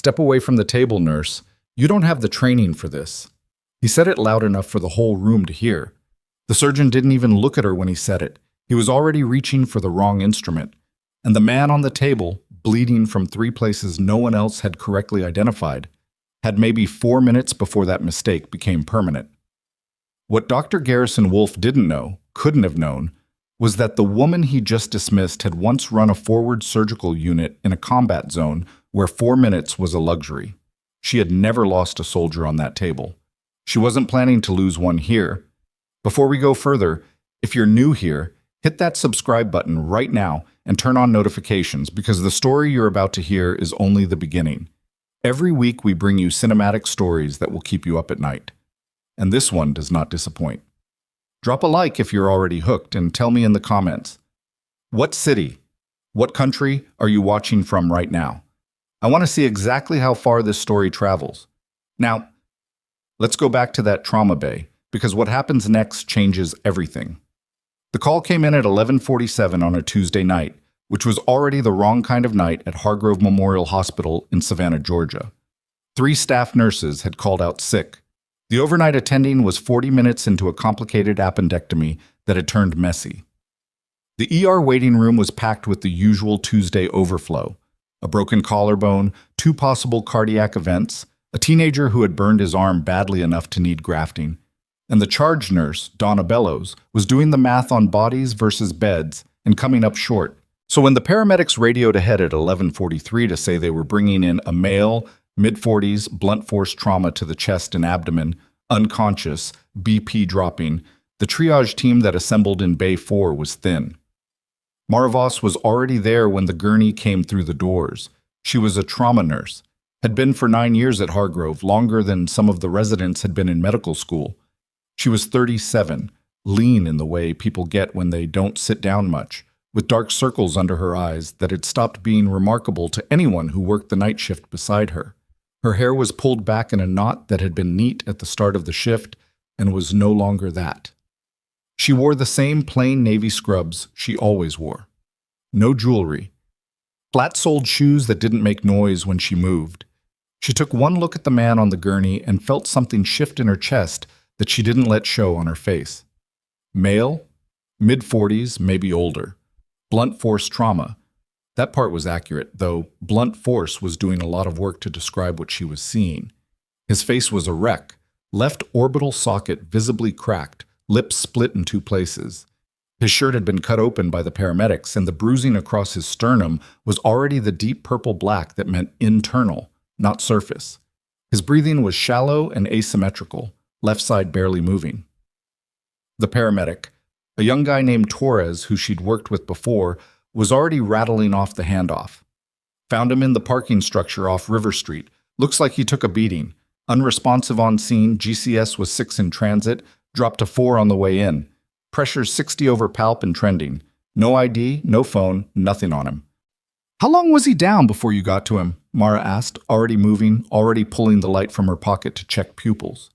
"Step away from the table, nurse. You don't have the training for this." He said it loud enough for the whole room to hear. The surgeon didn't even look at her when he said it. He was already reaching for the wrong instrument. And the man on the table, bleeding from 3 places no one else had correctly identified, had maybe 4 minutes before that mistake became permanent. What Dr. Garrison Wolf didn't know, couldn't have known, was that the woman he just dismissed had once run a forward surgical unit in a combat zone where 4 minutes was a luxury. She had never lost a soldier on that table. She wasn't planning to lose one here. Before we go further, if you're new here, hit that subscribe button right now and turn on notifications because the story you're about to hear is only the beginning. Every week we bring you cinematic stories that will keep you up at night. And this one does not disappoint. Drop a like if you're already hooked and tell me in the comments, what city, what country are you watching from right now? I want to see exactly how far this story travels. Now, let's go back to that trauma bay, because what happens next changes everything. The call came in at 11:47 on a Tuesday night, which was already the wrong kind of night at Hargrove Memorial Hospital in Savannah, Georgia. 3 staff nurses had called out sick. The overnight attending was 40 minutes into a complicated appendectomy that had turned messy. The ER waiting room was packed with the usual Tuesday overflow: a broken collarbone, 2 possible cardiac events, a teenager who had burned his arm badly enough to need grafting, and the charge nurse, Donna Bellows, was doing the math on bodies versus beds and coming up short. So when the paramedics radioed ahead at 11:43 to say they were bringing in a male, mid-40s, blunt force trauma to the chest and abdomen, unconscious, BP dropping, the triage team that assembled in Bay 4 was thin. Voss was already there when the gurney came through the doors. She was a trauma nurse, had been for 9 years at Hargrove, longer than some of the residents had been in medical school. She was 37, lean in the way people get when they don't sit down much, with dark circles under her eyes that had stopped being remarkable to anyone who worked the night shift beside her. Her hair was pulled back in a knot that had been neat at the start of the shift and was no longer that. She wore the same plain navy scrubs she always wore. No jewelry. Flat-soled shoes that didn't make noise when she moved. She took one look at the man on the gurney and felt something shift in her chest that she didn't let show on her face. Male, mid-40s, maybe older. Blunt force trauma. That part was accurate, though blunt force was doing a lot of work to describe what she was seeing. His face was a wreck, left orbital socket visibly cracked, lips split in 2 places. His shirt had been cut open by the paramedics, and the bruising across his sternum was already the deep purple-black that meant internal, not surface. His breathing was shallow and asymmetrical, left side barely moving. The paramedic, a young guy named Torres who she'd worked with before, was already rattling off the handoff. Found him in the parking structure off River Street. Looks like he took a beating. Unresponsive on scene, GCS was 6 in transit, dropped to 4 on the way in. Pressure 60 over palp and trending. No ID, no phone, nothing on him. "How long was he down before you got to him?" Mara asked, already moving, already pulling the light from her pocket to check pupils.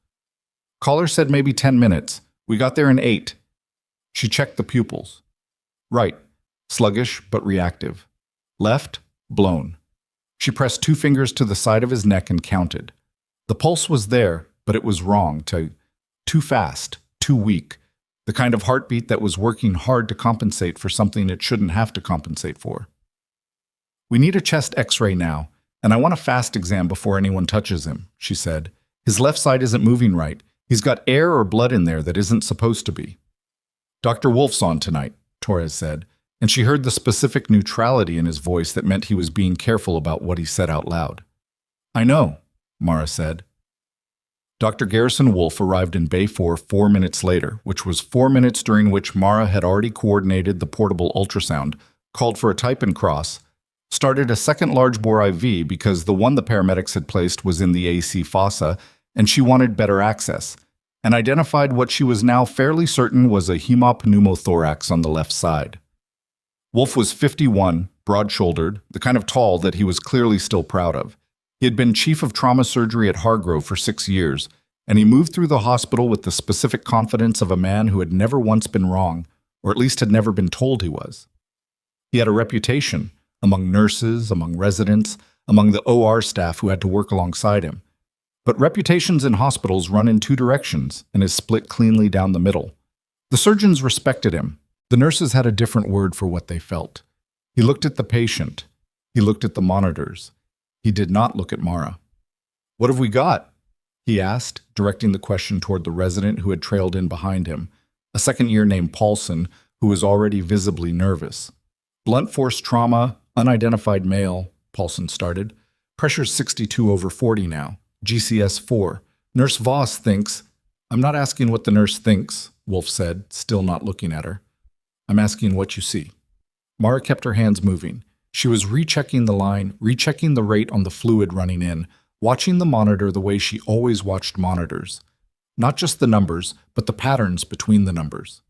Caller said maybe 10 minutes. We got there in 8. She checked the pupils. Right, sluggish but reactive. Left, blown. She pressed 2 fingers to the side of his neck and counted. The pulse was there, but it was wrong, too fast, too weak. The kind of heartbeat that was working hard to compensate for something it shouldn't have to compensate for. "We need a chest x-ray now, and I want a fast exam before anyone touches him," she said. "His left side isn't moving right. He's got air or blood in there that isn't supposed to be." "Dr. Wolf's on tonight," Torres said, and she heard the specific neutrality in his voice that meant he was being careful about what he said out loud. "I know," Mara said. Dr. Garrison Wolf arrived in Bay 4 4 minutes later, which was 4 minutes during which Mara had already coordinated the portable ultrasound, called for a type and cross, started a second large-bore IV because the one the paramedics had placed was in the AC fossa, and she wanted better access, and identified what she was now fairly certain was a hemopneumothorax on the left side. Wolf was 51, broad-shouldered, the kind of tall that he was clearly still proud of. He had been chief of trauma surgery at Hargrove for 6 years, and he moved through the hospital with the specific confidence of a man who had never once been wrong, or at least had never been told he was. He had a reputation, among nurses, among residents, among the OR staff who had to work alongside him. But reputations in hospitals run in two directions and is split cleanly down the middle. The surgeons respected him. The nurses had a different word for what they felt. He looked at the patient. He looked at the monitors. He did not look at Mara. "What have we got?" he asked, directing the question toward the resident who had trailed in behind him, a second-year named Paulson, who was already visibly nervous. "Blunt force trauma, unidentified male," Paulson started. "Pressure's 62/40 now. GCS 4. Nurse Voss thinks—" "I'm not asking what the nurse thinks," Wolf said, still not looking at her. "I'm asking what you see." Mara kept her hands moving. She was rechecking the line, rechecking the rate on the fluid running in, watching the monitor the way she always watched monitors. Not just the numbers, but the patterns between the numbers.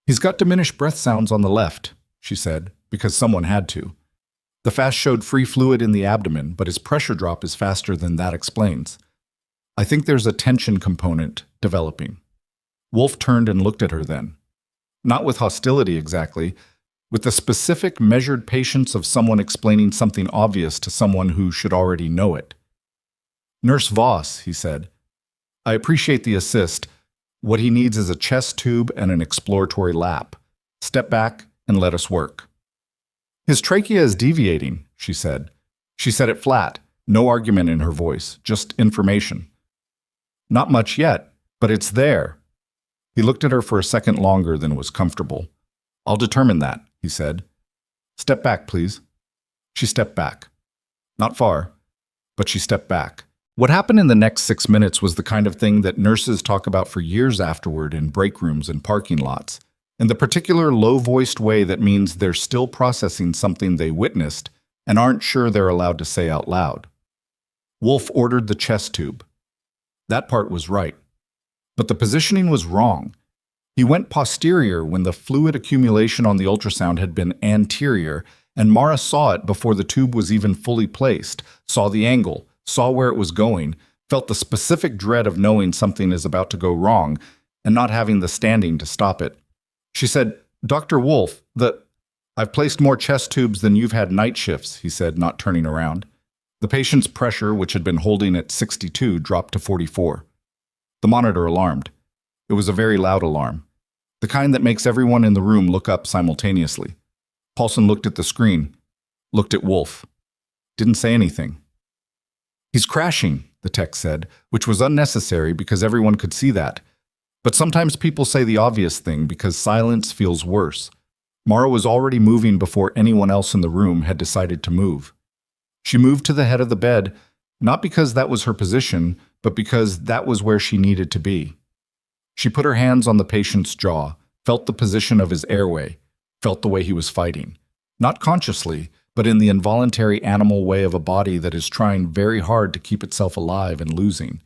"He's got diminished breath sounds on the left," she said, because someone had to. The fast showed free fluid in the abdomen, but his pressure drop is faster than that explains. "I think there's a tension component developing." Wolf turned and looked at her then. Not with hostility exactly, with the specific measured patience of someone explaining something obvious to someone who should already know it. "Nurse Voss," he said, "I appreciate the assist. What he needs is a chest tube and an exploratory lap. Step back and let us work." "His trachea is deviating," she said. She said it flat, no argument in her voice, just information. "Not much yet, but it's there." He looked at her for a second longer than was comfortable. "I'll determine that," he said. "Step back, please." She stepped back. Not far, but she stepped back. What happened in the next 6 minutes was the kind of thing that nurses talk about for years afterward in break rooms and parking lots, in the particular low-voiced way that means they're still processing something they witnessed and aren't sure they're allowed to say out loud. Wolf ordered the chest tube. That part was right. But the positioning was wrong. He went posterior when the fluid accumulation on the ultrasound had been anterior, and Mara saw it before the tube was even fully placed, saw the angle, saw where it was going, felt the specific dread of knowing something is about to go wrong and not having the standing to stop it. She said, "Dr. Wolf, I've placed more chest tubes than you've had night shifts," he said, not turning around. The patient's pressure, which had been holding at 62, dropped to 44. The monitor alarmed. It was a very loud alarm, the kind that makes everyone in the room look up simultaneously. Paulson looked at the screen, looked at Wolf. Didn't say anything. "He's crashing," the tech said, which was unnecessary because everyone could see that. But sometimes people say the obvious thing because silence feels worse. Mara was already moving before anyone else in the room had decided to move. She moved to the head of the bed, not because that was her position, but because that was where she needed to be. She put her hands on the patient's jaw, felt the position of his airway, felt the way he was fighting. Not consciously, but in the involuntary animal way of a body that is trying very hard to keep itself alive and losing.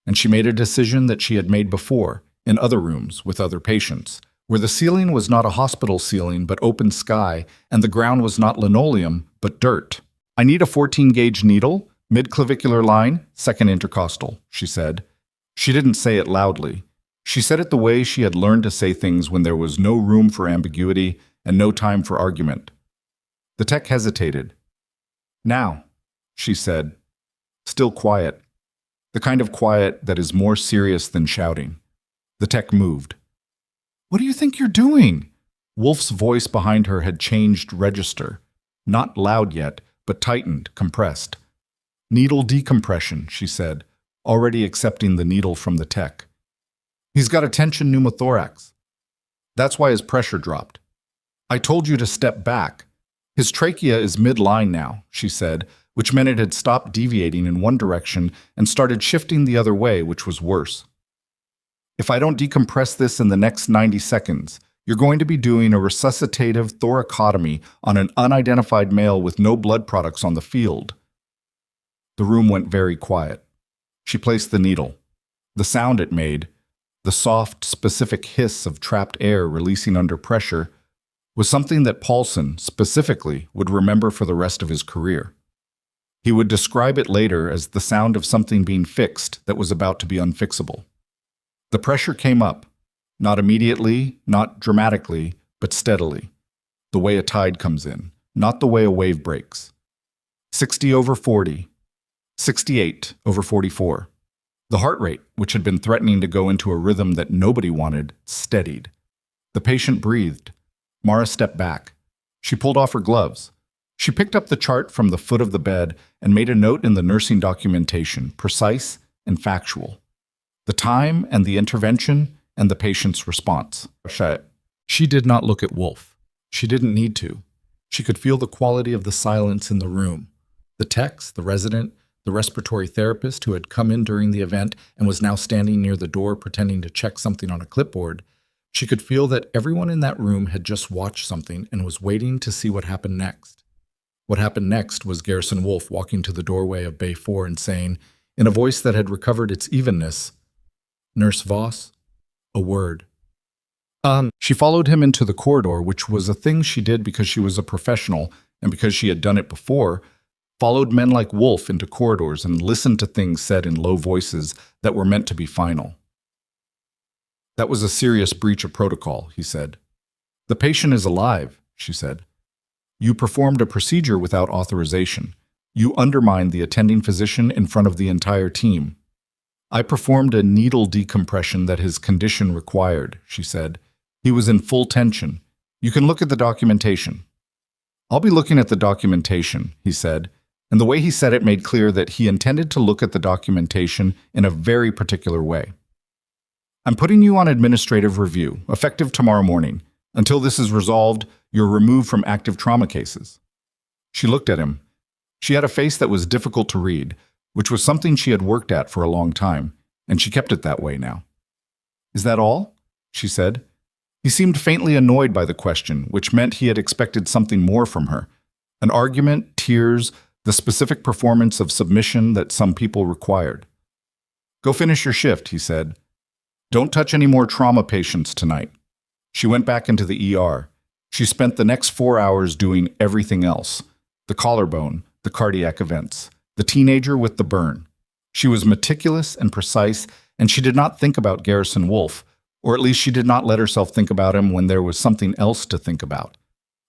And she made a decision that she had made before, in other rooms with other patients, where the ceiling was not a hospital ceiling but open sky, and the ground was not linoleum but dirt. "I need a 14-gauge needle, mid-clavicular line, second intercostal," she said. She didn't say it loudly. She said it the way she had learned to say things when there was no room for ambiguity and no time for argument. The tech hesitated. "Now," she said, still quiet, the kind of quiet that is more serious than shouting. The tech moved. "What do you think you're doing?" Wolf's voice behind her had changed register. Not loud yet, but tightened, compressed. "Needle decompression," she said, already accepting the needle from the tech. "He's got a tension pneumothorax. That's why his pressure dropped. I told you to step back. His trachea is mid-line now," she said, which meant it had stopped deviating in one direction and started shifting the other way, which was worse. "If I don't decompress this in the next 90 seconds, you're going to be doing a resuscitative thoracotomy on an unidentified male with no blood products on the field." The room went very quiet. She placed the needle. The sound it made, the soft, specific hiss of trapped air releasing under pressure, was something that Paulson, specifically, would remember for the rest of his career. He would describe it later as the sound of something being fixed that was about to be unfixable. The pressure came up, not immediately, not dramatically, but steadily, the way a tide comes in, not the way a wave breaks. 60 over 40, 68 over 44. The heart rate, which had been threatening to go into a rhythm that nobody wanted, steadied. The patient breathed. Mara stepped back. She pulled off her gloves. She picked up the chart from the foot of the bed and made a note in the nursing documentation, precise and factual. The time and the intervention and the patient's response. She did not look at Wolf. She didn't need to. She could feel the quality of the silence in the room. The techs, the resident, the respiratory therapist who had come in during the event and was now standing near the door pretending to check something on a clipboard. She could feel that everyone in that room had just watched something and was waiting to see what happened next. What happened next was Garrison Wolf walking to the doorway of Bay 4 and saying, in a voice that had recovered its evenness, "Nurse Voss, a word." She followed him into the corridor, which was a thing she did because she was a professional and because she had done it before, followed men like Wolf into corridors and listened to things said in low voices that were meant to be final. "That was a serious breach of protocol," he said. "The patient is alive," she said. "You performed a procedure without authorization. You undermined the attending physician in front of the entire team." "I performed a needle decompression that his condition required," she said. "He was in full tension. You can look at the documentation." "I'll be looking at the documentation," he said, and the way he said it made clear that he intended to look at the documentation in a very particular way. "I'm putting you on administrative review, effective tomorrow morning. Until this is resolved, you're removed from active trauma cases." She looked at him. She had a face that was difficult to read, which was something she had worked at for a long time, and she kept it that way now. "Is that all?" she said. He seemed faintly annoyed by the question, which meant he had expected something more from her. An argument, tears, the specific performance of submission that some people required. "Go finish your shift," he said. "Don't touch any more trauma patients tonight." She went back into the ER. She spent the next 4 hours doing everything else. The collarbone, the cardiac events, the teenager with the burn. She was meticulous and precise, and she did not think about Garrison Wolf, or at least she did not let herself think about him when there was something else to think about.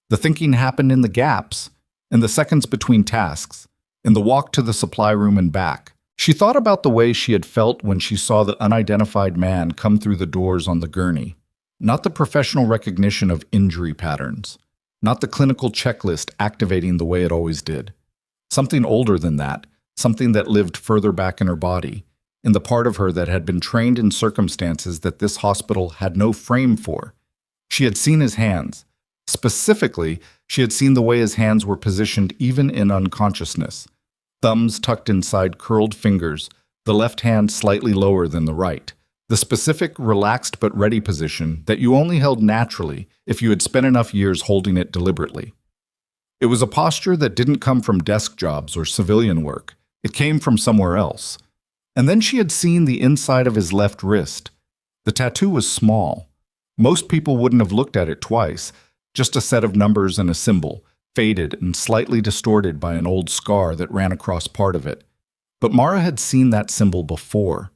The thinking happened in the gaps, in the seconds between tasks, in the walk to the supply room and back. She thought about the way she had felt when she saw the unidentified man come through the doors on the gurney. Not the professional recognition of injury patterns, not the clinical checklist activating the way it always did. Something older than that, something that lived further back in her body, in the part of her that had been trained in circumstances that this hospital had no frame for. She had seen his hands. Specifically, she had seen the way his hands were positioned even in unconsciousness. Thumbs tucked inside curled fingers, the left hand slightly lower than the right. The specific, relaxed but ready position that you only held naturally if you had spent enough years holding it deliberately. It was a posture that didn't come from desk jobs or civilian work. It came from somewhere else. And then she had seen the inside of his left wrist. The tattoo was small. Most people wouldn't have looked at it twice, just a set of numbers and a symbol, faded and slightly distorted by an old scar that ran across part of it. But Mara had seen that symbol before.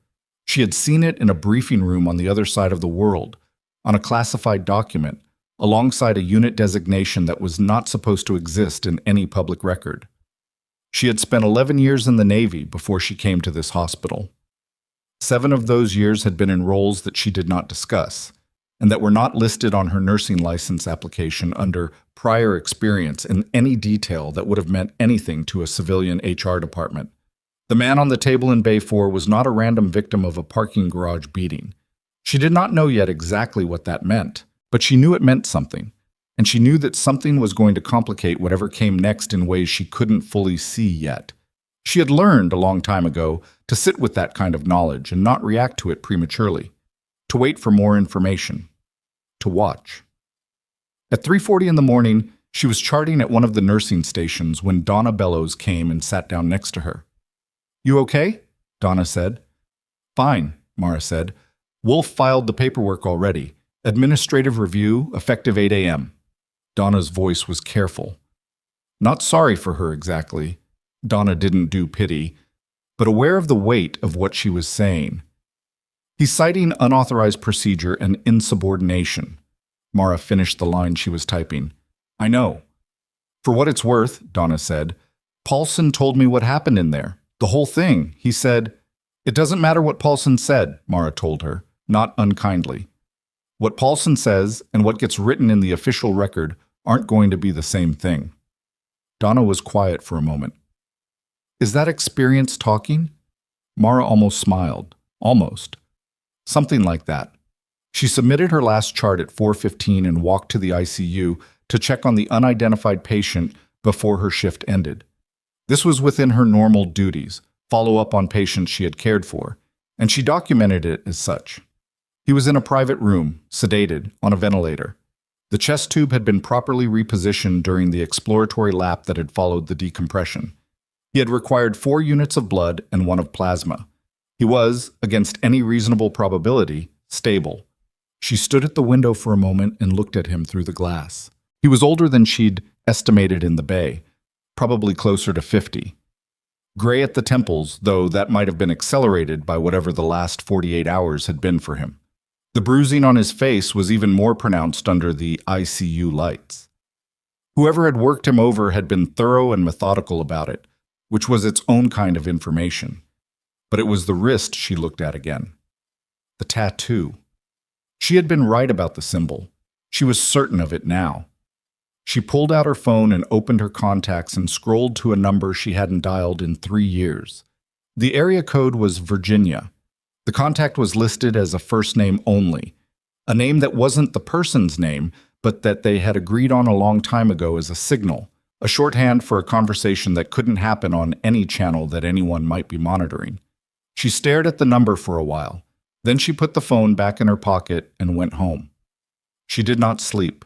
She had seen it in a briefing room on the other side of the world, on a classified document, alongside a unit designation that was not supposed to exist in any public record. She had spent 11 years in the Navy before she came to this hospital. 7 of those years had been in roles that she did not discuss, and that were not listed on her nursing license application under prior experience in any detail that would have meant anything to a civilian HR department. The man on the table in Bay 4 was not a random victim of a parking garage beating. She did not know yet exactly what that meant, but she knew it meant something, and she knew that something was going to complicate whatever came next in ways she couldn't fully see yet. She had learned a long time ago to sit with that kind of knowledge and not react to it prematurely, to wait for more information, to watch. At 3:40 in the morning, she was charting at one of the nursing stations when Donna Bellows came and sat down next to her. "You okay?" Donna said. "Fine," Mara said. "Wolf filed the paperwork already. Administrative review, effective 8 a.m. Donna's voice was careful. Not sorry for her exactly. Donna didn't do pity, but aware of the weight of what she was saying. "He's citing unauthorized procedure and insubordination." Mara finished the line she was typing. "I know." "For what it's worth," Donna said, Paulson told me what happened in there. The whole thing. He said, "It doesn't matter what Paulson said," Mara told her, not unkindly. "What Paulson says and what gets written in the official record aren't going to be the same thing." Donna was quiet for a moment. "Is that experience talking?" Mara almost smiled. Almost. Something like that. She submitted her last chart at 4:15 and walked to the ICU to check on the unidentified patient before her shift ended. This was within her normal duties, follow up on patients she had cared for, and she documented it as such. He was in a private room, sedated, on a ventilator. The chest tube had been properly repositioned during the exploratory lap that had followed the decompression. He had required 4 units of blood and 1 of plasma. He was, against any reasonable probability, stable. She stood at the window for a moment and looked at him through the glass. He was older than she'd estimated in the bay, probably closer to 50. Gray at the temples, though that might have been accelerated by whatever the last 48 hours had been for him. The bruising on his face was even more pronounced under the ICU lights. Whoever had worked him over had been thorough and methodical about it, which was its own kind of information. But it was the wrist she looked at again. The tattoo. She had been right about the symbol. She was certain of it now. She pulled out her phone and opened her contacts and scrolled to a number she hadn't dialed in 3 years. The area code was Virginia. The contact was listed as a first name only, a name that wasn't the person's name, but that they had agreed on a long time ago as a signal, a shorthand for a conversation that couldn't happen on any channel that anyone might be monitoring. She stared at the number for a while. Then she put the phone back in her pocket and went home. She did not sleep.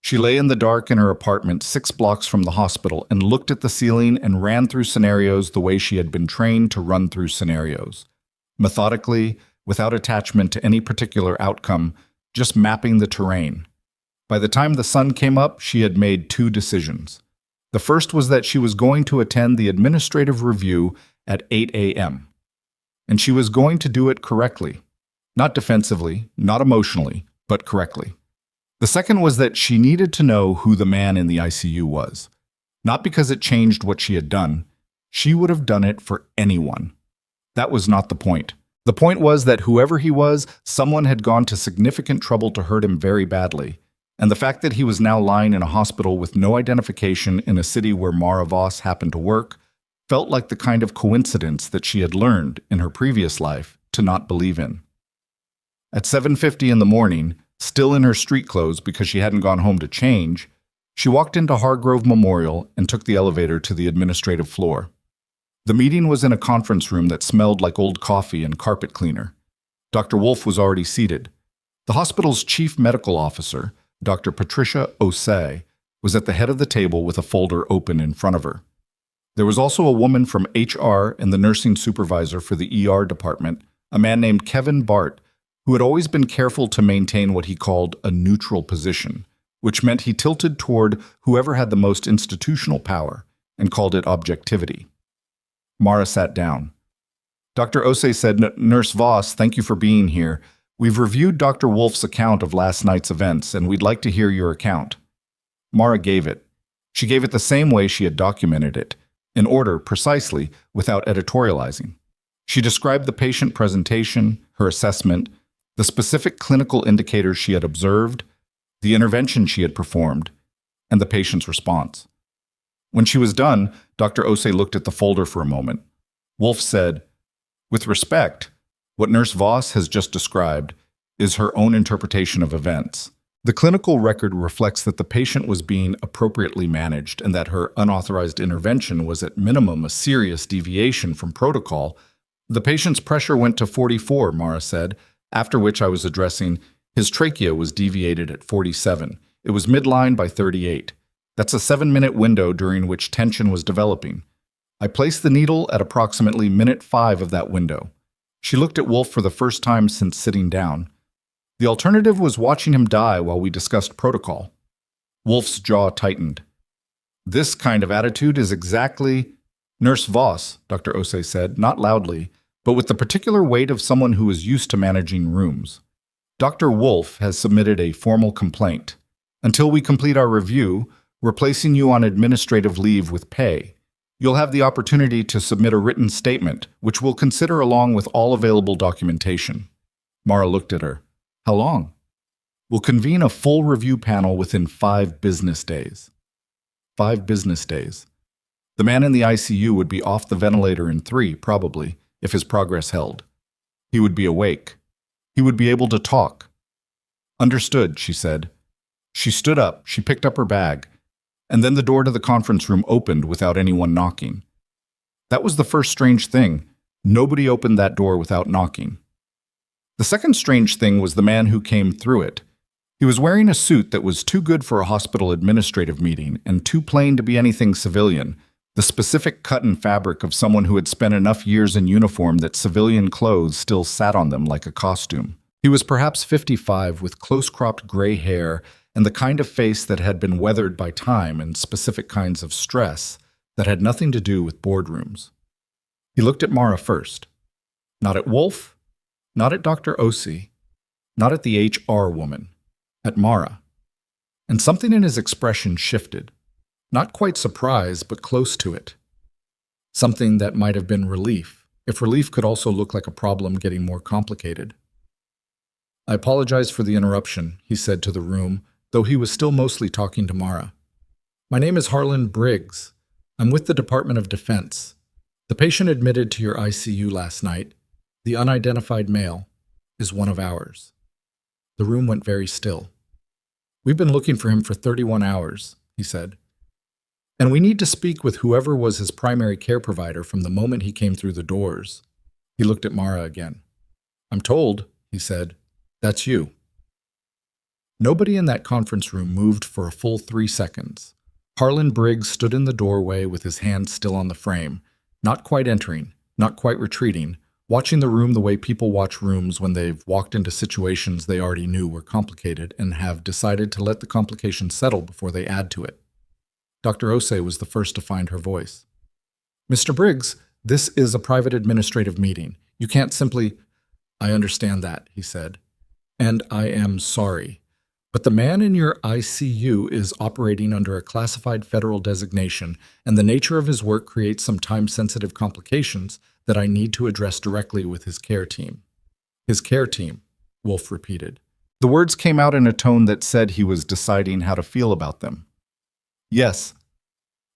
She lay in the dark in her apartment 6 blocks from the hospital and looked at the ceiling and ran through scenarios the way she had been trained to run through scenarios. Methodically, without attachment to any particular outcome, just mapping the terrain. By the time the sun came up, she had made 2 decisions. The first was that she was going to attend the administrative review at 8 a.m. And she was going to do it correctly. Not defensively, not emotionally, but correctly. The second was that she needed to know who the man in the ICU was. Not because it changed what she had done. She would have done it for anyone. That was not the point. The point was that whoever he was, someone had gone to significant trouble to hurt him very badly. And the fact that he was now lying in a hospital with no identification in a city where Mara Voss happened to work felt like the kind of coincidence that she had learned in her previous life to not believe in. At 7:50 in the morning, still in her street clothes because she hadn't gone home to change, she walked into Hargrove Memorial and took the elevator to the administrative floor. The meeting was in a conference room that smelled like old coffee and carpet cleaner. Dr. Wolf was already seated. The hospital's chief medical officer, Dr. Patricia Osei, was at the head of the table with a folder open in front of her. There was also a woman from HR and the nursing supervisor for the ER department, a man named Kevin Bart, who had always been careful to maintain what he called a neutral position, which meant he tilted toward whoever had the most institutional power and called it objectivity. Mara sat down. Dr. Osei said, "Nurse Voss, thank you for being here. We've reviewed Dr. Wolf's account of last night's events, and we'd like to hear your account." Mara gave it. She gave it the same way she had documented it, in order, precisely, without editorializing. She described the patient presentation, her assessment, the specific clinical indicators she had observed, the intervention she had performed, and the patient's response. When she was done, Dr. Osei looked at the folder for a moment. Wolf said, "With respect, what Nurse Voss has just described is her own interpretation of events. The clinical record reflects that the patient was being appropriately managed and that her unauthorized intervention was at minimum a serious deviation from protocol. The patient's pressure went to 44, Mara said, after which I was addressing his trachea was deviated at 47. It was midline by 38. That's a 7-minute window during which tension was developing. I placed the needle at approximately minute 5 of that window." She looked at Wolf for the first time since sitting down. "The alternative was watching him die while we discussed protocol." Wolf's jaw tightened. "This kind of attitude is exactly—" "Nurse Voss," Dr. Osei said, not loudly, but with the particular weight of someone who is used to managing rooms. "Dr. Wolf has submitted a formal complaint. Until we complete our review, we're placing you on administrative leave with pay. You'll have the opportunity to submit a written statement, which we'll consider along with all available documentation. Mara looked at her. How long? We'll convene a full review panel within 5 business days. 5 business days. The man in the ICU would be off the ventilator in 3, probably, if his progress held. He would be awake. He would be able to talk. Understood, she said. She stood up, she picked up her bag, and then the door to the conference room opened without anyone knocking. That was the first strange thing. Nobody opened that door without knocking. The second strange thing was the man who came through it. He was wearing a suit that was too good for a hospital administrative meeting and too plain to be anything civilian, the specific cut and fabric of someone who had spent enough years in uniform that civilian clothes still sat on them like a costume. He was perhaps 55 with close-cropped gray hair and the kind of face that had been weathered by time and specific kinds of stress that had nothing to do with boardrooms. He looked at Mara first. Not at Wolf, not at Dr. Osei, not at the HR woman, at Mara. And something in his expression shifted. Not quite surprise, but close to it. Something that might have been relief, if relief could also look like a problem getting more complicated. I apologize for the interruption, he said to the room, though he was still mostly talking to Mara. My name is Harlan Briggs. I'm with the Department of Defense. The patient admitted to your ICU last night, the unidentified male, is one of ours. The room went very still. We've been looking for him for 31 hours, he said. And we need to speak with whoever was his primary care provider from the moment he came through the doors. He looked at Mara again. I'm told, he said, that's you. Nobody in that conference room moved for a full 3 seconds. Harlan Briggs stood in the doorway with his hand still on the frame, not quite entering, not quite retreating, watching the room the way people watch rooms when they've walked into situations they already knew were complicated and have decided to let the complications settle before they add to it. Dr. Osei was the first to find her voice. Mr. Briggs, this is a private administrative meeting. You can't simply— I understand that, he said. And I am sorry. But the man in your ICU is operating under a classified federal designation, and the nature of his work creates some time-sensitive complications that I need to address directly with his care team. His care team, Wolf repeated. The words came out in a tone that said he was deciding how to feel about them. Yes.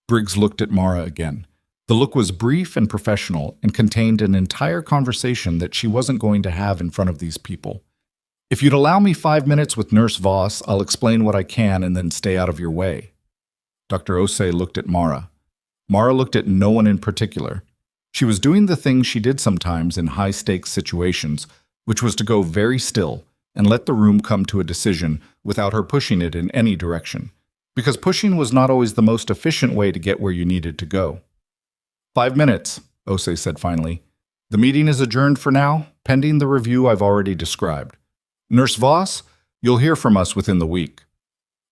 Briggs looked at Mara again. The look was brief and professional and contained an entire conversation that she wasn't going to have in front of these people. If you'd allow me 5 minutes with Nurse Voss, I'll explain what I can and then stay out of your way. Dr. Osei looked at Mara. Mara looked at no one in particular. She was doing the thing she did sometimes in high-stakes situations, which was to go very still and let the room come to a decision without her pushing it in any direction, because pushing was not always the most efficient way to get where you needed to go. 5 minutes, Osei said finally. The meeting is adjourned for now, pending the review I've already described. Nurse Voss, you'll hear from us within the week.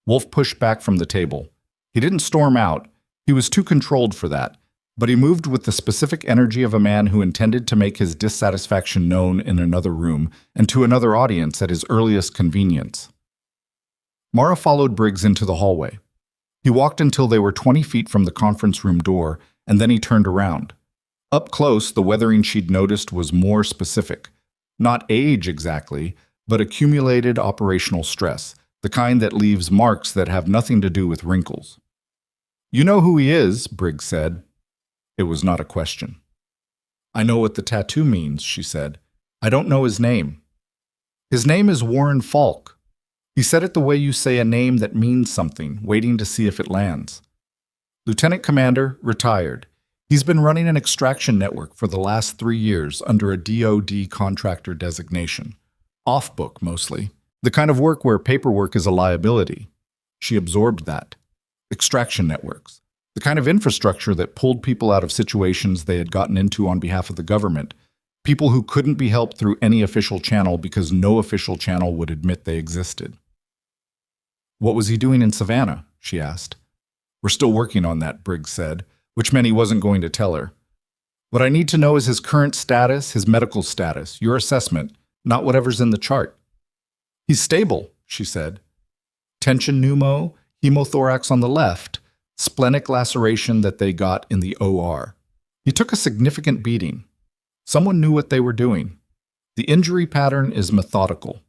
Wolf pushed back from the table. He didn't storm out. He was too controlled for that, but he moved with the specific energy of a man who intended to make his dissatisfaction known in another room and to another audience at his earliest convenience. Mara followed Briggs into the hallway. He walked until they were 20 feet from the conference room door, and then he turned around. Up close, the weathering she'd noticed was more specific. Not age exactly, but accumulated operational stress, the kind that leaves marks that have nothing to do with wrinkles. You know who he is, Briggs said. It was not a question. I know what the tattoo means, she said. I don't know his name. His name is Warren Falk. He said it the way you say a name that means something, waiting to see if it lands. Lieutenant Commander, retired. He's been running an extraction network for the last 3 years under a DoD contractor designation. Off-book, mostly. The kind of work where paperwork is a liability. She absorbed that. Extraction networks. The kind of infrastructure that pulled people out of situations they had gotten into on behalf of the government. People who couldn't be helped through any official channel because no official channel would admit they existed. What was he doing in Savannah? She asked. We're still working on that, Briggs said, which meant he wasn't going to tell her. What I need to know is his current status, his medical status, your assessment, not whatever's in the chart. He's stable, she said. Tension pneumo, hemothorax on the left, Splenic laceration that they got in the OR. He took a significant beating. Someone knew what they were doing. The injury pattern is methodical,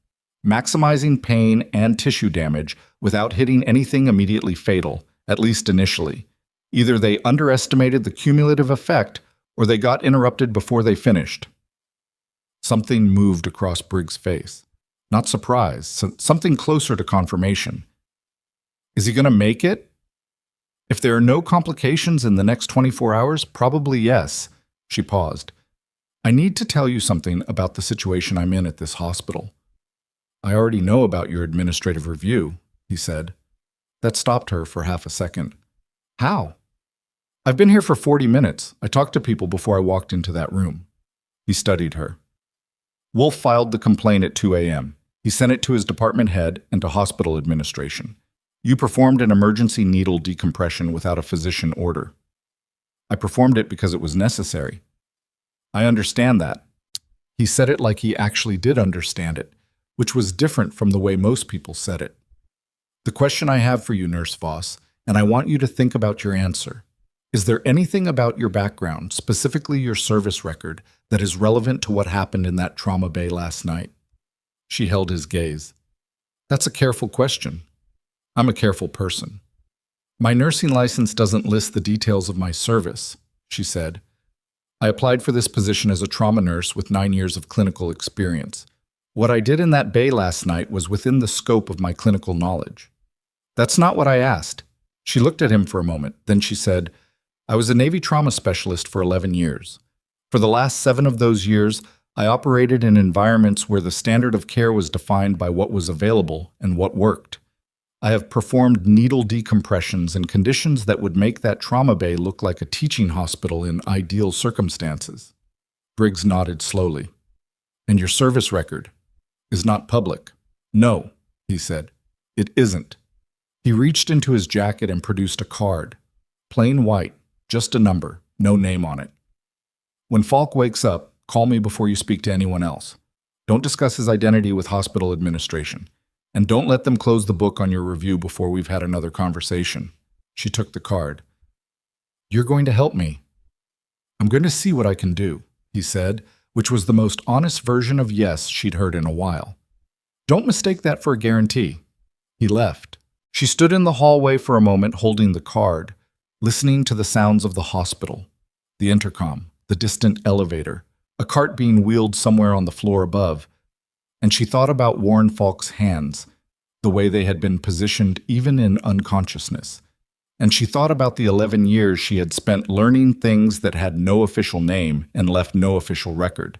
maximizing pain and tissue damage without hitting anything immediately fatal, at least initially. Either they underestimated the cumulative effect or they got interrupted before they finished. Something moved across Briggs' face. Not surprise, something closer to confirmation. Is he going to make it? If there are no complications in the next 24 hours, probably yes. She paused. I need to tell you something about the situation I'm in at this hospital. I already know about your administrative review, he said. That stopped her for half a second. How? I've been here for 40 minutes. I talked to people before I walked into that room. He studied her. Wolf filed the complaint at 2 a.m. He sent it to his department head and to hospital administration. You performed an emergency needle decompression without a physician order. I performed it because it was necessary. I understand that. He said it like he actually did understand it, which was different from the way most people said it. The question I have for you, Nurse Voss, and I want you to think about your answer. Is there anything about your background, specifically your service record, that is relevant to what happened in that trauma bay last night? She held his gaze. That's a careful question. I'm a careful person. My nursing license doesn't list the details of my service, she said. I applied for this position as a trauma nurse with 9 years of clinical experience. What I did in that bay last night was within the scope of my clinical knowledge. That's not what I asked. She looked at him for a moment, then she said, I was a Navy trauma specialist for 11 years. For the last 7 of those years, I operated in environments where the standard of care was defined by what was available and what worked. I have performed needle decompressions in conditions that would make that trauma bay look like a teaching hospital in ideal circumstances. Briggs nodded slowly. And your service record is not public? No, he said. It isn't. He reached into his jacket and produced a card. Plain white, just a number, no name on it. When Falk wakes up, call me before you speak to anyone else. Don't discuss his identity with hospital administration. And don't let them close the book on your review before we've had another conversation. She took the card. You're going to help me. I'm going to see what I can do, he said, which was the most honest version of yes she'd heard in a while. Don't mistake that for a guarantee. He left. She stood in the hallway for a moment holding the card, listening to the sounds of the hospital, the intercom, the distant elevator, a cart being wheeled somewhere on the floor above, and she thought about Warren Falk's hands, the way they had been positioned even in unconsciousness. And she thought about the 11 years she had spent learning things that had no official name and left no official record.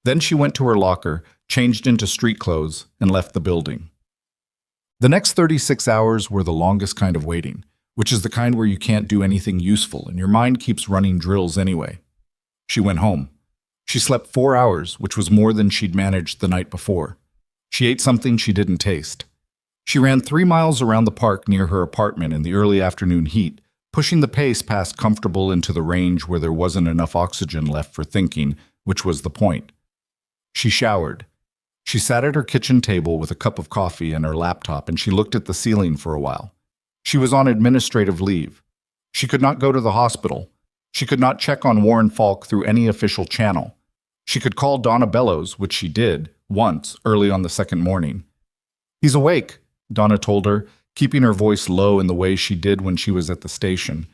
Then she went to her locker, changed into street clothes, and left the building. The next 36 hours were the longest kind of waiting, which is the kind where you can't do anything useful and your mind keeps running drills anyway. She went home. She slept 4 hours, which was more than she'd managed the night before. She ate something she didn't taste. She ran 3 miles around the park near her apartment in the early afternoon heat, pushing the pace past comfortable into the range where there wasn't enough oxygen left for thinking, which was the point. She showered. She sat at her kitchen table with a cup of coffee and her laptop, and she looked at the ceiling for a while. She was on administrative leave. She could not go to the hospital. She could not check on Warren Falk through any official channel. She could call Donna Bellows, which she did, once, early on the second morning. He's awake, Donna told her, keeping her voice low in the way she did when she was at the station.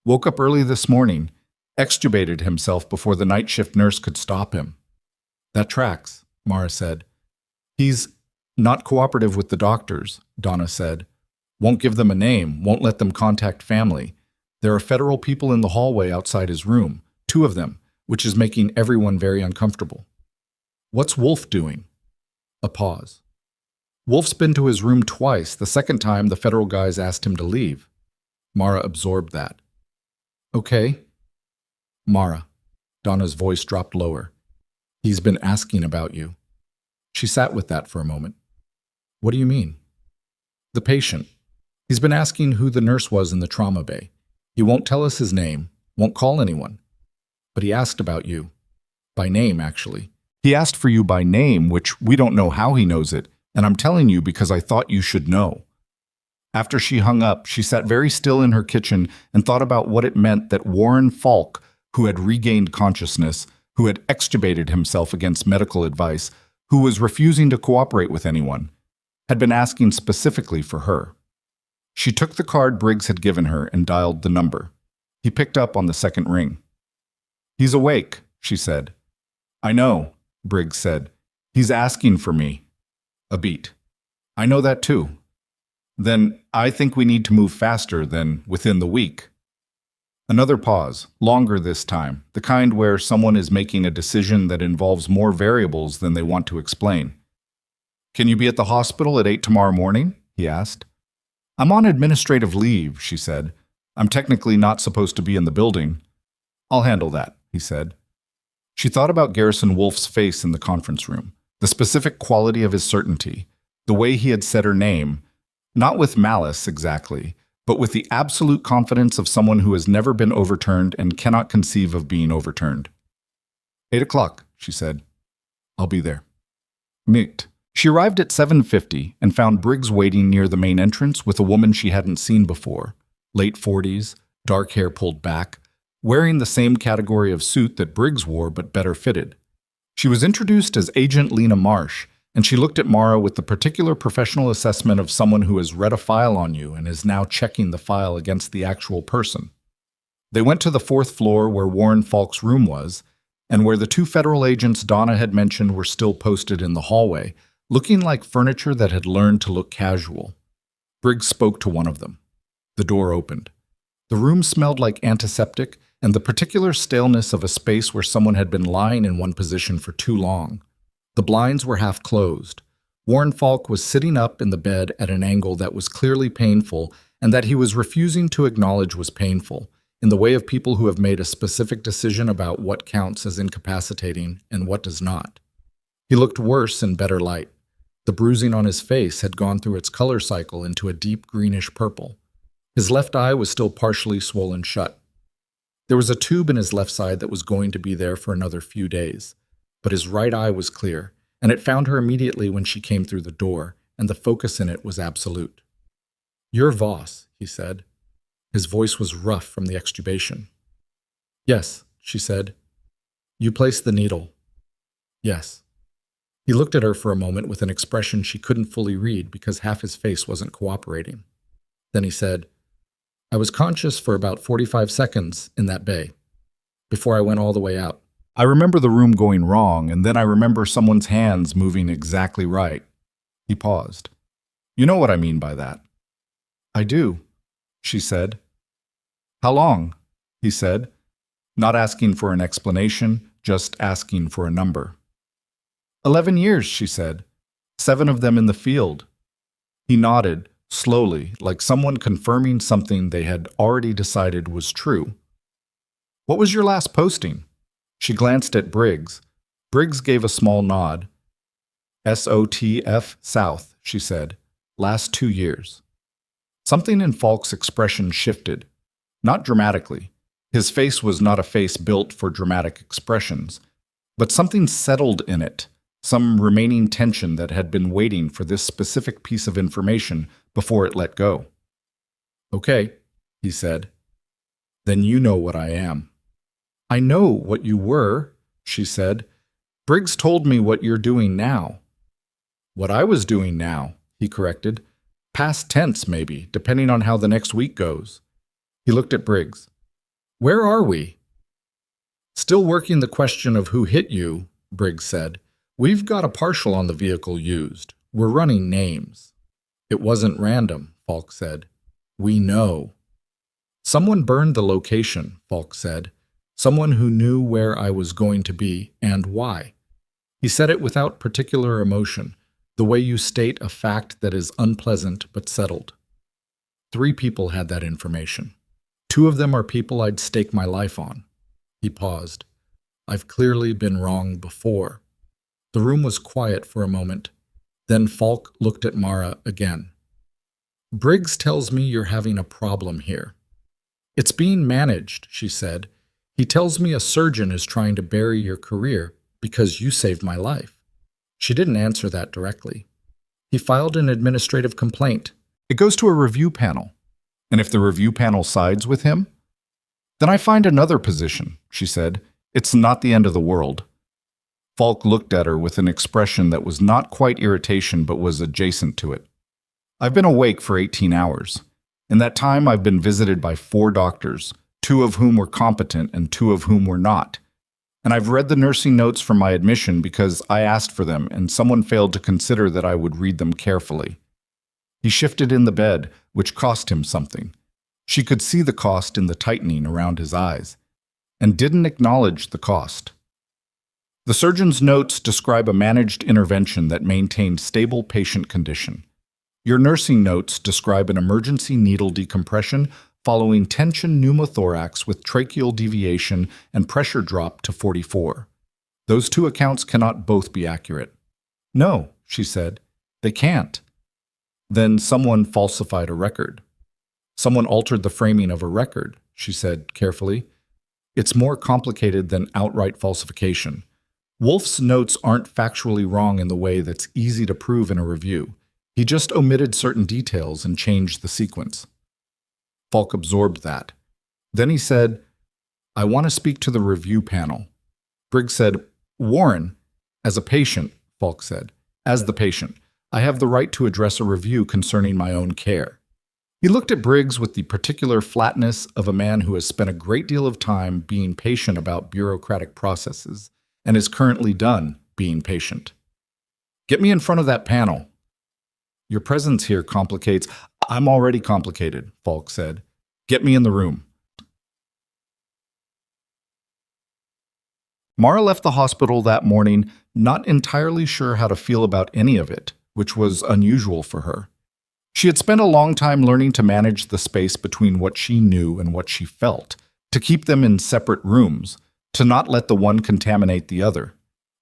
Woke up early this morning, extubated himself before the night shift nurse could stop him. That tracks, Mara said. He's not cooperative with the doctors, Donna said. Won't give them a name, won't let them contact family. There are federal people in the hallway outside his room, 2 of them, which is making everyone very uncomfortable. What's Wolf doing? A pause. Wolf's been to his room twice, the second time the federal guys asked him to leave. Mara absorbed that. Okay. Mara. Donna's voice dropped lower. He's been asking about you. She sat with that for a moment. What do you mean? The patient. He's been asking who the nurse was in the trauma bay. He won't tell us his name, won't call anyone. But he asked about you. By name, actually. He asked for you by name, which we don't know how he knows it, and I'm telling you because I thought you should know. After she hung up, she sat very still in her kitchen and thought about what it meant that Warren Falk, who had regained consciousness, who had extubated himself against medical advice, who was refusing to cooperate with anyone, had been asking specifically for her. She took the card Briggs had given her and dialed the number. He picked up on the second ring. "He's awake," she said. "I know," Briggs said. "He's asking for me." A beat. "I know that too." "Then I think we need to move faster than within the week." Another pause, longer this time, the kind where someone is making a decision that involves more variables than they want to explain. "Can you be at the hospital at 8 tomorrow morning?" he asked. "I'm on administrative leave," she said. "I'm technically not supposed to be in the building." "I'll handle that," he said. She thought about Garrison Wolf's face in the conference room, the specific quality of his certainty, the way he had said her name, not with malice exactly, but with the absolute confidence of someone who has never been overturned and cannot conceive of being overturned. 8 o'clock, she said. "I'll be there." Meet. She arrived at 7:50 and found Briggs waiting near the main entrance with a woman she hadn't seen before, late 40s, dark hair pulled back, wearing the same category of suit that Briggs wore but better fitted. She was introduced as Agent Lena Marsh, and she looked at Mara with the particular professional assessment of someone who has read a file on you and is now checking the file against the actual person. They went to the 4th floor where Warren Falk's room was, and where the 2 federal agents Donna had mentioned were still posted in the hallway, looking like furniture that had learned to look casual. Briggs spoke to one of them. The door opened. The room smelled like antiseptic and the particular staleness of a space where someone had been lying in one position for too long. The blinds were half closed. Warren Falk was sitting up in the bed at an angle that was clearly painful and that he was refusing to acknowledge was painful, in the way of people who have made a specific decision about what counts as incapacitating and what does not. He looked worse in better light. The bruising on his face had gone through its color cycle into a deep greenish purple. His left eye was still partially swollen shut. There was a tube in his left side that was going to be there for another few days, but his right eye was clear, and it found her immediately when she came through the door, and the focus in it was absolute. "You're Voss," he said. His voice was rough from the extubation. "Yes," she said. "You placed the needle." "Yes." He looked at her for a moment with an expression she couldn't fully read because half his face wasn't cooperating. Then he said, "I was conscious for about 45 seconds in that bay, before I went all the way out. I remember the room going wrong, and then I remember someone's hands moving exactly right." He paused. "You know what I mean by that." "I do," she said. "How long?" he said, not asking for an explanation, just asking for a number. 11 years, she said. 7 of them in the field. He nodded, slowly, like someone confirming something they had already decided was true. "What was your last posting?" She glanced at Briggs. Briggs gave a small nod. "SOTF South," she said. "Last 2 years." Something in Falk's expression shifted. Not dramatically. His face was not a face built for dramatic expressions, but something settled in it, some remaining tension that had been waiting for this specific piece of information before it let go. "Okay," he said. "Then you know what I am." "I know what you were," she said. "Briggs told me what you're doing now." "What I was doing now," he corrected. "Past tense, maybe, depending on how the next week goes." He looked at Briggs. "Where are we?" "Still working the question of who hit you," Briggs said. "We've got a partial on the vehicle used. We're running names." "It wasn't random," Falk said. "We know." "Someone burned the location," Falk said. "Someone who knew where I was going to be and why." He said it without particular emotion, the way you state a fact that is unpleasant but settled. 3 people had that information. 2 of them are people I'd stake my life on. He paused. "I've clearly been wrong before." The room was quiet for a moment. Then Falk looked at Mara again. "Briggs tells me you're having a problem here." "It's being managed," she said. "He tells me a surgeon is trying to bury your career because you saved my life." She didn't answer that directly. "He filed an administrative complaint. It goes to a review panel. And if the review panel sides with him, then I find another position, she said. It's not the end of the world. Falk looked at her with an expression that was not quite irritation but was adjacent to it. I've been awake for 18 hours. In that time, I've been visited by 4 doctors, 2 of whom were competent and 2 of whom were not. And I've read the nursing notes from my admission because I asked for them and someone failed to consider that I would read them carefully. He shifted in the bed, which cost him something. She could see the cost in the tightening around his eyes, and didn't acknowledge the cost. The surgeon's notes describe a managed intervention that maintained stable patient condition. Your nursing notes describe an emergency needle decompression following tension pneumothorax with tracheal deviation and pressure drop to 44. Those 2 accounts cannot both be accurate. No, she said, they can't. Then someone falsified a record. Someone altered the framing of a record, she said carefully. It's more complicated than outright falsification. Wolf's notes aren't factually wrong in the way that's easy to prove in a review. He just omitted certain details and changed the sequence. Falk absorbed that. Then he said, I want to speak to the review panel. Briggs said, Warren, as a patient, Falk said, as the patient, I have the right to address a review concerning my own care. He looked at Briggs with the particular flatness of a man who has spent a great deal of time being patient about bureaucratic processes and is currently done being patient. Get me in front of that panel. Your presence here complicates. I'm already complicated, Falk said. Get me in the room. Mara left the hospital that morning not entirely sure how to feel about any of it, which was unusual for her. She had spent a long time learning to manage the space between what she knew and what she felt, to keep them in separate rooms, to not let the one contaminate the other.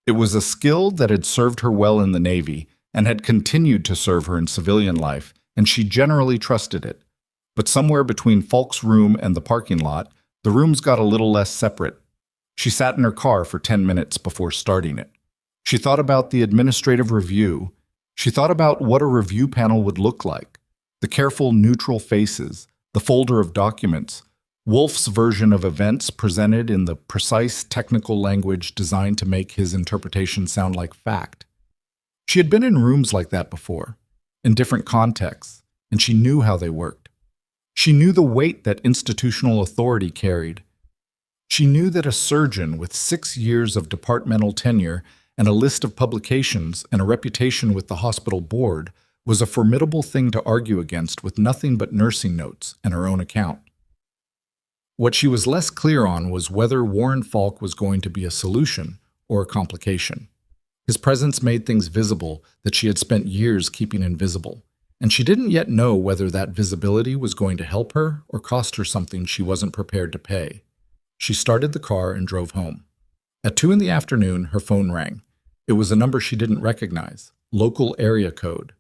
It was a skill that had served her well in the Navy and had continued to serve her in civilian life, and she generally trusted it. But somewhere between Falk's room and the parking lot, the rooms got a little less separate. She sat in her car for 10 minutes before starting it. She thought about the administrative review. She thought about what a review panel would look like. The careful, neutral faces, the folder of documents, Wolf's version of events presented in the precise technical language designed to make his interpretation sound like fact. She had been in rooms like that before, in different contexts, and she knew how they worked. She knew the weight that institutional authority carried. She knew that a surgeon with 6 years of departmental tenure and a list of publications and a reputation with the hospital board was a formidable thing to argue against with nothing but nursing notes and her own account. What she was less clear on was whether Warren Falk was going to be a solution or a complication. His presence made things visible that she had spent years keeping invisible, and she didn't yet know whether that visibility was going to help her or cost her something she wasn't prepared to pay. She started the car and drove home. At 2 p.m, her phone rang. It was a number she didn't recognize, local area code.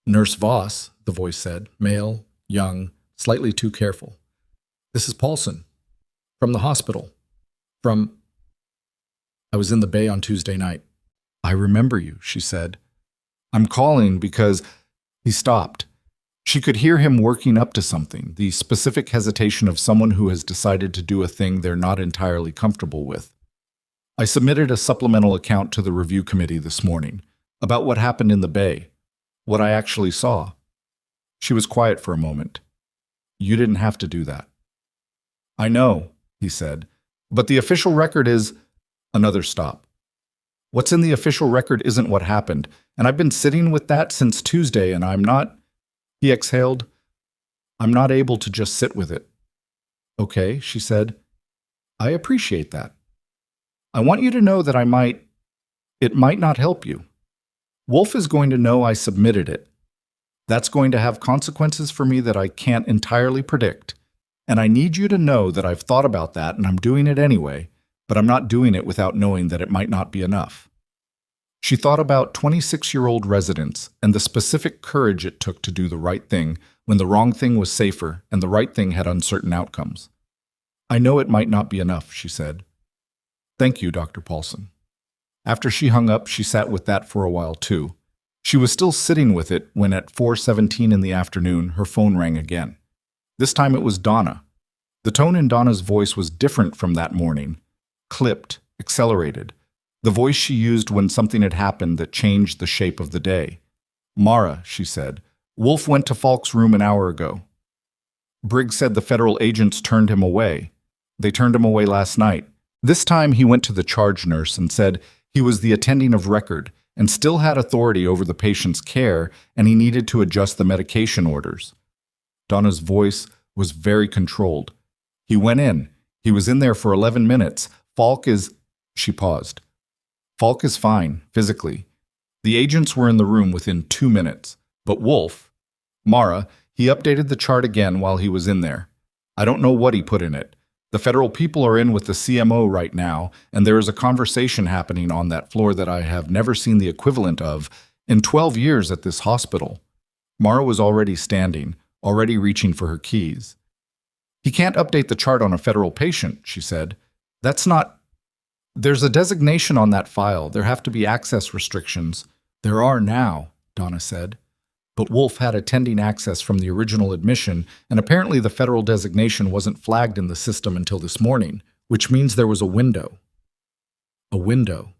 Nurse Voss, the voice said, male, young, slightly too careful. This is Paulson. From the hospital. I was in the Bay on Tuesday night. I remember you, she said. I'm calling because... He stopped. She could hear him working up to something, the specific hesitation of someone who has decided to do a thing they're not entirely comfortable with. I submitted a supplemental account to the review committee this morning about what happened in the Bay, what I actually saw. She was quiet for a moment. You didn't have to do that. I know, he said, but the official record is... Another stop. What's in the official record isn't what happened, and I've been sitting with that since Tuesday, and I'm not... He exhaled. I'm not able to just sit with it. Okay, she said. I appreciate that. I want you to know that it might not help you. Wolf is going to know I submitted it. That's going to have consequences for me that I can't entirely predict, and I need you to know that I've thought about that and I'm doing it anyway, but I'm not doing it without knowing that it might not be enough. She thought about 26-year-old residents and the specific courage it took to do the right thing when the wrong thing was safer and the right thing had uncertain outcomes. I know it might not be enough, she said. Thank you, Dr. Paulson. After she hung up, she sat with that for a while too. She was still sitting with it when at 4:17 in the afternoon her phone rang again. This time it was Donna. The tone in Donna's voice was different from that morning. Clipped, accelerated. The voice she used when something had happened that changed the shape of the day. "Mara," she said, "Wolf went to Falk's room an hour ago." Briggs said the federal agents turned him away. They turned him away last night. This time he went to the charge nurse and said he was the attending of record and still had authority over the patient's care, and he needed to adjust the medication orders. Donna's voice was very controlled. "He went in. He was in there for 11 minutes. Falk is—" She paused. "Falk is fine, physically. The agents were in the room within 2 minutes. But Wolf, Mara, he updated the chart again while he was in there. I don't know what he put in it. The federal people are in with the CMO right now, and there is a conversation happening on that floor that I have never seen the equivalent of in 12 years at this hospital." Mara was already standing, already reaching for her keys. "He can't update the chart on a federal patient," she said. "That's not— There's a designation on that file. There have to be access restrictions." "There are now," Donna said. But Wolf had attending access from the original admission, and apparently the federal designation wasn't flagged in the system until this morning, which means there was a window. A window.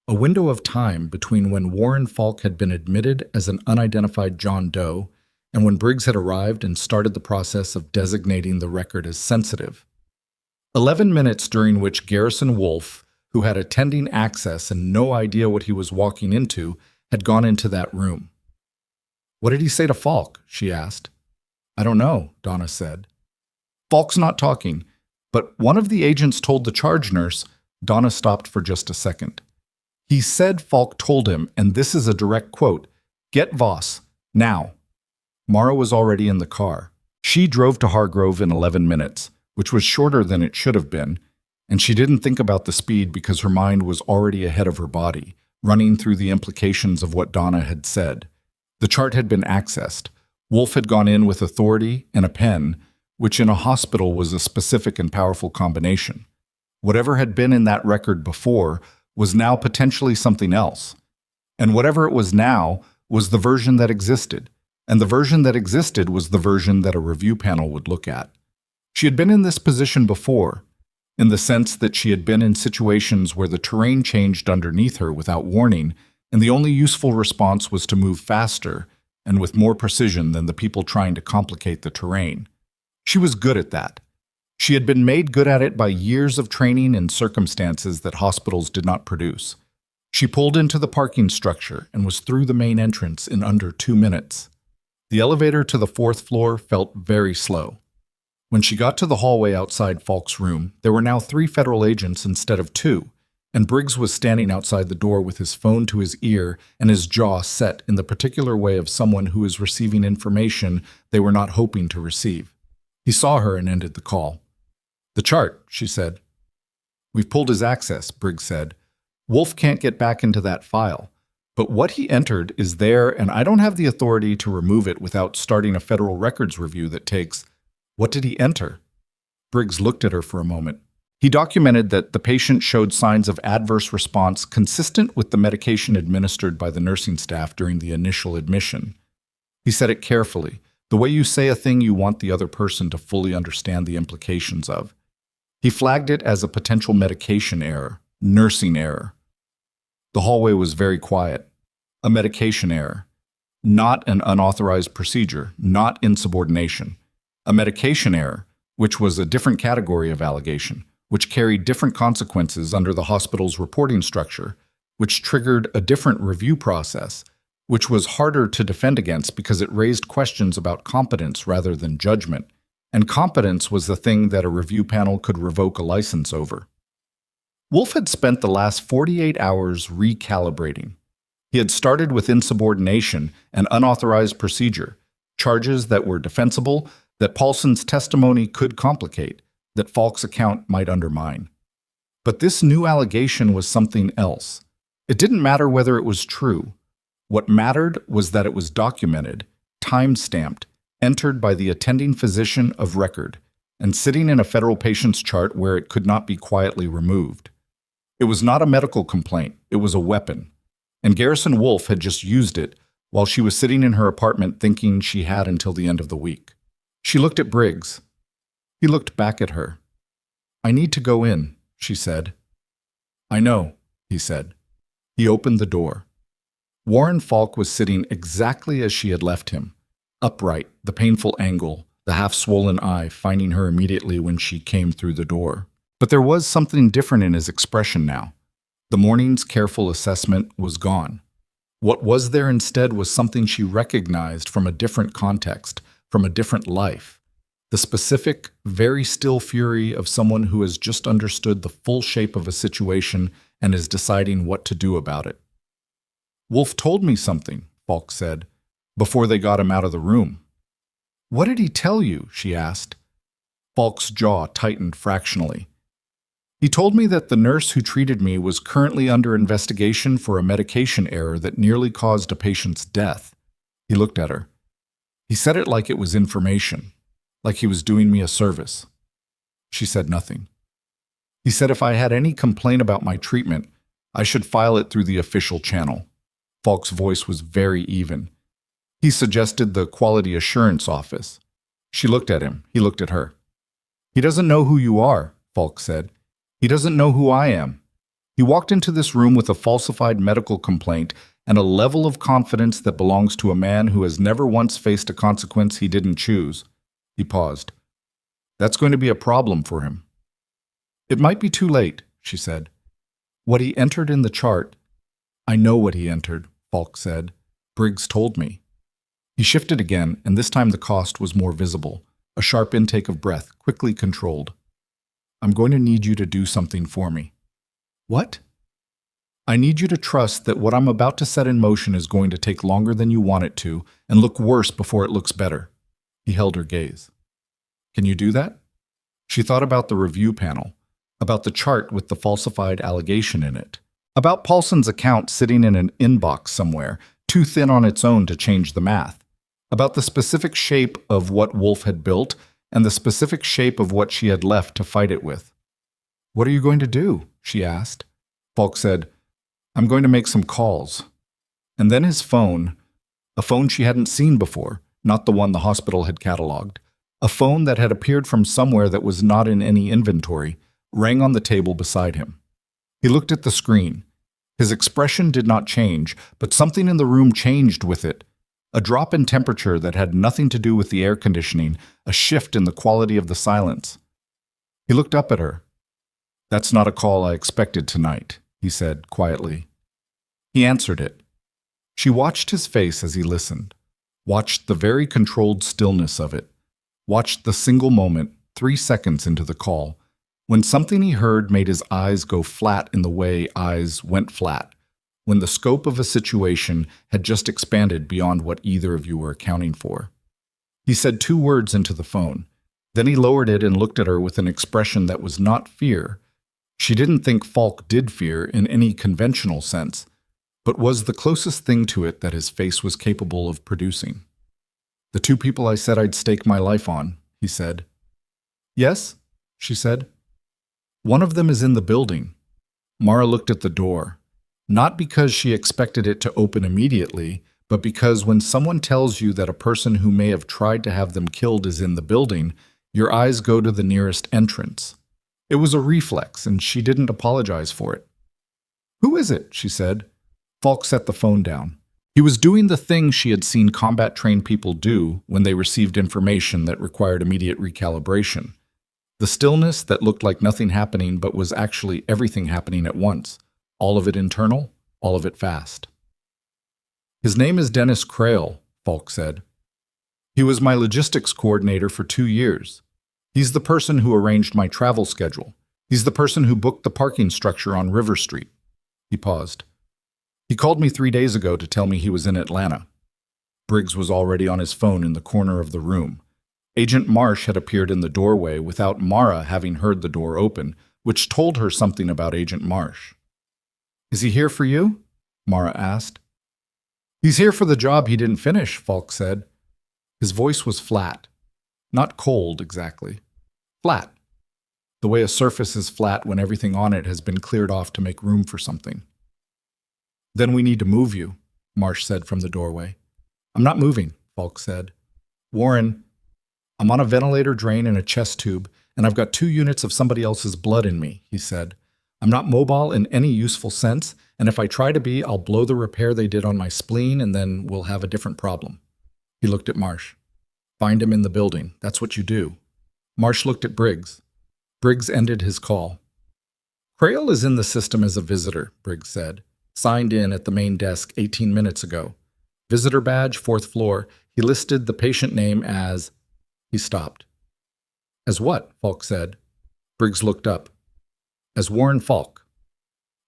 A window of time between when Warren Falk had been admitted as an unidentified John Doe and when Briggs had arrived and started the process of designating the record as sensitive. 11 minutes during which Garrison Wolf, who had attending access and no idea what he was walking into, had gone into that room. "What did he say to Falk?" she asked. "I don't know," Donna said. "Falk's not talking, but one of the agents told the charge nurse—" Donna stopped for just a second. "He said Falk told him, and this is a direct quote, 'Get Voss, now.'" Mara was already in the car. She drove to Hargrove in 11 minutes, which was shorter than it should have been, and she didn't think about the speed because her mind was already ahead of her body, running through the implications of what Donna had said. The chart had been accessed. Wolf had gone in with authority and a pen, which in a hospital was a specific and powerful combination. Whatever had been in that record before was now potentially something else. And whatever it was now was the version that existed. And the version that existed was the version that a review panel would look at. She had been in this position before, in the sense that she had been in situations where the terrain changed underneath her without warning, and the only useful response was to move faster and with more precision than the people trying to complicate the terrain. She was good at that. She had been made good at it by years of training in circumstances that hospitals did not produce. She pulled into the parking structure and was through the main entrance in under 2 minutes. The elevator to the 4th floor felt very slow. When she got to the hallway outside Falk's room, there were now 3 federal agents instead of 2, and Briggs was standing outside the door with his phone to his ear and his jaw set in the particular way of someone who is receiving information they were not hoping to receive. He saw her and ended the call. "The chart," she said. "We've pulled his access," Briggs said. "Wolf can't get back into that file. But what he entered is there, and I don't have the authority to remove it without starting a federal records review that takes—" "What did he enter?" Briggs looked at her for a moment. "He documented that the patient showed signs of adverse response consistent with the medication administered by the nursing staff during the initial admission. He said it carefully, the way you say a thing you want the other person to fully understand the implications of. He flagged it as a potential medication error, nursing error. The hallway was very quiet. A medication error. Not an unauthorized procedure, not insubordination. A medication error, which was a different category of allegation, which carried different consequences under the hospital's reporting structure, which triggered a different review process, which was harder to defend against because it raised questions about competence rather than judgment, and competence was the thing that a review panel could revoke a license over. Wolf had spent the last 48 hours recalibrating. He had started with insubordination and unauthorized procedure, charges that were defensible, that Paulson's testimony could complicate, that Falk's account might undermine. But this new allegation was something else. It didn't matter whether it was true. What mattered was that it was documented, time-stamped, entered by the attending physician of record, and sitting in a federal patient's chart where it could not be quietly removed. It was not a medical complaint, it was a weapon. and Garrison Wolf had just used it while she was sitting in her apartment thinking she had until the end of the week. She looked at Briggs. He looked back at her. "I need to go in," she said. "I know," he said. He opened the door. Warren Falk was sitting exactly as she had left him, upright, the painful angle, the half-swollen eye finding her immediately when she came through the door. But there was something different in his expression now. The morning's careful assessment was gone. What was there instead was something she recognized from a different context, from a different life. The specific, very still fury of someone who has just understood the full shape of a situation and is deciding what to do about it. "Wolf told me something," Falk said, before they got him out of the room. "What did he tell you?" she asked. Falk's jaw tightened fractionally. "He told me that the nurse who treated me was currently under investigation for a medication error that nearly caused a patient's death." He looked at her. He said it like it was information, like he was doing me a service. She said nothing. He said if I had any complaint about my treatment, I should file it through the official channel. Falk's voice was very even. He suggested the Quality Assurance Office. She looked at him. He looked at her. "He doesn't know who you are," Falk said. "He doesn't know who I am." He walked into this room with a falsified medical complaint and a level of confidence that belongs to a man who has never once faced a consequence he didn't choose. He paused. "That's going to be a problem for him." "It might be too late," she said. "What he entered in the chart—" "I know what he entered," Falk said. "Briggs told me." He shifted again, and this time the cost was more visible. A sharp intake of breath, quickly controlled. "I'm going to need you to do something for me." "What?" "I need you to trust that what I'm about to set in motion is going to take longer than you want it to and look worse before it looks better." He held her gaze. "Can you do that?" She thought about the review panel, about the chart with the falsified allegation in it, about Paulson's account sitting in an inbox somewhere, too thin on its own to change the math, about the specific shape of what Wolf had built and the specific shape of what she had left to fight it with. "What are you going to do?" she asked. Falk said, "I'm going to make some calls." And then his phone, a phone she hadn't seen before, not the one the hospital had cataloged, a phone that had appeared from somewhere that was not in any inventory, rang on the table beside him. He looked at the screen. His expression did not change, but something in the room changed with it. A drop in temperature that had nothing to do with the air conditioning, a shift in the quality of the silence. He looked up at her. "That's not a call I expected tonight," he said quietly. He answered it. She watched his face as he listened, watched the very controlled stillness of it, watched the single moment, 3 seconds into the call, when something he heard made his eyes go flat in the way eyes went flat, when the scope of a situation had just expanded beyond what either of you were accounting for. He said 2 words into the phone. Then he lowered it and looked at her with an expression that was not fear. She didn't think Falk did fear in any conventional sense, but was the closest thing to it that his face was capable of producing. "The 2 people I said I'd stake my life on," he said. "Yes?" she said. "One of them is in the building." Mara looked at the door, not because she expected it to open immediately, but because when someone tells you that a person who may have tried to have them killed is in the building, your eyes go to the nearest entrance. It was a reflex, and she didn't apologize for it. "Who is it?" she said. Falk set the phone down. He was doing the thing she had seen combat-trained people do when they received information that required immediate recalibration. The stillness that looked like nothing happening but was actually everything happening at once. All of it internal, all of it fast. "His name is Dennis Crail," Falk said. "He was my logistics coordinator for 2 years. He's the person who arranged my travel schedule. He's the person who booked the parking structure on River Street." He paused. "He called me 3 days ago to tell me he was in Atlanta." Briggs was already on his phone in the corner of the room. Agent Marsh had appeared in the doorway without Mara having heard the door open, which told her something about Agent Marsh. "Is he here for you?" Mara asked. "He's here for the job he didn't finish," Falk said. His voice was flat. Not cold, exactly. Flat. The way a surface is flat when everything on it has been cleared off to make room for something. Then we need to move you, Marsh said from the doorway. I'm not moving, Falk said. Warren, I'm on a ventilator drain and a chest tube, and I've got 2 units of somebody else's blood in me, he said. I'm not mobile in any useful sense, and if I try to be, I'll blow the repair they did on my spleen, and then we'll have a different problem. He looked at Marsh. Find him in the building. That's what you do. Marsh looked at Briggs. Briggs ended his call. Crail is in the system as a visitor, Briggs said. Signed in at the main desk 18 minutes ago. Visitor badge, 4th floor. He listed the patient name as... He stopped. As what? Falk said. Briggs looked up. As Warren Falk.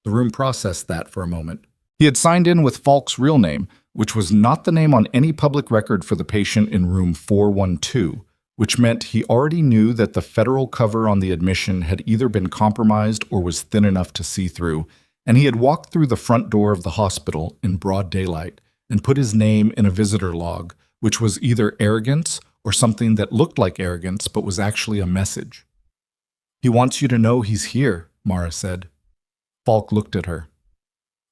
The room processed that for a moment. He had signed in with Falk's real name, which was not the name on any public record for the patient in room 412, which meant he already knew that the federal cover on the admission had either been compromised or was thin enough to see through, and he had walked through the front door of the hospital in broad daylight and put his name in a visitor log, which was either arrogance or something that looked like arrogance but was actually a message. He wants you to know he's here, Mara said. Falk looked at her.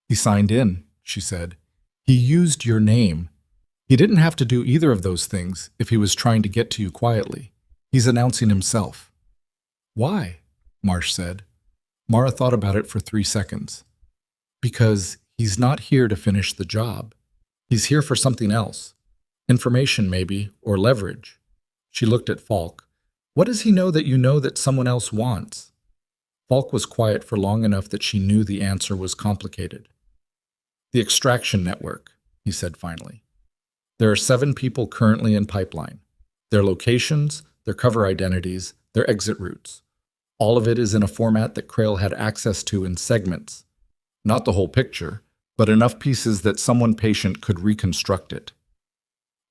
He signed in, she said. He used your name. He didn't have to do either of those things if he was trying to get to you quietly. He's announcing himself. Why? Marsh said. Mara thought about it for 3 seconds. Because he's not here to finish the job. He's here for something else. Information, maybe, or leverage. She looked at Falk. What does he know that someone else wants? Falk was quiet for long enough that she knew the answer was complicated. The extraction network, he said finally. There are 7 people currently in pipeline. Their locations, their cover identities, their exit routes. All of it is in a format that Crail had access to in segments. Not the whole picture, but enough pieces that someone patient could reconstruct it.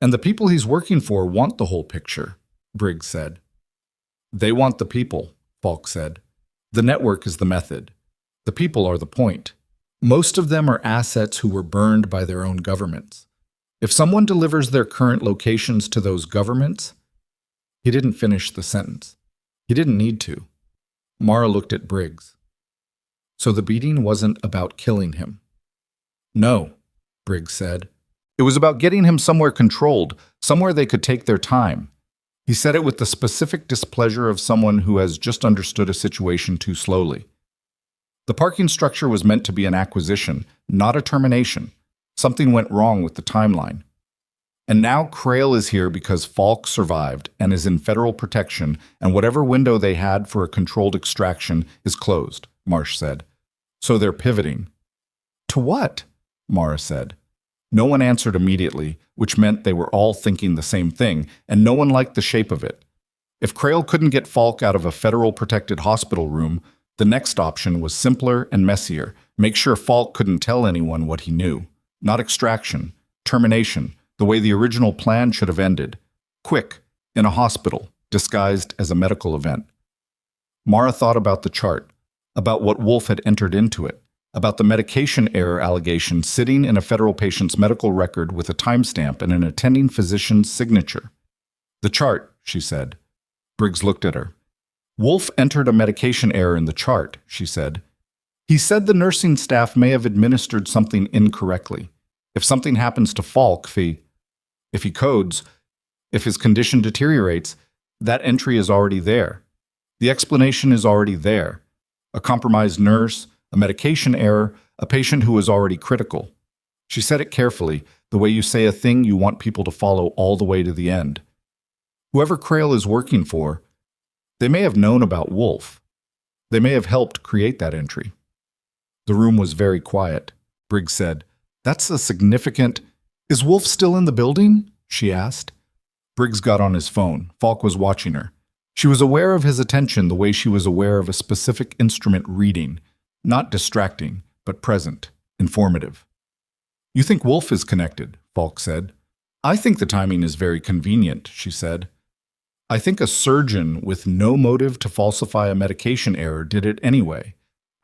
And the people he's working for want the whole picture, Briggs said. They want the people, Falk said. The network is the method. The people are the point. Most of them are assets who were burned by their own governments. If someone delivers their current locations to those governments... He didn't finish the sentence. He didn't need to. Mara looked at Briggs. So the beating wasn't about killing him. No, Briggs said. It was about getting him somewhere controlled, somewhere they could take their time. He said it with the specific displeasure of someone who has just understood a situation too slowly. The parking structure was meant to be an acquisition, not a termination. Something went wrong with the timeline. And now Crail is here because Falk survived and is in federal protection, and whatever window they had for a controlled extraction is closed, Marsh said. So they're pivoting. To what? Mara said. No one answered immediately, which meant they were all thinking the same thing, and no one liked the shape of it. If Crail couldn't get Falk out of a federal protected hospital room, the next option was simpler and messier. Make sure Falk couldn't tell anyone what he knew. Not extraction, termination, the way the original plan should have ended. Quick, in a hospital, disguised as a medical event. Mara thought about the chart, about what Wolf had entered into it, about the medication error allegation sitting in a federal patient's medical record with a timestamp and an attending physician's signature. The chart, she said. Briggs looked at her. Wolf entered a medication error in the chart, she said. He said the nursing staff may have administered something incorrectly. If something happens to Falk, if he codes, if his condition deteriorates, that entry is already there. The explanation is already there. A compromised nurse, a medication error, a patient who is already critical. She said it carefully, the way you say a thing you want people to follow all the way to the end. Whoever Crail is working for, they may have known about Wolf. They may have helped create that entry. The room was very quiet. Briggs said, That's a significant... Is Wolf still in the building? She asked. Briggs got on his phone. Falk was watching her. She was aware of his attention the way she was aware of a specific instrument reading. Not distracting, but present, informative. You think Wolf is connected, Falk said. I think the timing is very convenient, she said. I think a surgeon with no motive to falsify a medication error did it anyway,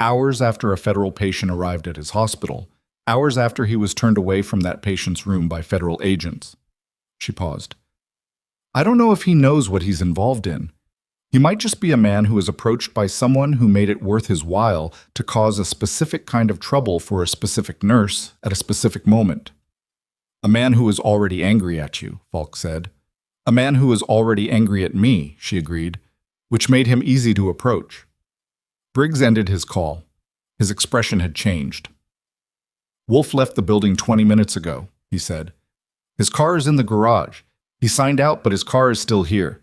hours after a federal patient arrived at his hospital, hours after he was turned away from that patient's room by federal agents. She paused. I don't know if he knows what he's involved in. He might just be a man who was approached by someone who made it worth his while to cause a specific kind of trouble for a specific nurse at a specific moment. A man who was already angry at you, Falk said. A man who was already angry at me, she agreed, which made him easy to approach. Briggs ended his call. His expression had changed. Wolf left the building 20 minutes ago, he said. His car is in the garage. He signed out, but his car is still here.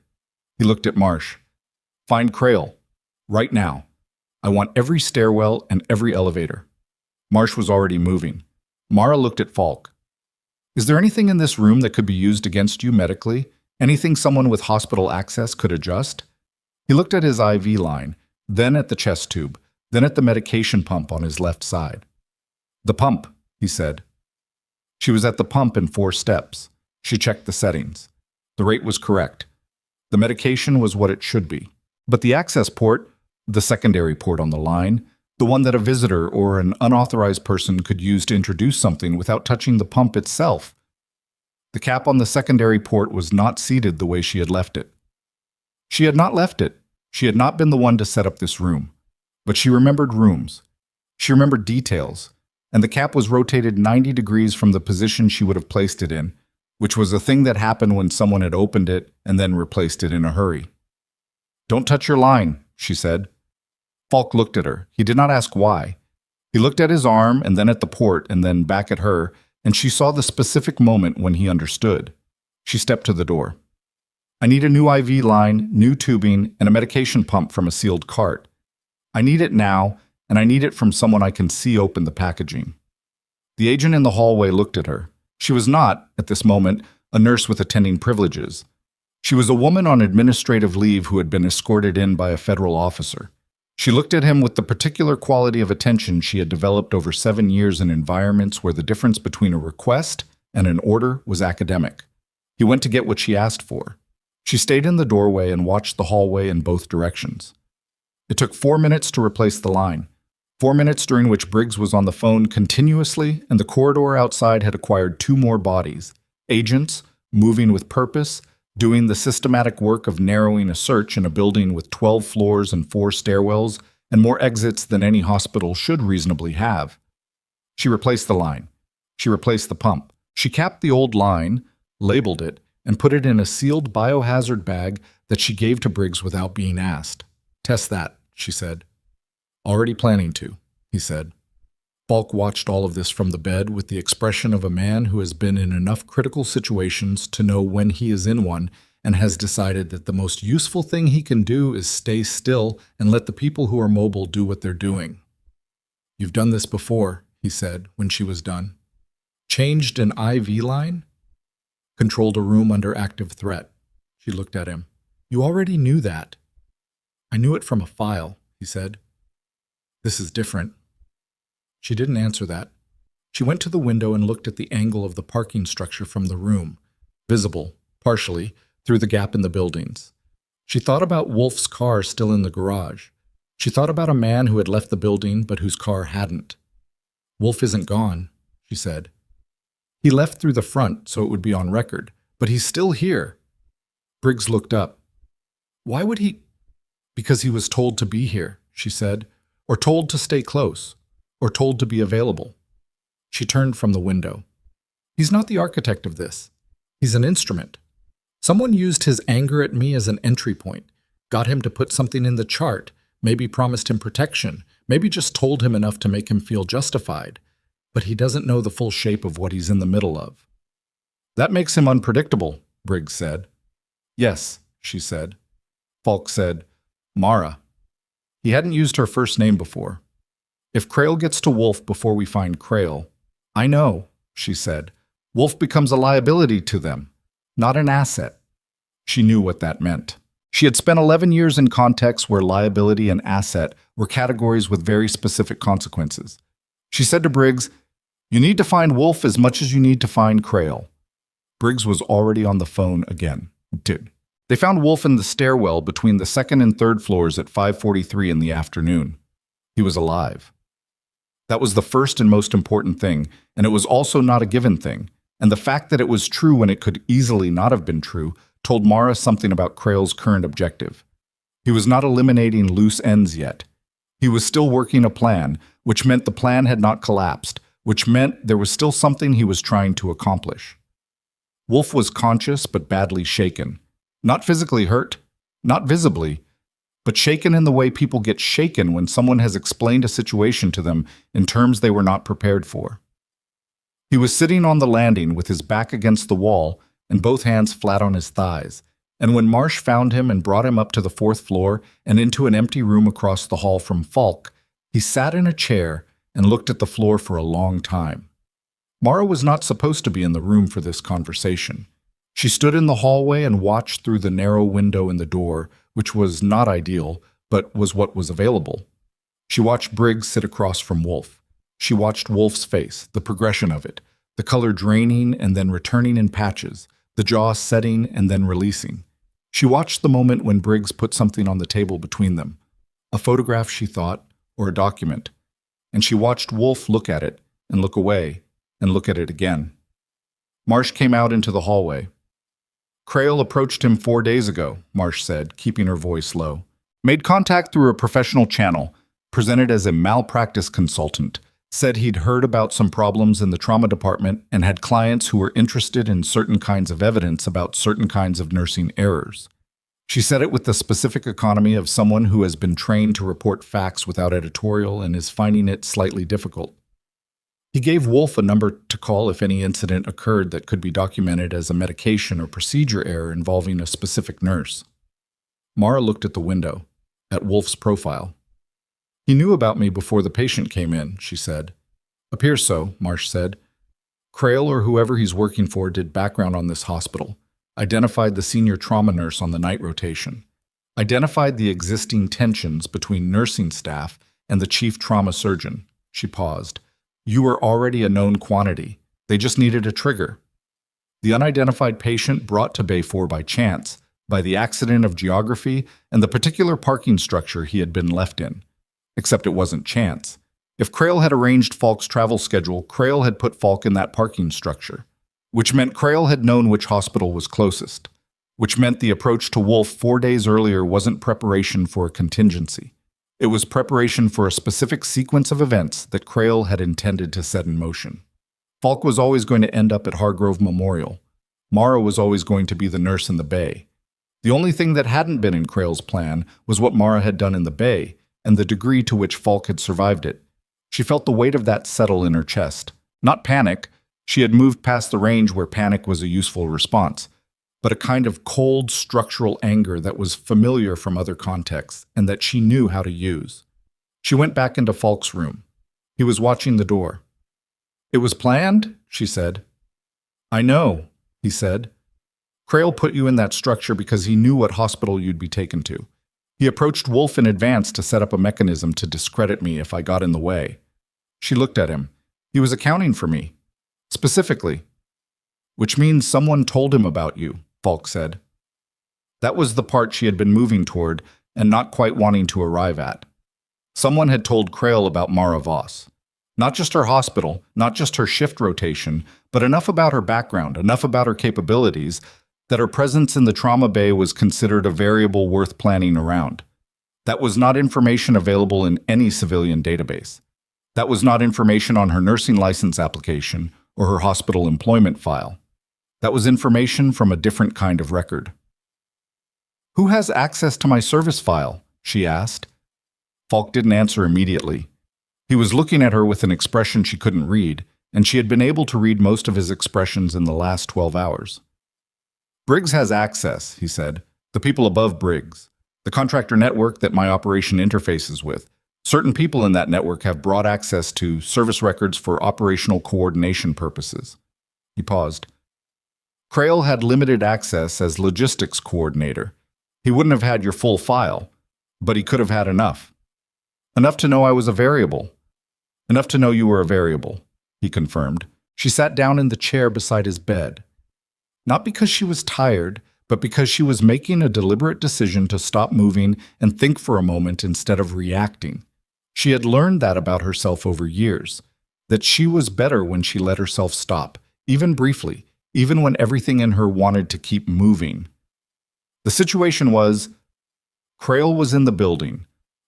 He looked at Marsh. Find Crail. Right now. I want every stairwell and every elevator. Marsh was already moving. Mara looked at Falk. Is there anything in this room that could be used against you medically? Anything someone with hospital access could adjust? He looked at his IV line, then at the chest tube, then at the medication pump on his left side. The pump, he said. She was at the pump in 4 steps. She checked the settings. The rate was correct. The medication was what it should be. But the access port, the secondary port on the line, the one that a visitor or an unauthorized person could use to introduce something without touching the pump itself. The cap on the secondary port was not seated the way she had left it. She had not left it. She had not been the one to set up this room. But she remembered rooms. She remembered details. And the cap was rotated 90 degrees from the position she would have placed it in, which was a thing that happened when someone had opened it and then replaced it in a hurry. Don't touch your line, she said. Falk looked at her. He did not ask why. He looked at his arm and then at the port and then back at her, and she saw the specific moment when he understood. She stepped to the door. I need a new IV line, new tubing, and a medication pump from a sealed cart. I need it now, and I need it from someone I can see open the packaging. The agent in the hallway looked at her. She was not, at this moment, a nurse with attending privileges. She was a woman on administrative leave who had been escorted in by a federal officer. She looked at him with the particular quality of attention she had developed over 7 years in environments where the difference between a request and an order was academic. He went to get what she asked for. She stayed in the doorway and watched the hallway in both directions. It took 4 minutes to replace the line. 4 minutes during which Briggs was on the phone continuously, and the corridor outside had acquired 2 more bodies. Agents, moving with purpose, doing the systematic work of narrowing a search in a building with 12 floors and 4 stairwells, and more exits than any hospital should reasonably have. She replaced the line. She replaced the pump. She capped the old line, labeled it, and put it in a sealed biohazard bag that she gave to Briggs without being asked. Test that, she said. Already planning to, he said. Falk watched all of this from the bed with the expression of a man who has been in enough critical situations to know when he is in one and has decided that the most useful thing he can do is stay still and let the people who are mobile do what they're doing. You've done this before, he said when she was done. Changed an IV line? Controlled a room under active threat. She looked at him. You already knew that. I knew it from a file, he said. This is different. She didn't answer that. She went to the window and looked at the angle of the parking structure from the room, visible, partially, through the gap in the buildings. She thought about Wolf's car still in the garage. She thought about a man who had left the building but whose car hadn't. Wolf isn't gone, she said. He left through the front so it would be on record, but he's still here. Briggs looked up. Why would he? Because he was told to be here, she said, or told to stay close. Or told to be available. She turned from the window. He's not the architect of this. He's an instrument. Someone used his anger at me as an entry point, got him to put something in the chart, maybe promised him protection, maybe just told him enough to make him feel justified, but he doesn't know the full shape of what he's in the middle of. That makes him unpredictable, Briggs said. Yes, she said. Falk said, Mara. He hadn't used her first name before. If Crail gets to Wolf before we find Crail, I know, she said, Wolf becomes a liability to them, not an asset. She knew what that meant. She had spent 11 years in contexts where liability and asset were categories with very specific consequences. She said to Briggs, You need to find Wolf as much as you need to find Crail. Briggs was already on the phone again. They found Wolf in the stairwell between the 2nd and 3rd floors at 5:43 in the afternoon. He was alive. That was the first and most important thing, and it was also not a given thing, and the fact that it was true when it could easily not have been true told Mara something about Crail's current objective. He was not eliminating loose ends yet. He was still working a plan, which meant the plan had not collapsed, which meant there was still something he was trying to accomplish. Wolf was conscious but badly shaken. Not physically hurt, not visibly, but shaken in the way people get shaken when someone has explained a situation to them in terms they were not prepared for. He was sitting on the landing with his back against the wall and both hands flat on his thighs, and when Marsh found him and brought him up to the 4th floor and into an empty room across the hall from Falk, he sat in a chair and looked at the floor for a long time. Mara was not supposed to be in the room for this conversation. She stood in the hallway and watched through the narrow window in the door, which was not ideal, but was what was available. She watched Briggs sit across from Wolf. She watched Wolf's face, the progression of it, the color draining and then returning in patches, the jaw setting and then releasing. She watched the moment when Briggs put something on the table between them, a photograph, she thought, or a document, and she watched Wolf look at it and look away and look at it again. Marsh came out into the hallway. Crail approached him 4 days ago, Marsh said, keeping her voice low. Made contact through a professional channel, presented as a malpractice consultant, said he'd heard about some problems in the trauma department and had clients who were interested in certain kinds of evidence about certain kinds of nursing errors. She said it with the specific economy of someone who has been trained to report facts without editorial and is finding it slightly difficult. He gave Wolf a number to call if any incident occurred that could be documented as a medication or procedure error involving a specific nurse. Mara looked at the window, at Wolf's profile. He knew about me before the patient came in, she said. Appears so, Marsh said. Crail or whoever he's working for did background on this hospital, identified the senior trauma nurse on the night rotation, identified the existing tensions between nursing staff and the chief trauma surgeon. She paused. You were already a known quantity. They just needed a trigger. The unidentified patient brought to Bay 4 by chance, by the accident of geography and the particular parking structure he had been left in. Except it wasn't chance. If Crail had arranged Falk's travel schedule, Crail had put Falk in that parking structure, which meant Crail had known which hospital was closest, which meant the approach to Wolf 4 days earlier wasn't preparation for a contingency. It was preparation for a specific sequence of events that Crail had intended to set in motion. Falk was always going to end up at Hargrove Memorial. Mara was always going to be the nurse in the Bay. The only thing that hadn't been in Crail's plan was what Mara had done in the Bay, and the degree to which Falk had survived it. She felt the weight of that settle in her chest. Not panic. She had moved past the range where panic was a useful response, but a kind of cold, structural anger that was familiar from other contexts and that she knew how to use. She went back into Falk's room. He was watching the door. It was planned, she said. I know, he said. Crail put you in that structure because he knew what hospital you'd be taken to. He approached Wolf in advance to set up a mechanism to discredit me if I got in the way. She looked at him. He was accounting for me. Specifically. Which means someone told him about you, Falk said. That was the part she had been moving toward and not quite wanting to arrive at. Someone had told Crail about Mara Voss. Not just her hospital, not just her shift rotation, but enough about her background, enough about her capabilities, that her presence in the trauma bay was considered a variable worth planning around. That was not information available in any civilian database. That was not information on her nursing license application or her hospital employment file. That was information from a different kind of record. Who has access to my service file? She asked. Falk didn't answer immediately. He was looking at her with an expression she couldn't read, and she had been able to read most of his expressions in the last 12 hours. Briggs has access, he said. The people above Briggs. The contractor network that my operation interfaces with. Certain people in that network have broad access to service records for operational coordination purposes. He paused. Crail had limited access as logistics coordinator. He wouldn't have had your full file, but he could have had enough. Enough to know I was a variable. Enough to know you were a variable, he confirmed. She sat down in the chair beside his bed. Not because she was tired, but because she was making a deliberate decision to stop moving and think for a moment instead of reacting. She had learned that about herself over years, that she was better when she let herself stop, even briefly, even when everything in her wanted to keep moving. The situation was, Crail was in the building.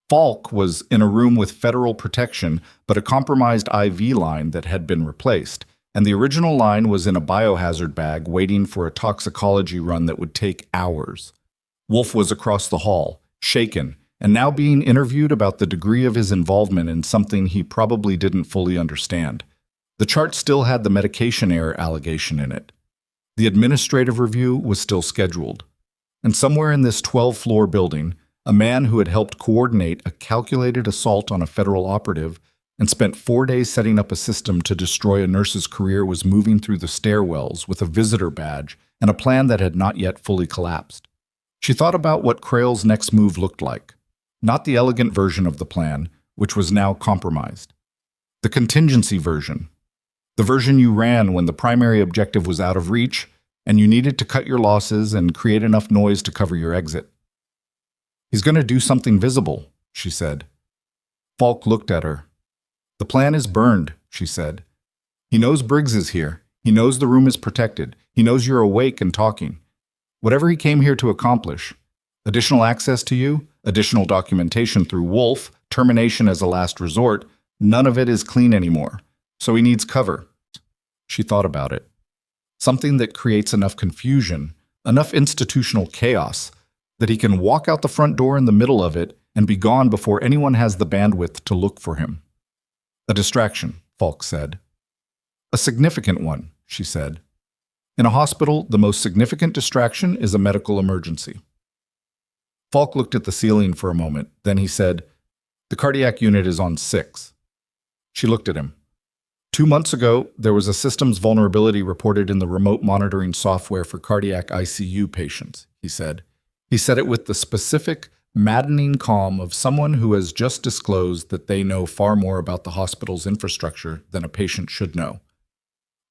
Falk was in a room with federal protection, but a compromised IV line that had been replaced, and the original line was in a biohazard bag waiting for a toxicology run that would take hours. Wolf was across the hall, shaken, and now being interviewed about the degree of his involvement in something he probably didn't fully understand. The chart still had the medication error allegation in it. The administrative review was still scheduled. And somewhere in this 12-floor building, a man who had helped coordinate a calculated assault on a federal operative and spent 4 days setting up a system to destroy a nurse's career was moving through the stairwells with a visitor badge and a plan that had not yet fully collapsed. She thought about what Crail's next move looked like. Not the elegant version of the plan, which was now compromised. The contingency version. The version you ran when the primary objective was out of reach and you needed to cut your losses and create enough noise to cover your exit. "He's going to do something visible," she said. Falk looked at her. "The plan is burned," she said. "He knows Briggs is here. He knows the room is protected. He knows you're awake and talking. Whatever he came here to accomplish, additional access to you, additional documentation through Wolf, termination as a last resort, none of it is clean anymore. So he needs cover." She thought about it. Something that creates enough confusion, enough institutional chaos, that he can walk out the front door in the middle of it and be gone before anyone has the bandwidth to look for him. "A distraction," Falk said. "A significant one," she said. "In a hospital, the most significant distraction is a medical emergency." Falk looked at the ceiling for a moment. Then he said, "The cardiac unit is on 6. She looked at him. 2 months ago, there was a systems vulnerability reported in the remote monitoring software for cardiac ICU patients, he said. He said it with the specific, maddening calm of someone who has just disclosed that they know far more about the hospital's infrastructure than a patient should know.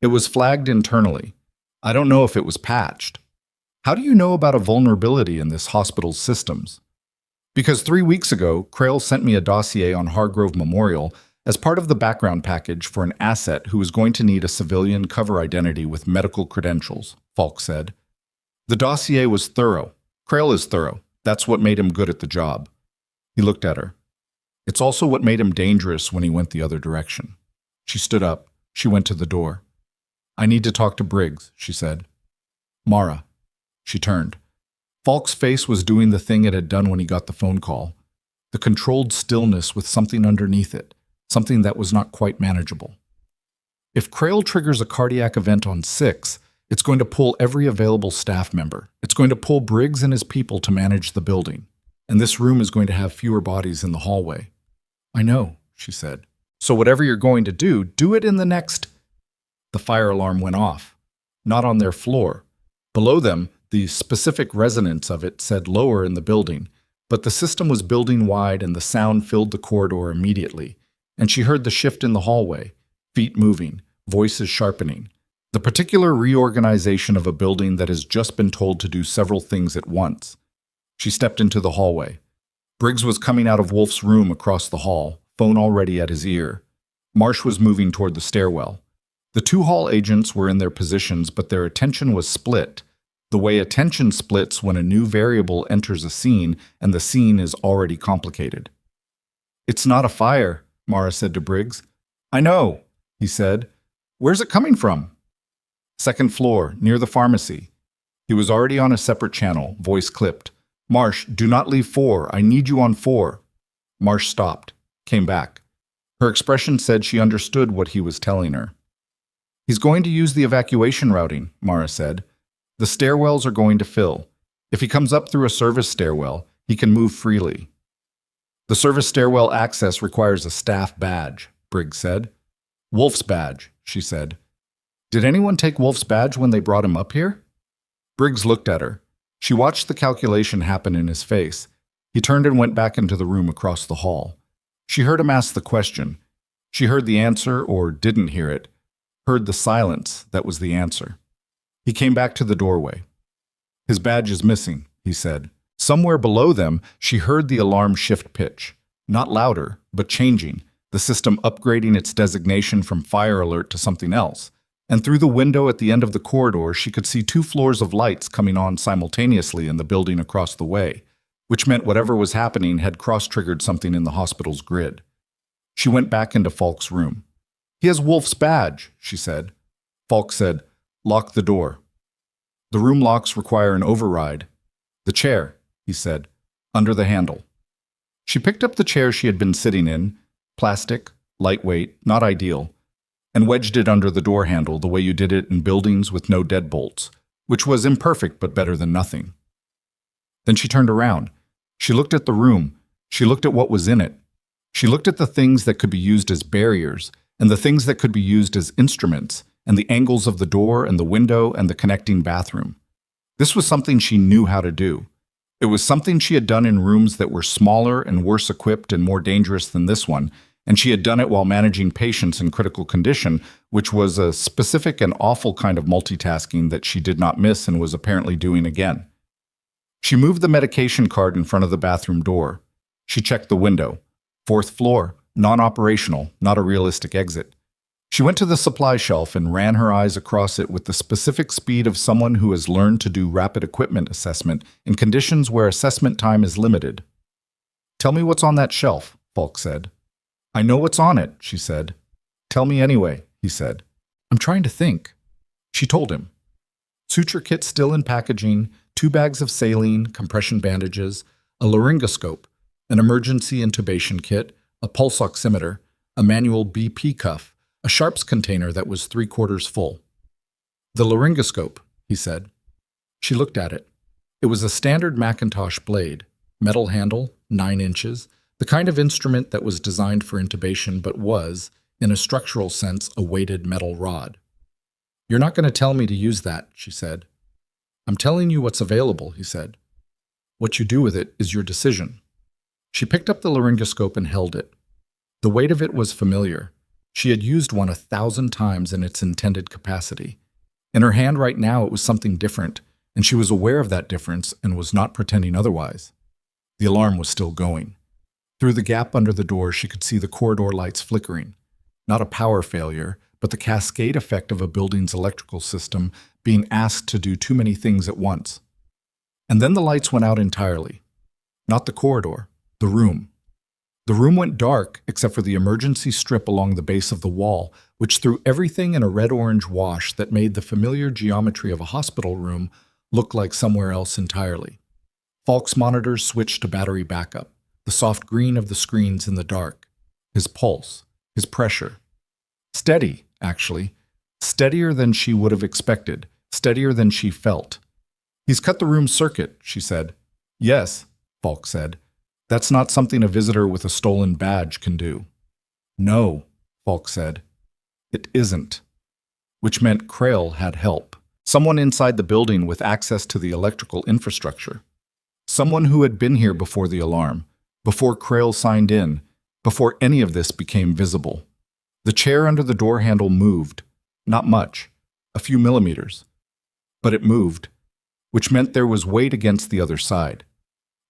"It was flagged internally. I don't know if it was patched." "How do you know about a vulnerability in this hospital's systems?" "Because 3 weeks ago, Crail sent me a dossier on Hargrove Memorial as part of the background package for an asset who was going to need a civilian cover identity with medical credentials," Falk said. "The dossier was thorough. Crail is thorough. That's what made him good at the job." He looked at her. "It's also what made him dangerous when he went the other direction." She stood up. She went to the door. "I need to talk to Briggs," she said. "Mara." She turned. Falk's face was doing the thing it had done when he got the phone call. The controlled stillness with something underneath it. Something that was not quite manageable. If Crail triggers a cardiac event on 6, it's going to pull every available staff member. It's going to pull Briggs and his people to manage the building. And this room is going to have fewer bodies in the hallway. "I know," she said. "So whatever you're going to do it in the next—" The fire alarm went off. Not on their floor. Below them, the specific resonance of it said lower in the building, but the system was building-wide and the sound filled the corridor immediately. And she heard the shift in the hallway, feet moving, voices sharpening, the particular reorganization of a building that has just been told to do several things at once. She stepped into the hallway. Briggs was coming out of Wolf's room across the hall, phone already at his ear. Marsh was moving toward the stairwell. The 2 hall agents were in their positions, but their attention was split, the way attention splits when a new variable enters a scene and the scene is already complicated. "It's not a fire," Mara said to Briggs. "I know," he said. "Where's it coming from?" "Second floor, near the pharmacy." He was already on a separate channel, voice clipped. "Marsh, do not leave 4. I need you on 4. Marsh stopped, came back. Her expression said she understood what he was telling her. "He's going to use the evacuation routing," Mara said. "The stairwells are going to fill. If he comes up through a service stairwell, he can move freely." "The service stairwell access requires a staff badge," Briggs said. "Wolf's badge," she said. "Did anyone take Wolf's badge when they brought him up here?" Briggs looked at her. She watched the calculation happen in his face. He turned and went back into the room across the hall. She heard him ask the question. She heard the answer, or didn't hear it. Heard the silence that was the answer. He came back to the doorway. "His badge is missing," he said. Somewhere below them, she heard the alarm shift pitch. Not louder, but changing, the system upgrading its designation from fire alert to something else. And through the window at the end of the corridor, she could see 2 floors of lights coming on simultaneously in the building across the way. which meant whatever was happening had cross-triggered something in the hospital's grid. She went back into Falk's room. "He has Wolf's badge," she said. Falk said, "Lock the door." "The room locks require an override." "The chair," he said, "under the handle." She picked up the chair she had been sitting in, plastic, lightweight, not ideal, and wedged it under the door handle the way you did it in buildings with no deadbolts, which was imperfect but better than nothing. Then she turned around. She looked at the room. She looked at what was in it. She looked at the things that could be used as barriers, and the things that could be used as instruments, and the angles of the door and the window and the connecting bathroom. This was something she knew how to do. It was something she had done in rooms that were smaller and worse equipped and more dangerous than this one, and she had done it while managing patients in critical condition, which was a specific and awful kind of multitasking that she did not miss and was apparently doing again. She moved the medication cart in front of the bathroom door. She checked the window. 4th floor, non-operational, not a realistic exit. She went to the supply shelf and ran her eyes across it with the specific speed of someone who has learned to do rapid equipment assessment in conditions where assessment time is limited. "Tell me what's on that shelf," Falk said. "I know what's on it," she said. "Tell me anyway," he said. "I'm trying to think." She told him. Suture kit still in packaging, 2 bags of saline, compression bandages, a laryngoscope, an emergency intubation kit, a pulse oximeter, a manual BP cuff, a sharps container that was 3/4 full. "The laryngoscope," he said. She looked at it. It was a standard Macintosh blade, metal handle, 9 inches, the kind of instrument that was designed for intubation but was, in a structural sense, a weighted metal rod. "You're not going to tell me to use that," she said. "I'm telling you what's available," he said. "What you do with it is your decision." She picked up the laryngoscope and held it. The weight of it was familiar. She had used one 1,000 times in its intended capacity. In her hand right now it was something different, and she was aware of that difference and was not pretending otherwise. The alarm was still going. Through the gap under the door she could see the corridor lights flickering. Not a power failure, but the cascade effect of a building's electrical system being asked to do too many things at once. And then the lights went out entirely. Not the corridor, the room. The room went dark except for the emergency strip along the base of the wall, which threw everything in a red-orange wash that made the familiar geometry of a hospital room look like somewhere else entirely. Falk's monitors switched to battery backup, the soft green of the screens in the dark, his pulse, his pressure. Steady, actually. Steadier than she would have expected, steadier than she felt. "He's cut the room circuit," she said. "Yes," Falk said. "That's not something a visitor with a stolen badge can do." "No," Falk said. "It isn't." Which meant Krail had help. Someone inside the building with access to the electrical infrastructure. Someone who had been here before the alarm, before Krail signed in, before any of this became visible. The chair under the door handle moved. Not much. A few millimeters. But it moved, which meant there was weight against the other side.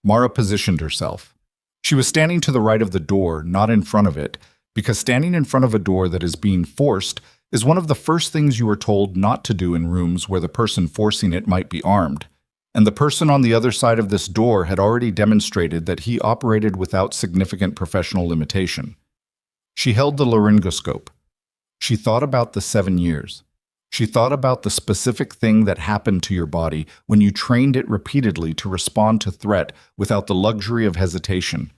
Mara positioned herself. She was standing to the right of the door, not in front of it, because standing in front of a door that is being forced is one of the first things you are told not to do in rooms where the person forcing it might be armed. And the person on the other side of this door had already demonstrated that he operated without significant professional limitation. She held the laryngoscope. She thought about the 7 years. She thought about the specific thing that happened to your body when you trained it repeatedly to respond to threat without the luxury of hesitation.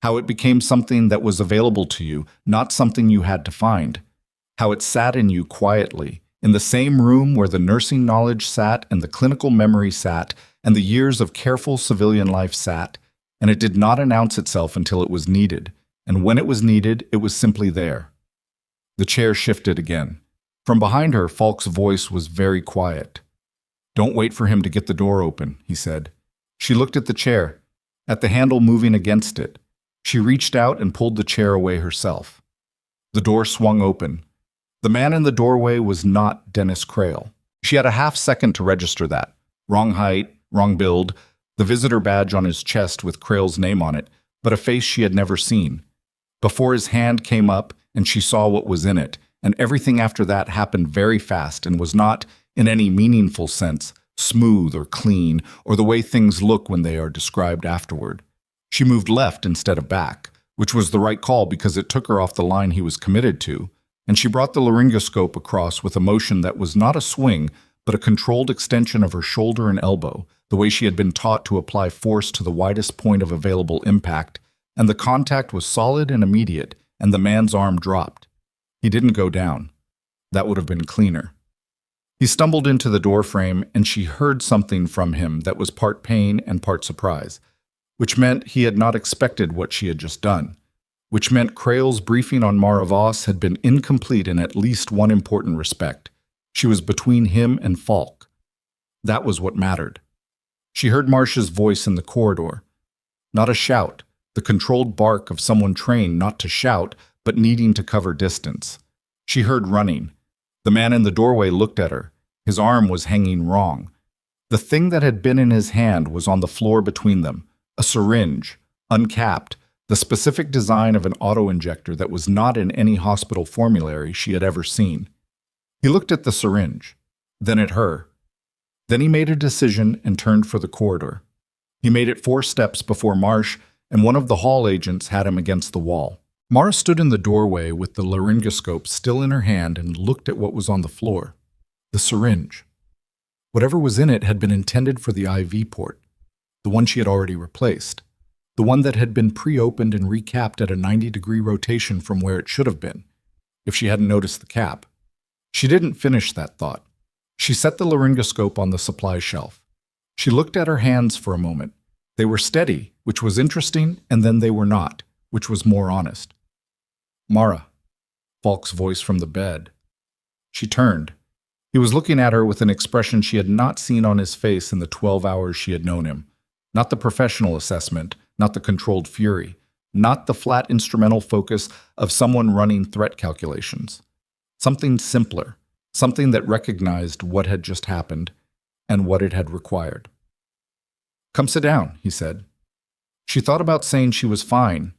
How it became something that was available to you, not something you had to find. How it sat in you quietly, in the same room where the nursing knowledge sat and the clinical memory sat and the years of careful civilian life sat, and it did not announce itself until it was needed, and when it was needed, it was simply there. The chair shifted again. From behind her, Falk's voice was very quiet. "Don't wait for him to get the door open," he said. She looked at the chair, at the handle moving against it. She reached out and pulled the chair away herself. The door swung open. The man in the doorway was not Dennis Krail. She had a half-second to register that. Wrong height, wrong build, the visitor badge on his chest with Krail's name on it, but a face she had never seen. Before his hand came up and she saw what was in it, and everything after that happened very fast and was not, in any meaningful sense, smooth or clean, or the way things look when they are described afterward. She moved left instead of back, which was the right call because it took her off the line he was committed to, and she brought the laryngoscope across with a motion that was not a swing, but a controlled extension of her shoulder and elbow, the way she had been taught to apply force to the widest point of available impact, and the contact was solid and immediate, and the man's arm dropped. He didn't go down. That would have been cleaner. He stumbled into the doorframe, and she heard something from him that was part pain and part surprise, which meant he had not expected what she had just done, which meant Crail's briefing on Mara Voss had been incomplete in at least one important respect. She was between him and Falk. That was what mattered. She heard Marsh's voice in the corridor. Not a shout, the controlled bark of someone trained not to shout, but needing to cover distance. She heard running. The man in the doorway looked at her. His arm was hanging wrong. The thing that had been in his hand was on the floor between them, a syringe, uncapped, the specific design of an auto-injector that was not in any hospital formulary she had ever seen. He looked at the syringe, then at her. Then he made a decision and turned for the corridor. He made it 4 steps before Marsh, and one of the hall agents had him against the wall. Mara stood in the doorway with the laryngoscope still in her hand and looked at what was on the floor. The syringe. Whatever was in it had been intended for the IV port, the one she had already replaced, the one that had been pre-opened and recapped at a 90-degree rotation from where it should have been, if she hadn't noticed the cap. She didn't finish that thought. She set the laryngoscope on the supply shelf. She looked at her hands for a moment. They were steady, which was interesting, and then they were not, which was more honest. Mara, Falk's voice from the bed. She turned. He was looking at her with an expression she had not seen on his face in the 12 hours she had known him. Not the professional assessment, not the controlled fury, not the flat instrumental focus of someone running threat calculations. Something simpler, something that recognized what had just happened and what it had required. "Come sit down," he said. She thought about saying she was fine.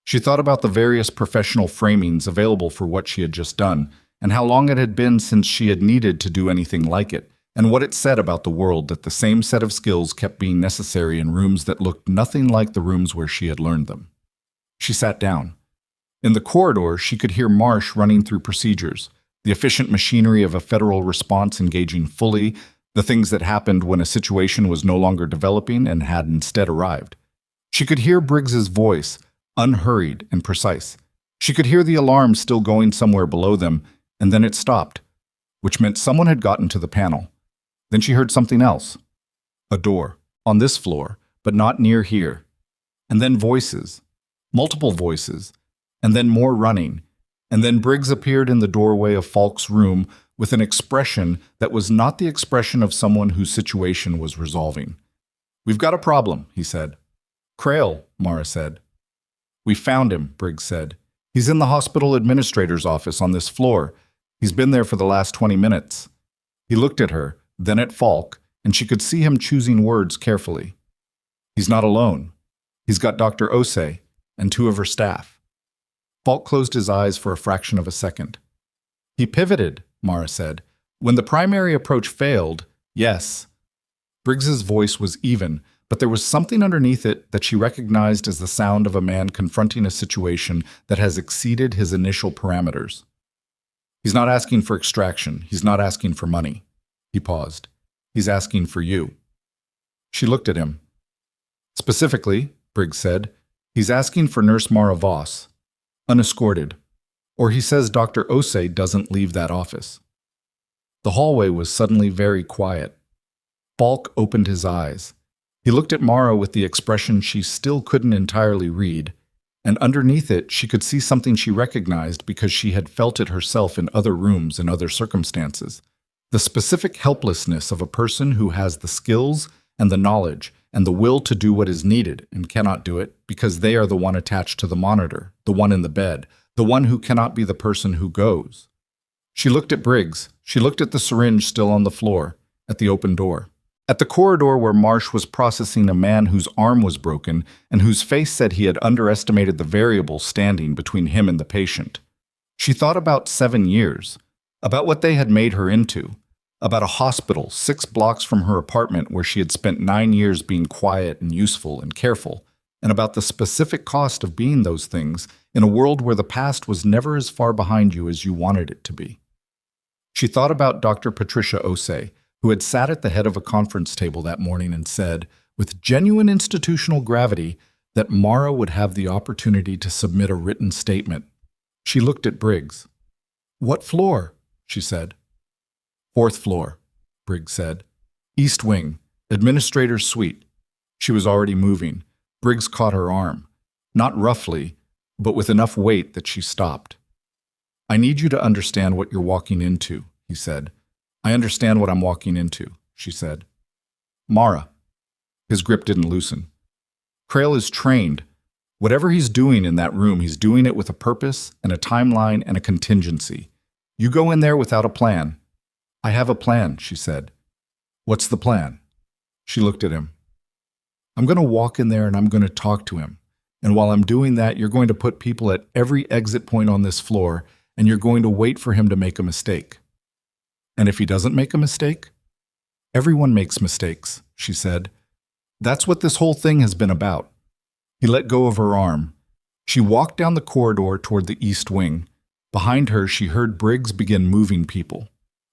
She thought about the various professional framings available for what she had just done, and how long it had been since she had needed to do anything like it, and what it said about the world that the same set of skills kept being necessary in rooms that looked nothing like the rooms where she had learned them. She sat down. In the corridor, she could hear Marsh running through procedures, the efficient machinery of a federal response engaging fully, the things that happened when a situation was no longer developing and had instead arrived. She could hear Briggs's voice, unhurried and precise. She could hear the alarm still going somewhere below them, and then it stopped, which meant someone had gotten to the panel. Then she heard something else. A door, on this floor, but not near here. And then voices, multiple voices, and then more running. And then Briggs appeared in the doorway of Falk's room with an expression that was not the expression of someone whose situation was resolving. "We've got a problem," he said. "Crail," Mara said. "We found him," Briggs said. "He's in the hospital administrator's office on this floor. He's been there for the last 20 minutes. He looked at her, then at Falk, and she could see him choosing words carefully. "He's not alone. He's got Dr. Osei and 2 of her staff." Falk closed his eyes for a fraction of a second. "He pivoted," Mara said. "When the primary approach failed, yes." Briggs's voice was even, but there was something underneath it that she recognized as the sound of a man confronting a situation that has exceeded his initial parameters. "He's not asking for extraction. He's not asking for money." He paused. "He's asking for you." She looked at him. "Specifically," Briggs said, "he's asking for Nurse Mara Voss, unescorted. Or he says Dr. Osei doesn't leave that office." The hallway was suddenly very quiet. Falk opened his eyes. He looked at Mara with the expression she still couldn't entirely read, and underneath it she could see something she recognized because she had felt it herself in other rooms and other circumstances. The specific helplessness of a person who has the skills and the knowledge and the will to do what is needed and cannot do it because they are the one attached to the monitor, the one in the bed, the one who cannot be the person who goes. She looked at Briggs. She looked at the syringe still on the floor, at the open door, at the corridor where Marsh was processing a man whose arm was broken and whose face said he had underestimated the variable standing between him and the patient. She thought about 7 years, about what they had made her into, about a hospital 6 blocks from her apartment where she had spent 9 years being quiet and useful and careful, and about the specific cost of being those things in a world where the past was never as far behind you as you wanted it to be. She thought about Dr. Patricia Osei, who had sat at the head of a conference table that morning and said, with genuine institutional gravity, that Mara would have the opportunity to submit a written statement. She looked at Briggs. "What floor?" she said. "4th floor," Briggs said. "East wing, administrator's suite." She was already moving. Briggs caught her arm. Not roughly, but with enough weight that she stopped. "I need you to understand what you're walking into," he said. "I understand what I'm walking into," she said. "Mara." His grip didn't loosen. "Crail is trained. Whatever he's doing in that room, he's doing it with a purpose and a timeline and a contingency. You go in there without a plan." "I have a plan," she said. "What's the plan?" She looked at him. "I'm going to walk in there and I'm going to talk to him. And while I'm doing that, you're going to put people at every exit point on this floor, and you're going to wait for him to make a mistake." "And if he doesn't make a mistake?" "Everyone makes mistakes," she said. "That's what this whole thing has been about." He let go of her arm. She walked down the corridor toward the east wing. Behind her, she heard Briggs begin moving people.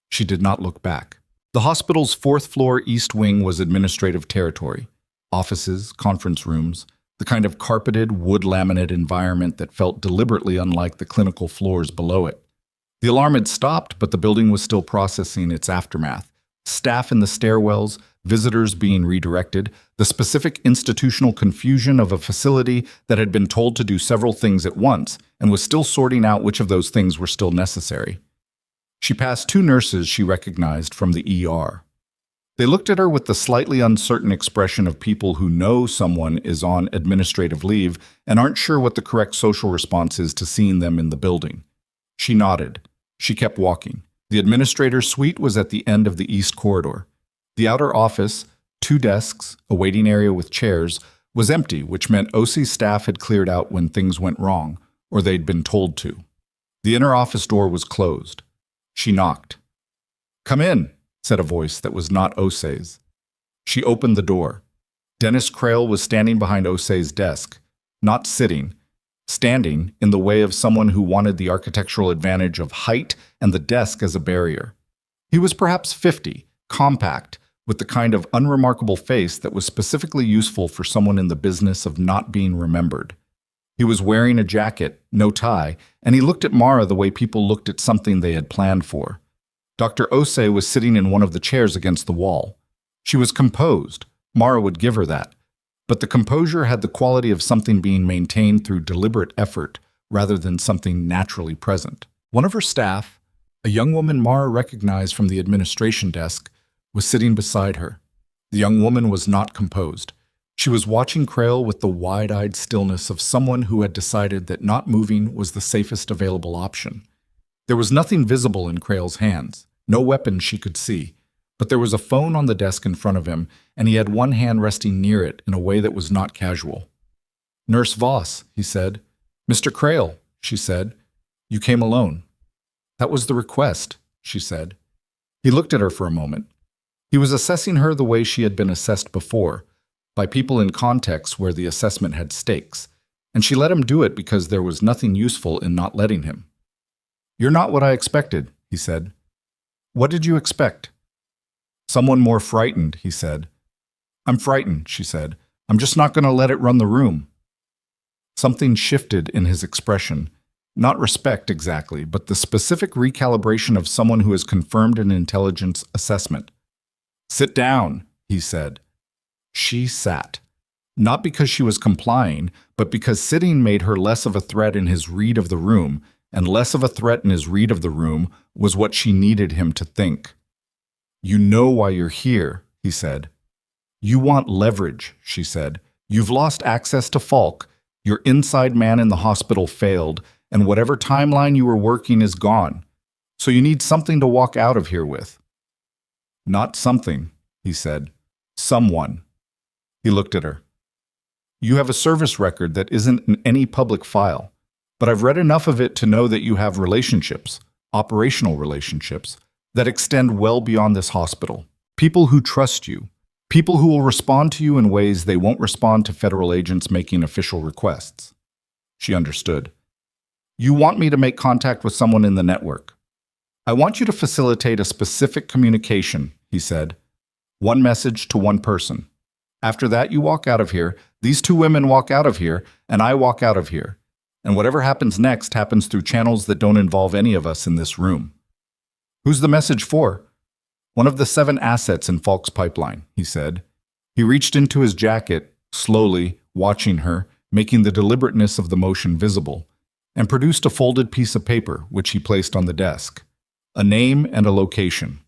She did not look back. The hospital's 4th floor east wing was administrative territory. Offices, conference rooms, the kind of carpeted, wood-laminate environment that felt deliberately unlike the clinical floors below it. The alarm had stopped, but the building was still processing its aftermath. Staff in the stairwells, visitors being redirected, the specific institutional confusion of a facility that had been told to do several things at once and was still sorting out which of those things were still necessary. She passed 2 nurses she recognized from the ER. They looked at her with the slightly uncertain expression of people who know someone is on administrative leave and aren't sure what the correct social response is to seeing them in the building. She nodded. She kept walking. The administrator's suite was at the end of the east corridor. The outer office, 2 desks, a waiting area with chairs, was empty, which meant OC's staff had cleared out when things went wrong, or they'd been told to. The inner office door was closed. She knocked. "Come in," said a voice that was not Osei's. She opened the door. Dennis Crail was standing behind Osei's desk, not sitting, standing in the way of someone who wanted the architectural advantage of height and the desk as a barrier. He was perhaps 50, compact, with the kind of unremarkable face that was specifically useful for someone in the business of not being remembered. He was wearing a jacket, no tie, and he looked at Mara the way people looked at something they had planned for. Dr. Osei was sitting in one of the chairs against the wall. She was composed. Mara would give her that. But the composure had the quality of something being maintained through deliberate effort rather than something naturally present. One of her staff, a young woman Mara recognized from the administration desk, was sitting beside her. The young woman was not composed. She was watching Crail with the wide-eyed stillness of someone who had decided that not moving was the safest available option. There was nothing visible in Crail's hands, no weapon she could see, but there was a phone on the desk in front of him, and he had one hand resting near it in a way that was not casual. "Nurse Voss," he said. "Mr. Crail," she said. "You came alone." "That was the request," she said. He looked at her for a moment. He was assessing her the way she had been assessed before, by people in contexts where the assessment had stakes, and she let him do it because there was nothing useful in not letting him. "You're not what I expected," he said. "What did you expect?" "Someone more frightened," he said. "I'm frightened," she said. "I'm just not going to let it run the room." Something shifted in his expression. Not respect exactly, but the specific recalibration of someone who has confirmed an intelligence assessment. "Sit down," he said. She sat. Not because she was complying, but because sitting made her less of a threat in his read of the room, and less of a threat in his read of the room was what she needed him to think. "You know why you're here," he said. "You want leverage," she said. "You've lost access to Falk. Your inside man in the hospital failed, and whatever timeline you were working is gone. So you need something to walk out of here with." "Not something," he said. "Someone." He looked at her. "You have a service record that isn't in any public file, but I've read enough of it to know that you have relationships, operational relationships, that extend well beyond this hospital. People who trust you. People who will respond to you in ways they won't respond to federal agents making official requests. She understood. You want me to make contact with someone in the network. I want you to facilitate a specific communication, he said. One message to one person. After that, you walk out of here, these two women walk out of here, and I walk out of here. And whatever happens next happens through channels that don't involve any of us in this room. Who's the message for? One of the 7 assets in Falk's pipeline, he said. He reached into his jacket, slowly, watching her, making the deliberateness of the motion visible, and produced a folded piece of paper, which he placed on the desk. A name and a location.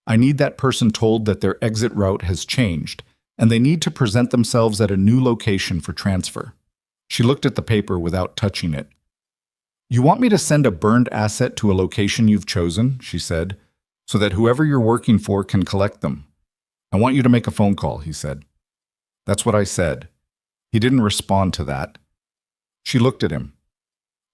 I need that person told that their exit route has changed, and they need to present themselves at a new location for transfer. She looked at the paper without touching it. You want me to send a burned asset to a location you've chosen, she said, so that whoever you're working for can collect them. I want you to make a phone call, he said. That's what I said. He didn't respond to that. She looked at him.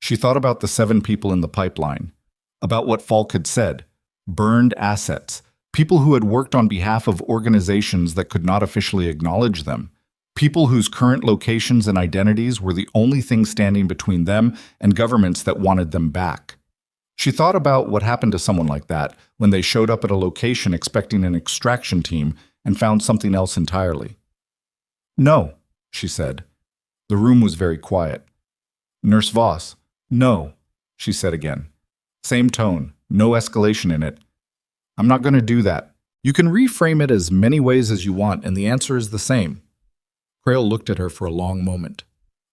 She thought about the 7 people in the pipeline, about what Falk had said, burned assets, people who had worked on behalf of organizations that could not officially acknowledge them, people whose current locations and identities were the only thing standing between them and governments that wanted them back. She thought about what happened to someone like that when they showed up at a location expecting an extraction team and found something else entirely. No, she said. The room was very quiet. Nurse Voss, no, she said again. Same tone, no escalation in it. I'm not going to do that. You can reframe it as many ways as you want, and the answer is the same. Crail looked at her for a long moment.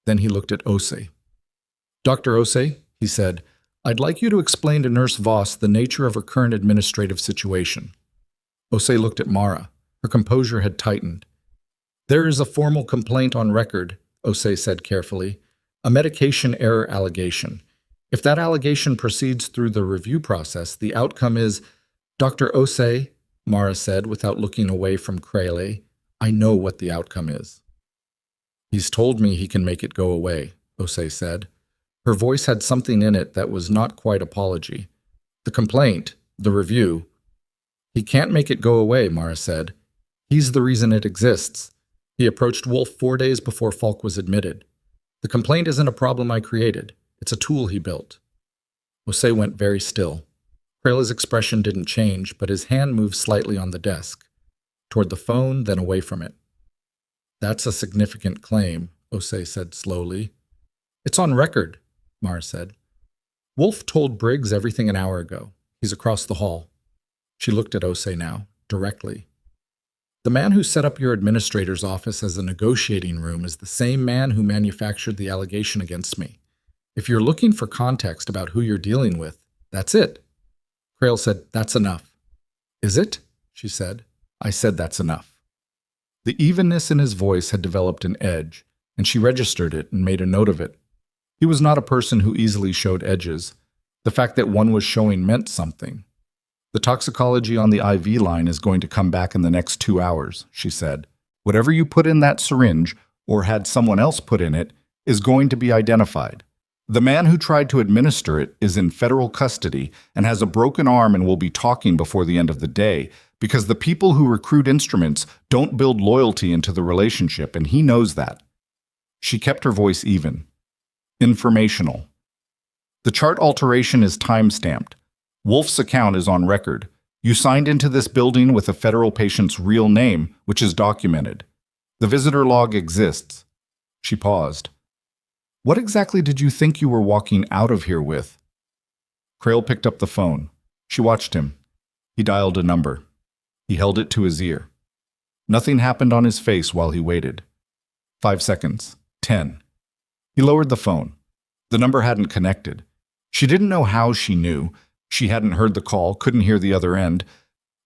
Then he looked at Osei. Dr. Osei, he said, I'd like you to explain to Nurse Voss the nature of her current administrative situation. Osei looked at Mara. Her composure had tightened. There is a formal complaint on record, Osei said carefully, a medication error allegation. If that allegation proceeds through the review process, the outcome is, Dr. Osei, Mara said without looking away from Crayle, I know what the outcome is. He's told me he can make it go away, Osei said. Her voice had something in it that was not quite apology. The complaint, the review. He can't make it go away, Mara said. He's the reason it exists. He approached Wolf 4 days before Falk was admitted. The complaint isn't a problem I created. It's a tool he built. Osei went very still. Crayle's expression didn't change, but his hand moved slightly on the desk, toward the phone, then away from it. That's a significant claim, Osei said slowly. It's on record, Mara said. Wolf told Briggs everything an hour ago. He's across the hall. She looked at Osei now, directly. The man who set up your administrator's office as a negotiating room is the same man who manufactured the allegation against me. If you're looking for context about who you're dealing with, that's it. Crayle said, that's enough. Is it? She said. I said that's enough. The evenness in his voice had developed an edge, and she registered it and made a note of it. He was not a person who easily showed edges. The fact that one was showing meant something. The toxicology on the IV line is going to come back in the next 2 hours, she said. Whatever you put in that syringe, or had someone else put in it, is going to be identified. The man who tried to administer it is in federal custody and has a broken arm and will be talking before the end of the day, because the people who recruit instruments don't build loyalty into the relationship, and he knows that. She kept her voice even. Informational. The chart alteration is time-stamped. Wolf's account is on record. You signed into this building with a federal patient's real name, which is documented. The visitor log exists. She paused. What exactly did you think you were walking out of here with? Crayle picked up the phone. She watched him. He dialed a number. He held it to his ear. Nothing happened on his face while he waited. 5 seconds. 10. He lowered the phone. The number hadn't connected. She didn't know how she knew. She hadn't heard the call, couldn't hear the other end,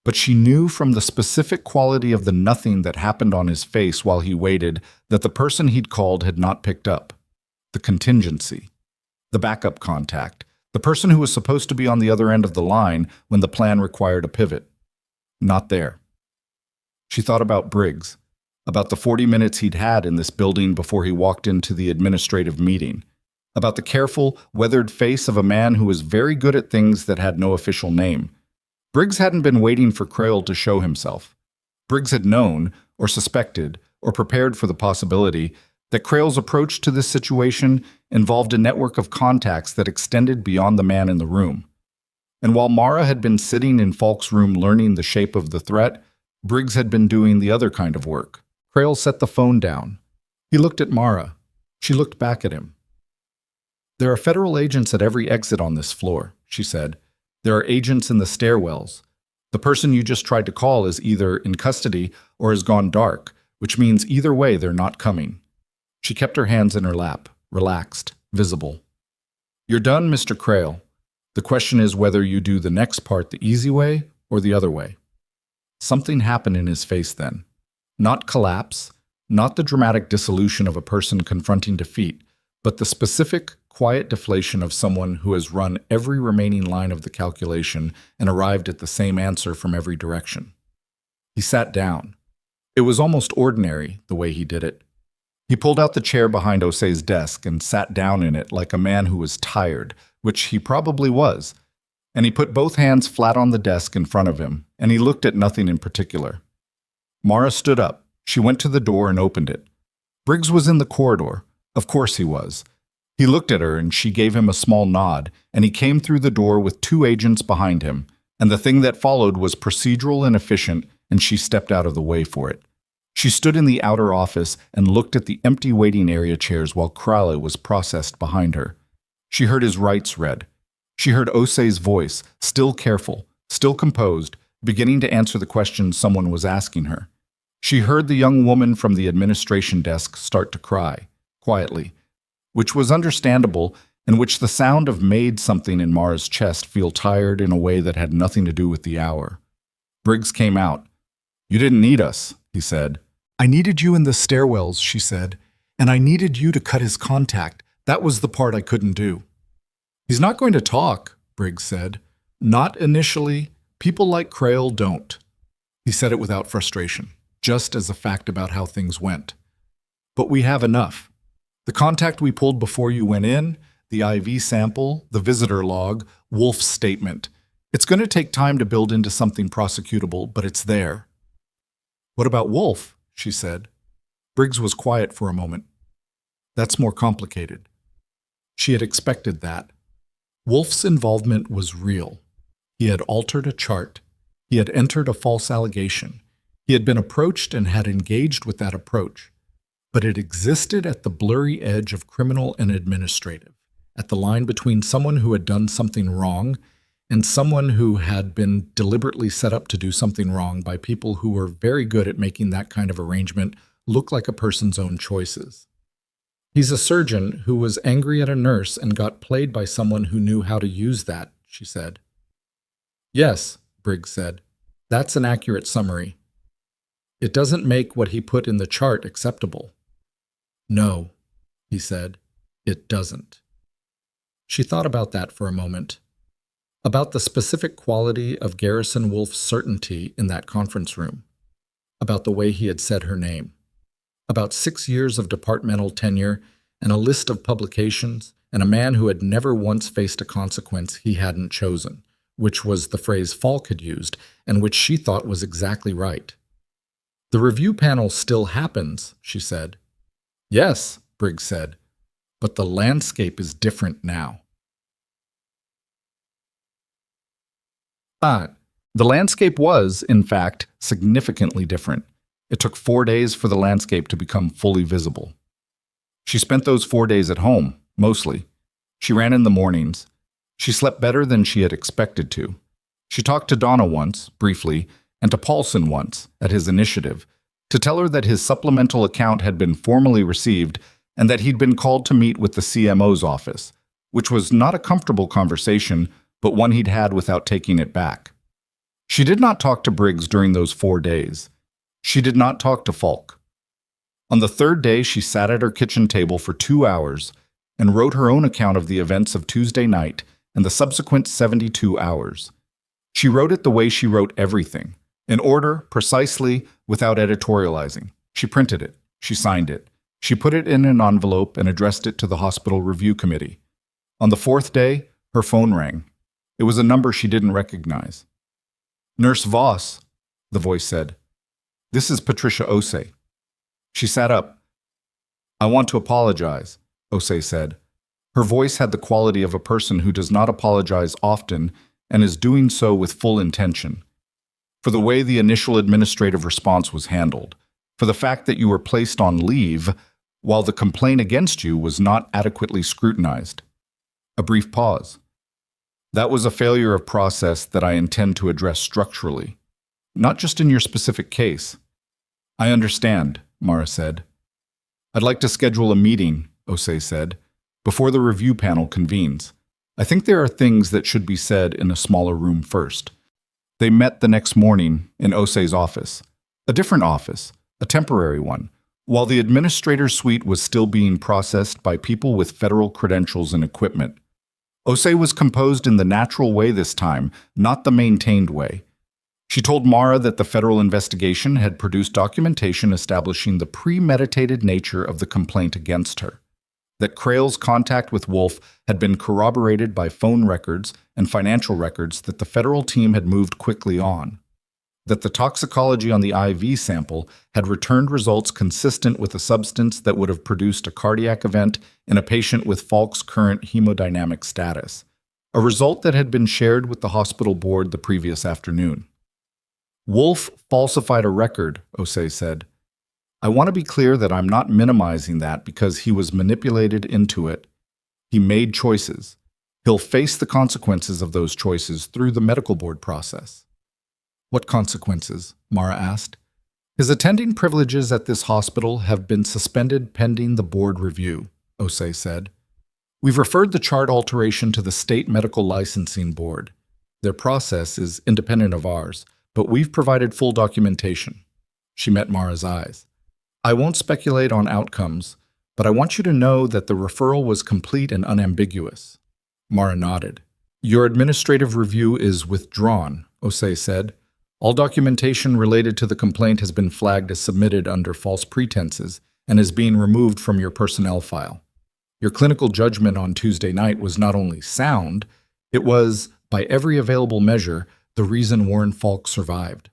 but she knew from the specific quality of the nothing that happened on his face while he waited that the person he'd called had not picked up. The contingency. The backup contact. The person who was supposed to be on the other end of the line when the plan required a pivot. Not there. She thought about Briggs, about the 40 minutes he'd had in this building before he walked into the administrative meeting, about the careful, weathered face of a man who was very good at things that had no official name. Briggs hadn't been waiting for Crail to show himself. Briggs had known, or suspected, or prepared for the possibility that Crail's approach to this situation involved a network of contacts that extended beyond the man in the room. And while Mara had been sitting in Falk's room learning the shape of the threat, Briggs had been doing the other kind of work. Crail set the phone down. He looked at Mara. She looked back at him. "There are federal agents at every exit on this floor," she said. "There are agents in the stairwells. The person you just tried to call is either in custody or has gone dark, which means either way they're not coming." She kept her hands in her lap, relaxed, visible. "You're done, Mr. Crail. The question is whether you do the next part the easy way or the other way." Something happened in his face then. Not collapse, not the dramatic dissolution of a person confronting defeat, but the specific, quiet deflation of someone who has run every remaining line of the calculation and arrived at the same answer from every direction. He sat down. It was almost ordinary, the way he did it. He pulled out the chair behind Osei's desk and sat down in it like a man who was tired, which he probably was, and he put both hands flat on the desk in front of him, and he looked at nothing in particular. Mara stood up. She went to the door and opened it. Briggs was in the corridor. Of course he was. He looked at her and she gave him a small nod, and he came through the door with 2 agents behind him, and the thing that followed was procedural and efficient, and she stepped out of the way for it. She stood in the outer office and looked at the empty waiting area chairs while Krale was processed behind her. She heard his rights read. She heard Osei's voice, still careful, still composed, beginning to answer the questions someone was asking her. She heard the young woman from the administration desk start to cry, quietly, which was understandable, and which the sound of made something in Mara's chest feel tired in a way that had nothing to do with the hour. Briggs came out. "You didn't need us," he said. "I needed you in the stairwells," she said, "and I needed you to cut his contact. That was the part I couldn't do." "He's not going to talk," Briggs said. "Not initially. People like Crail don't." He said it without frustration, just as a fact about how things went. "But we have enough. The contact we pulled before you went in, the IV sample, the visitor log, Wolf's statement. It's going to take time to build into something prosecutable, but it's there." "What about Wolf?" she said. Briggs was quiet for a moment. "That's more complicated." She had expected that. Wolf's involvement was real. He had altered a chart. He had entered a false allegation. He had been approached and had engaged with that approach. But it existed at the blurry edge of criminal and administrative, at the line between someone who had done something wrong and someone who had been deliberately set up to do something wrong by people who were very good at making that kind of arrangement look like a person's own choices. "He's a surgeon who was angry at a nurse and got played by someone who knew how to use that," she said. "Yes," Briggs said. "That's an accurate summary. It doesn't make what he put in the chart acceptable." "No," he said, "it doesn't." She thought about that for a moment, about the specific quality of Garrison Wolf's certainty in that conference room, about the way he had said her name, about 6 years of departmental tenure and a list of publications, and a man who had never once faced a consequence he hadn't chosen, which was the phrase Falk had used, and which she thought was exactly right. "The review panel still happens," she said. "Yes," Briggs said, "but the landscape is different now." The landscape was, in fact, significantly different. It took 4 days for the landscape to become fully visible. She spent those 4 days at home, mostly. She ran in the mornings. She slept better than she had expected to. She talked to Donna once, briefly, and to Paulson once, at his initiative, to tell her that his supplemental account had been formally received and that he'd been called to meet with the CMO's office, which was not a comfortable conversation, but one he'd had without taking it back. She did not talk to Briggs during those 4 days. She did not talk to Falk. On the 3rd day, she sat at her kitchen table for 2 hours and wrote her own account of the events of Tuesday night and the subsequent 72 hours. She wrote it the way she wrote everything, in order, precisely, without editorializing. She printed it. She signed it. She put it in an envelope and addressed it to the hospital review committee. On the 4th day, her phone rang. It was a number she didn't recognize. Nurse Voss, the voice said. This is Patricia Osei. She sat up. I want to apologize, Osei said. Her voice had the quality of a person who does not apologize often and is doing so with full intention. For the way the initial administrative response was handled, for the fact that you were placed on leave while the complaint against you was not adequately scrutinized. A brief pause. That was a failure of process that I intend to address structurally, not just in your specific case. I understand, Mara said. I'd like to schedule a meeting, Osei said, before the review panel convenes. I think there are things that should be said in a smaller room first. They met the next morning in Osei's office, a different office, a temporary one, while the administrator's suite was still being processed by people with federal credentials and equipment. Osei was composed in the natural way this time, not the maintained way. She told Mara that the federal investigation had produced documentation establishing the premeditated nature of the complaint against her, that Crail's contact with Wolf had been corroborated by phone records and financial records that the federal team had moved quickly on, that the toxicology on the IV sample had returned results consistent with a substance that would have produced a cardiac event in a patient with Falk's current hemodynamic status, a result that had been shared with the hospital board the previous afternoon. Wolf falsified a record, Osei said. I want to be clear that I'm not minimizing that because he was manipulated into it. He made choices. He'll face the consequences of those choices through the medical board process. What consequences? Mara asked. His attending privileges at this hospital have been suspended pending the board review, Osei said. We've referred the chart alteration to the state medical licensing board. Their process is independent of ours, but we've provided full documentation. She met Mara's eyes. I won't speculate on outcomes, but I want you to know that the referral was complete and unambiguous. Mara nodded. Your administrative review is withdrawn, Osei said. All documentation related to the complaint has been flagged as submitted under false pretenses and is being removed from your personnel file. Your clinical judgment on Tuesday night was not only sound, it was, by every available measure, the reason Warren Falk survived.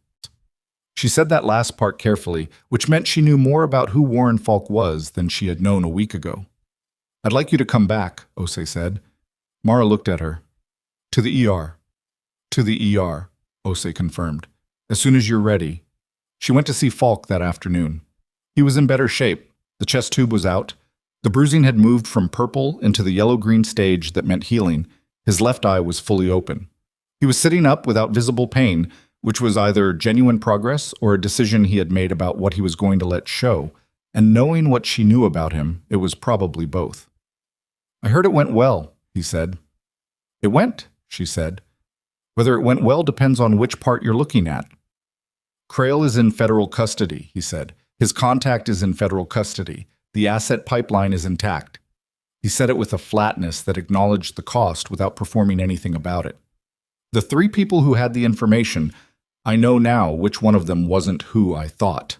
She said that last part carefully, which meant she knew more about who Warren Falk was than she had known a week ago. I'd like you to come back, Osei said. Mara looked at her. To the ER. To the ER, Osei confirmed. As soon as you're ready. She went to see Falk that afternoon. He was in better shape. The chest tube was out. The bruising had moved from purple into the yellow-green stage that meant healing. His left eye was fully open. He was sitting up without visible pain, which was either genuine progress or a decision he had made about what he was going to let show, and knowing what she knew about him, it was probably both. I heard it went well, he said. It went, she said. Whether it went well depends on which part you're looking at. Crail is in federal custody, he said. His contact is in federal custody. The asset pipeline is intact. He said it with a flatness that acknowledged the cost without performing anything about it. The three people who had the information, I know now which one of them wasn't who I thought.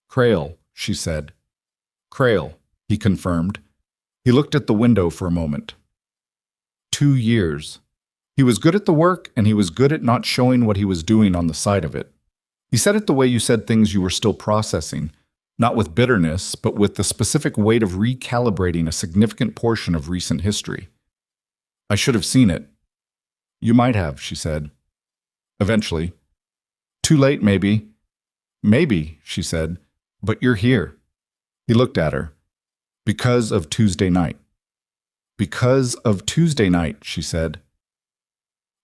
Crail, she said. Crail, he confirmed. He looked at the window for a moment. 2 years. He was good at the work, and he was good at not showing what he was doing on the side of it. He said it the way you said things you were still processing, not with bitterness, but with the specific weight of recalibrating a significant portion of recent history. I should have seen it. You might have, she said. Eventually. Too late, maybe. Maybe, she said, but you're here. He looked at her. Because of Tuesday night. Because of Tuesday night, she said.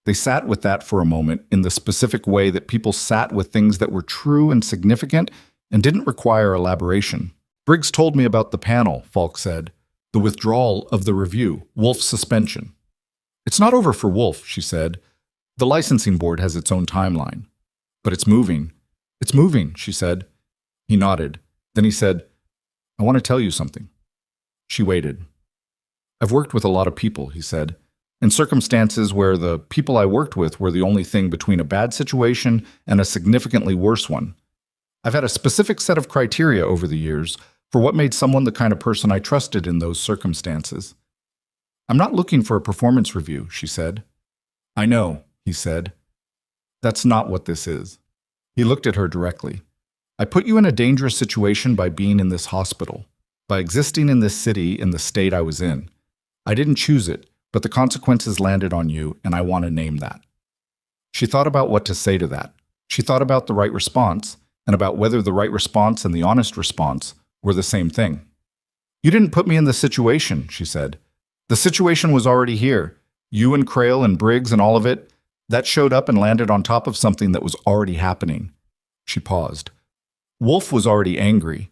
They sat with that for a moment in the specific way that people sat with things that were true and significant and didn't require elaboration. Briggs told me about the panel, Falk said. The withdrawal of the review, Wolf's suspension. It's not over for Wolf, she said. The licensing board has its own timeline. But it's moving. It's moving, she said. He nodded. Then he said, I want to tell you something. She waited. I've worked with a lot of people, he said, in circumstances where the people I worked with were the only thing between a bad situation and a significantly worse one. I've had a specific set of criteria over the years for what made someone the kind of person I trusted in those circumstances. I'm not looking for a performance review, she said. I know, he said. That's not what this is. He looked at her directly. I put you in a dangerous situation by being in this hospital, by existing in this city in the state I was in. I didn't choose it, but the consequences landed on you, and I want to name that. She thought about what to say to that. She thought about the right response, and about whether the right response and the honest response were the same thing. You didn't put me in this situation, she said. The situation was already here. You and Crail and Briggs and all of it, that showed up and landed on top of something that was already happening. She paused. Wolf was already angry.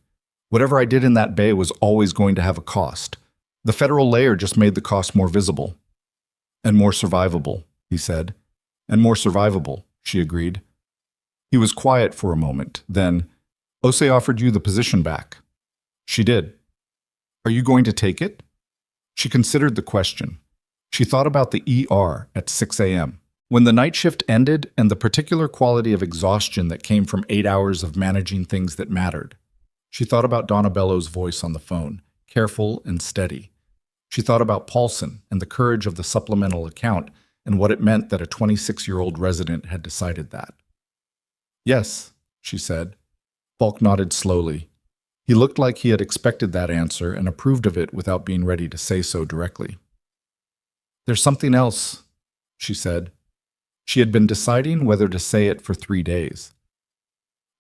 Whatever I did in that bay was always going to have a cost. The federal layer just made the cost more visible. And more survivable, he said. And more survivable, she agreed. He was quiet for a moment. Then, Ose offered you the position back. She did. Are you going to take it? She considered the question. She thought about the ER at 6 a.m. When the night shift ended and the particular quality of exhaustion that came from 8 hours of managing things that mattered. She thought about Donna Bellows' voice on the phone, careful and steady. She thought about Paulson and the courage of the supplemental account and what it meant that a 26-year-old resident had decided that. Yes, she said. Falk nodded slowly. He looked like he had expected that answer and approved of it without being ready to say so directly. There's something else, she said. She had been deciding whether to say it for 3 days.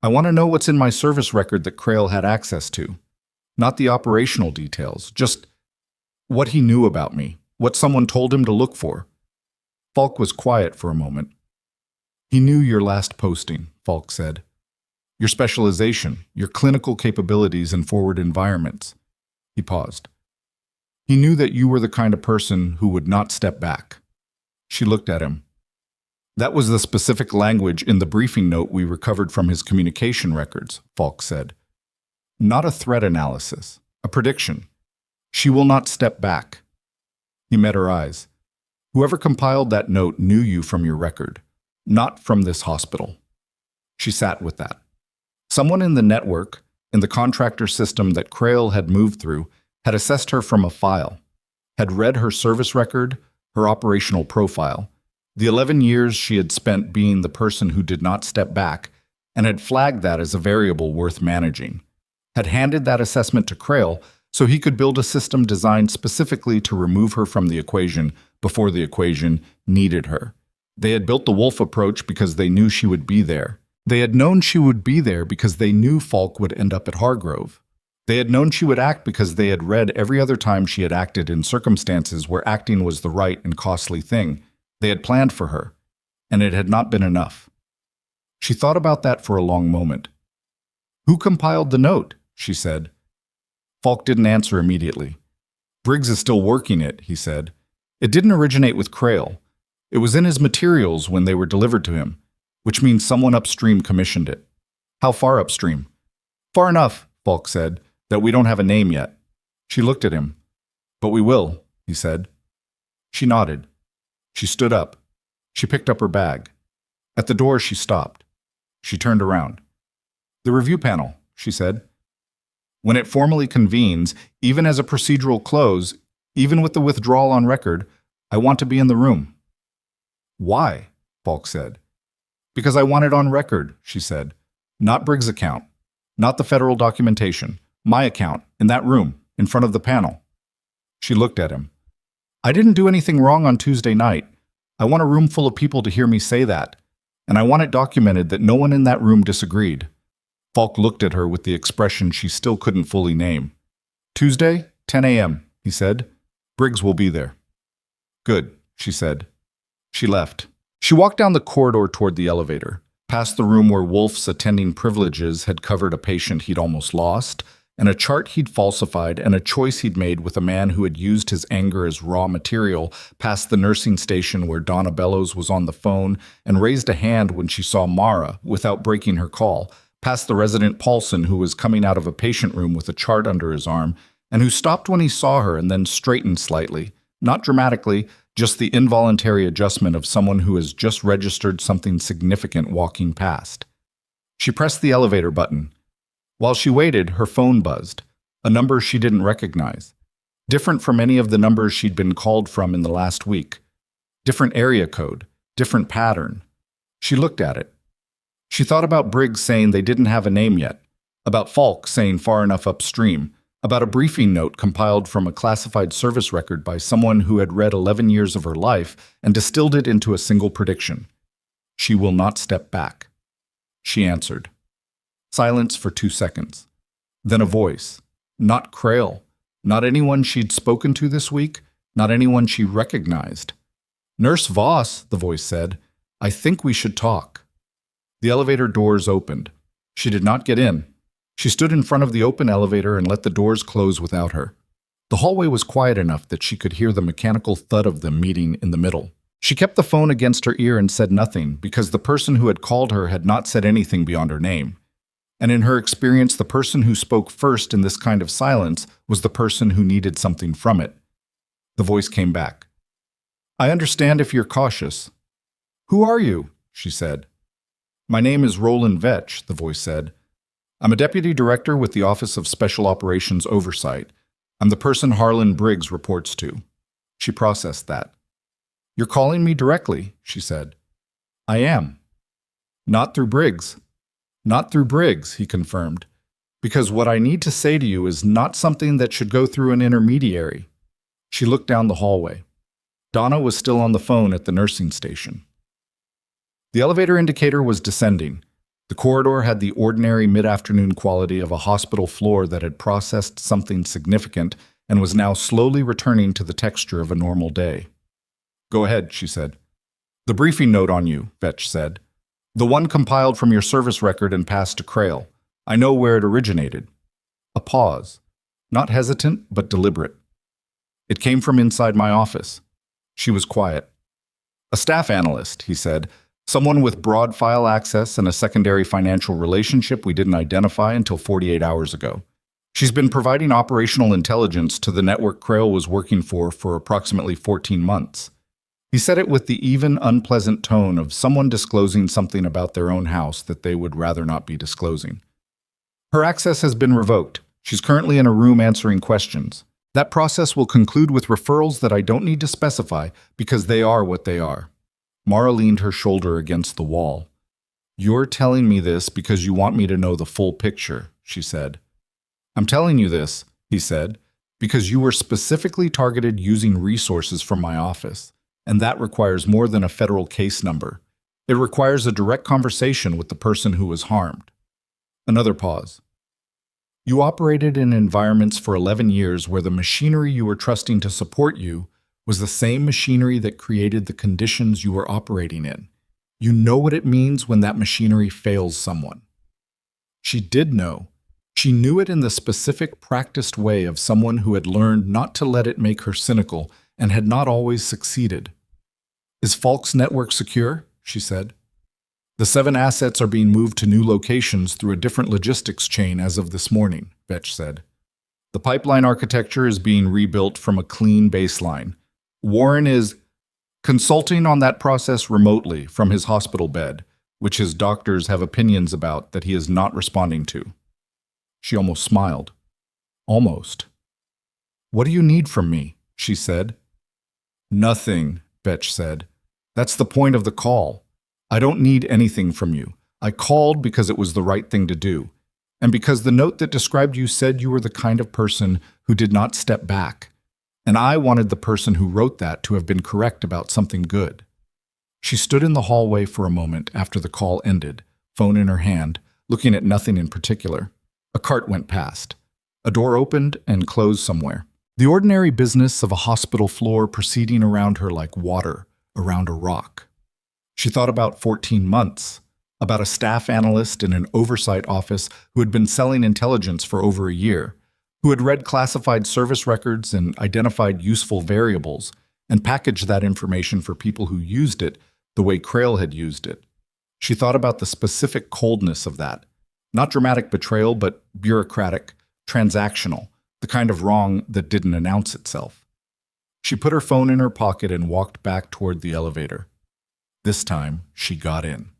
I want to know what's in my service record that Crail had access to. Not the operational details, just what he knew about me, what someone told him to look for. Falk was quiet for a moment. He knew your last posting, Falk said. Your specialization, your clinical capabilities in forward environments. He paused. He knew that you were the kind of person who would not step back. She looked at him. That was the specific language in the briefing note we recovered from his communication records, Falk said. Not a threat analysis, a prediction. She will not step back. He met her eyes. Whoever compiled that note knew you from your record, not from this hospital. She sat with that. Someone in the network, in the contractor system that Crail had moved through, had assessed her from a file, had read her service record, her operational profile, the 11 years she had spent being the person who did not step back, and had flagged that as a variable worth managing, had handed that assessment to Crail so he could build a system designed specifically to remove her from the equation before the equation needed her. They had built the Wolf approach because they knew she would be there. They had known she would be there because they knew Falk would end up at Hargrove. They had known she would act because they had read every other time she had acted in circumstances where acting was the right and costly thing. They had planned for her, and it had not been enough. She thought about that for a long moment. Who compiled the note? She said. Falk didn't answer immediately. Briggs is still working it, he said. It didn't originate with Crail. It was in his materials when they were delivered to him, which means someone upstream commissioned it. How far upstream? Far enough, Falk said, that we don't have a name yet. She looked at him. But we will, he said. She nodded. She stood up. She picked up her bag. At the door, she stopped. She turned around. The review panel, she said. When it formally convenes, even as a procedural close, even with the withdrawal on record, I want to be in the room. Why? Falk said. Because I want it on record, she said. Not Briggs' account. Not the federal documentation. My account, in that room, in front of the panel. She looked at him. I didn't do anything wrong on Tuesday night. I want a room full of people to hear me say that. And I want it documented that no one in that room disagreed. Falk looked at her with the expression she still couldn't fully name. Tuesday, 10 a.m., he said. Briggs will be there. Good, she said. She left. She walked down the corridor toward the elevator, past the room where Wolf's attending privileges had covered a patient he'd almost lost, and a chart he'd falsified, and a choice he'd made with a man who had used his anger as raw material, past the nursing station where Donna Bellows was on the phone and raised a hand when she saw Mara without breaking her call, past the resident Paulson who was coming out of a patient room with a chart under his arm, and who stopped when he saw her and then straightened slightly, not dramatically, just the involuntary adjustment of someone who has just registered something significant walking past. She pressed the elevator button. While she waited, her phone buzzed, a number she didn't recognize, different from any of the numbers she'd been called from in the last week. Different area code, different pattern. She looked at it. She thought about Briggs saying they didn't have a name yet, about Falk saying far enough upstream, about a briefing note compiled from a classified service record by someone who had read 11 years of her life and distilled it into a single prediction. She will not step back. She answered. Silence for 2 seconds. Then a voice. Not Crail. Not anyone she'd spoken to this week. Not anyone she recognized. Nurse Voss, the voice said. I think we should talk. The elevator doors opened. She did not get in. She stood in front of the open elevator and let the doors close without her. The hallway was quiet enough that she could hear the mechanical thud of them meeting in the middle. She kept the phone against her ear and said nothing because the person who had called her had not said anything beyond her name. And in her experience, the person who spoke first in this kind of silence was the person who needed something from it. The voice came back. I understand if you're cautious. Who are you? She said. My name is Roland Vetch, the voice said. I'm a deputy director with the Office of Special Operations Oversight. I'm the person Harlan Briggs reports to. She processed that. You're calling me directly, she said. I am. Not through Briggs. Not through Briggs, he confirmed. Because what I need to say to you is not something that should go through an intermediary. She looked down the hallway. Donna was still on the phone at the nursing station. The elevator indicator was descending. The corridor had the ordinary mid-afternoon quality of a hospital floor that had processed something significant and was now slowly returning to the texture of a normal day. Go ahead, she said. The briefing note on you, Vetch said. The one compiled from your service record and passed to Crail. I know where it originated. A pause. Not hesitant, but deliberate. It came from inside my office. She was quiet. A staff analyst, he said. Someone with broad file access and a secondary financial relationship we didn't identify until 48 hours ago. She's been providing operational intelligence to the network Crail was working for approximately 14 months. He said it with the even, unpleasant tone of someone disclosing something about their own house that they would rather not be disclosing. Her access has been revoked. She's currently in a room answering questions. That process will conclude with referrals that I don't need to specify because they are what they are. Mara leaned her shoulder against the wall. You're telling me this because you want me to know the full picture, she said. I'm telling you this, he said, because you were specifically targeted using resources from my office, and that requires more than a federal case number. It requires a direct conversation with the person who was harmed. Another pause. You operated in environments for 11 years where the machinery you were trusting to support you was the same machinery that created the conditions you were operating in. You know what it means when that machinery fails someone. She did know. She knew it in the specific, practiced way of someone who had learned not to let it make her cynical and had not always succeeded. Is Falk's network secure? She said. The 7 assets are being moved to new locations through a different logistics chain as of this morning, Vetch said. The pipeline architecture is being rebuilt from a clean baseline. Warren is consulting on that process remotely from his hospital bed, which his doctors have opinions about that he is not responding to. She almost smiled. Almost. What do you need from me? She said. Nothing, Vetch said. That's the point of the call. I don't need anything from you. I called because it was the right thing to do, and because the note that described you said you were the kind of person who did not step back. And I wanted the person who wrote that to have been correct about something good. She stood in the hallway for a moment after the call ended, phone in her hand, looking at nothing in particular. A cart went past. A door opened and closed somewhere. The ordinary business of a hospital floor proceeding around her like water around a rock. She thought about 14 months, about a staff analyst in an oversight office who had been selling intelligence for over a year, who had read classified service records and identified useful variables and packaged that information for people who used it the way Crail had used it. She thought about the specific coldness of that. Not dramatic betrayal, but bureaucratic, transactional, the kind of wrong that didn't announce itself. She put her phone in her pocket and walked back toward the elevator. This time, she got in.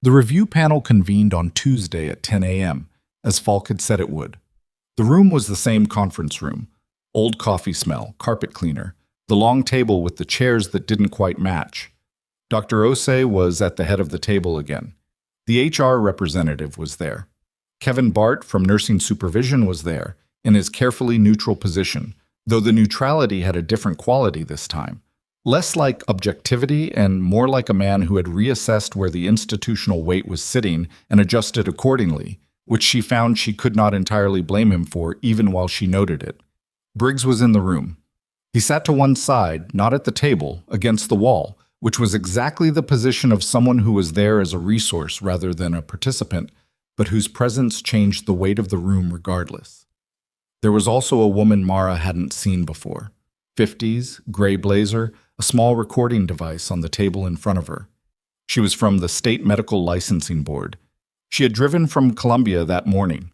The review panel convened on Tuesday at 10 a.m., as Falk had said it would. The room was the same conference room. Old coffee smell, carpet cleaner, the long table with the chairs that didn't quite match. Dr. Osei was at the head of the table again. The HR representative was there. Kevin Bart from Nursing Supervision was there, in his carefully neutral position, though the neutrality had a different quality this time. Less like objectivity and more like a man who had reassessed where the institutional weight was sitting and adjusted accordingly, which she found she could not entirely blame him for even while she noted it. Briggs was in the room. He sat to one side, not at the table, against the wall, which was exactly the position of someone who was there as a resource rather than a participant, but whose presence changed the weight of the room regardless. There was also a woman Mara hadn't seen before. 50s, gray blazer, a small recording device on the table in front of her. She was from the State Medical Licensing Board. She had driven from Columbia that morning.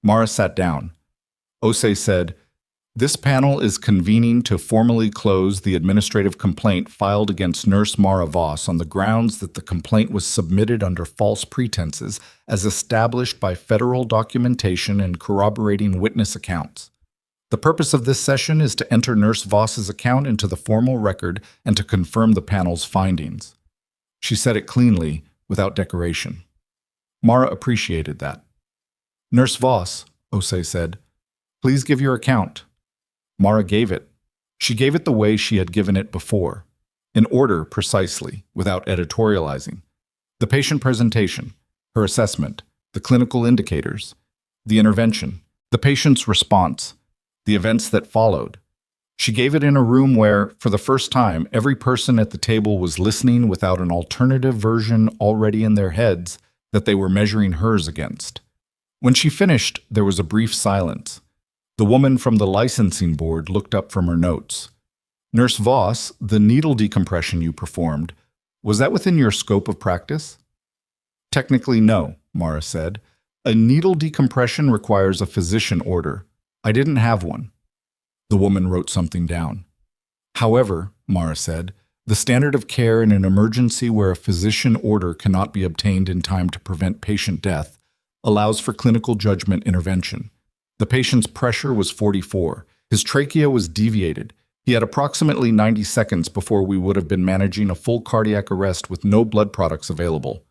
Mara sat down. Osei said, "This panel is convening to formally close the administrative complaint filed against Nurse Mara Voss on the grounds that the complaint was submitted under false pretenses as established by federal documentation and corroborating witness accounts. The purpose of this session is to enter Nurse Voss's account into the formal record and to confirm the panel's findings." She said it cleanly, without decoration. Mara appreciated that. "Nurse Voss," Osei said, "please give your account." Mara gave it. She gave it the way she had given it before, in order precisely, without editorializing. The patient presentation, her assessment, the clinical indicators, the intervention, the patient's response, the events that followed. She gave it in a room where, for the first time, every person at the table was listening without an alternative version already in their heads that they were measuring hers against. When she finished, there was a brief silence. The woman from the licensing board looked up from her notes. "Nurse Voss, the needle decompression you performed, was that within your scope of practice?" "Technically, no," Mara said. "A needle decompression requires a physician order. I didn't have one." The woman wrote something down. "However," Mara said, "the standard of care in an emergency where a physician order cannot be obtained in time to prevent patient death allows for clinical judgment intervention. The patient's pressure was 44. His trachea was deviated. He had approximately 90 seconds before we would have been managing a full cardiac arrest with no blood products available."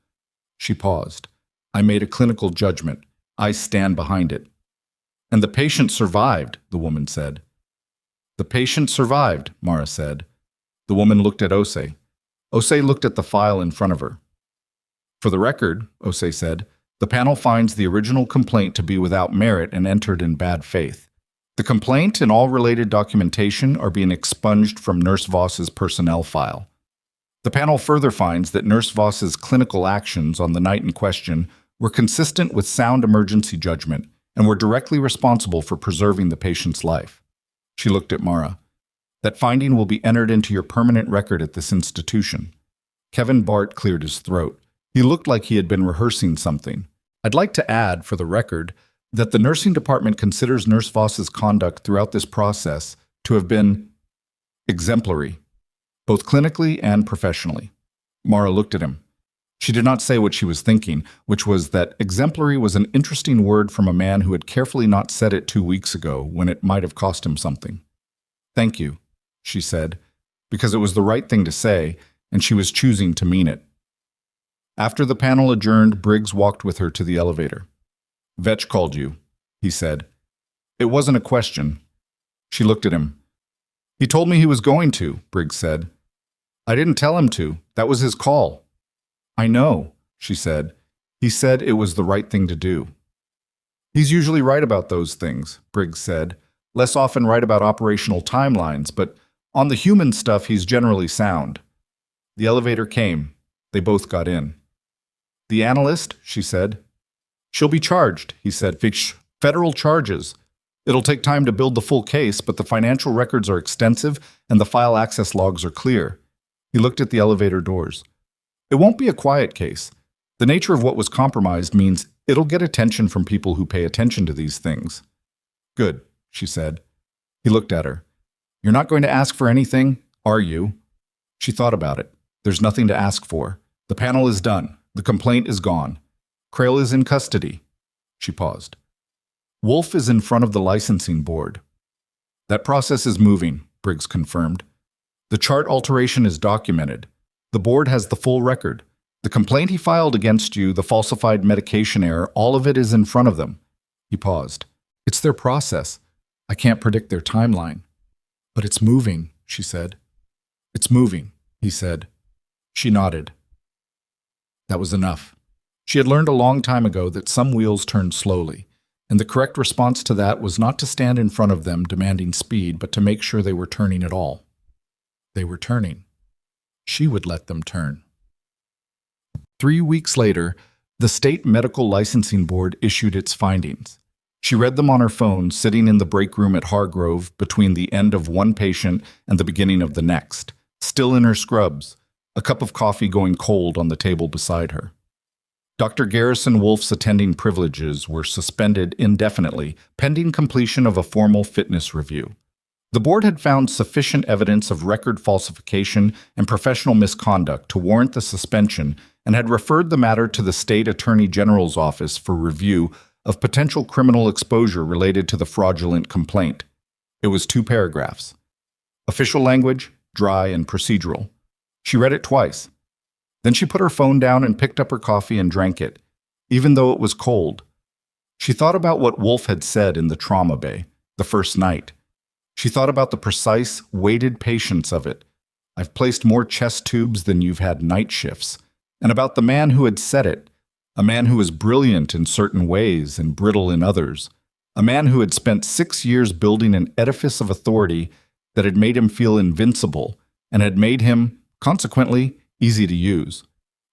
She paused. "I made a clinical judgment. I stand behind it." "And the patient survived," the woman said. "The patient survived," Mara said. The woman looked at Osei. Osei looked at the file in front of her. "For the record," Osei said, "the panel finds the original complaint to be without merit and entered in bad faith. The complaint and all related documentation are being expunged from Nurse Voss's personnel file. The panel further finds that Nurse Voss's clinical actions on the night in question were consistent with sound emergency judgment and were directly responsible for preserving the patient's life." She looked at Mara. "That finding will be entered into your permanent record at this institution." Kevin Bart cleared his throat. He looked like he had been rehearsing something. "I'd like to add, for the record, that the nursing department considers Nurse Voss's conduct throughout this process to have been exemplary, both clinically and professionally." Mara looked at him. She did not say what she was thinking, which was that exemplary was an interesting word from a man who had carefully not said it 2 weeks ago when it might have cost him something. "Thank you," she said, because it was the right thing to say, and she was choosing to mean it. After the panel adjourned, Briggs walked with her to the elevator. "Vetch called you," he said. "It wasn't a question." She looked at him. "He told me he was going to," Briggs said. "I didn't tell him to. That was his call." "I know," she said. "He said it was the right thing to do." "He's usually right about those things," Briggs said. "Less often right about operational timelines, but on the human stuff he's generally sound." The elevator came. They both got in. "The analyst," she said. "She'll be charged," he said. "Federal charges. It'll take time to build the full case, but the financial records are extensive and the file access logs are clear." He looked at the elevator doors. "It won't be a quiet case. The nature of what was compromised means it'll get attention from people who pay attention to these things." "Good," she said. He looked at her. "You're not going to ask for anything, are you?" She thought about it. "There's nothing to ask for. The panel is done. The complaint is gone. Krail is in custody." She paused. "Wolf is in front of the licensing board." "That process is moving," Briggs confirmed. "The chart alteration is documented. The board has the full record. The complaint he filed against you, the falsified medication error, all of it is in front of them." He paused. "It's their process. I can't predict their timeline." "But it's moving," she said. "It's moving," he said. She nodded. That was enough. She had learned a long time ago that some wheels turn slowly, and the correct response to that was not to stand in front of them demanding speed, but to make sure they were turning at all. They were turning. She would let them turn. 3 weeks later, the State Medical Licensing Board issued its findings. She read them on her phone, sitting in the break room at Hargrove between the end of one patient and the beginning of the next, still in her scrubs, a cup of coffee going cold on the table beside her. Dr. Garrison Wolf's attending privileges were suspended indefinitely, pending completion of a formal fitness review. The board had found sufficient evidence of record falsification and professional misconduct to warrant the suspension and had referred the matter to the State Attorney General's office for review of potential criminal exposure related to the fraudulent complaint. It was 2 paragraphs. Official language, dry and procedural. She read it twice. Then she put her phone down and picked up her coffee and drank it, even though it was cold. She thought about what Wolf had said in the trauma bay, the first night. She thought about the precise, weighted patience of it. "I've placed more chest tubes than you've had night shifts." And about the man who had said it, a man who was brilliant in certain ways and brittle in others, a man who had spent 6 years building an edifice of authority that had made him feel invincible and had made him, consequently, easy to use.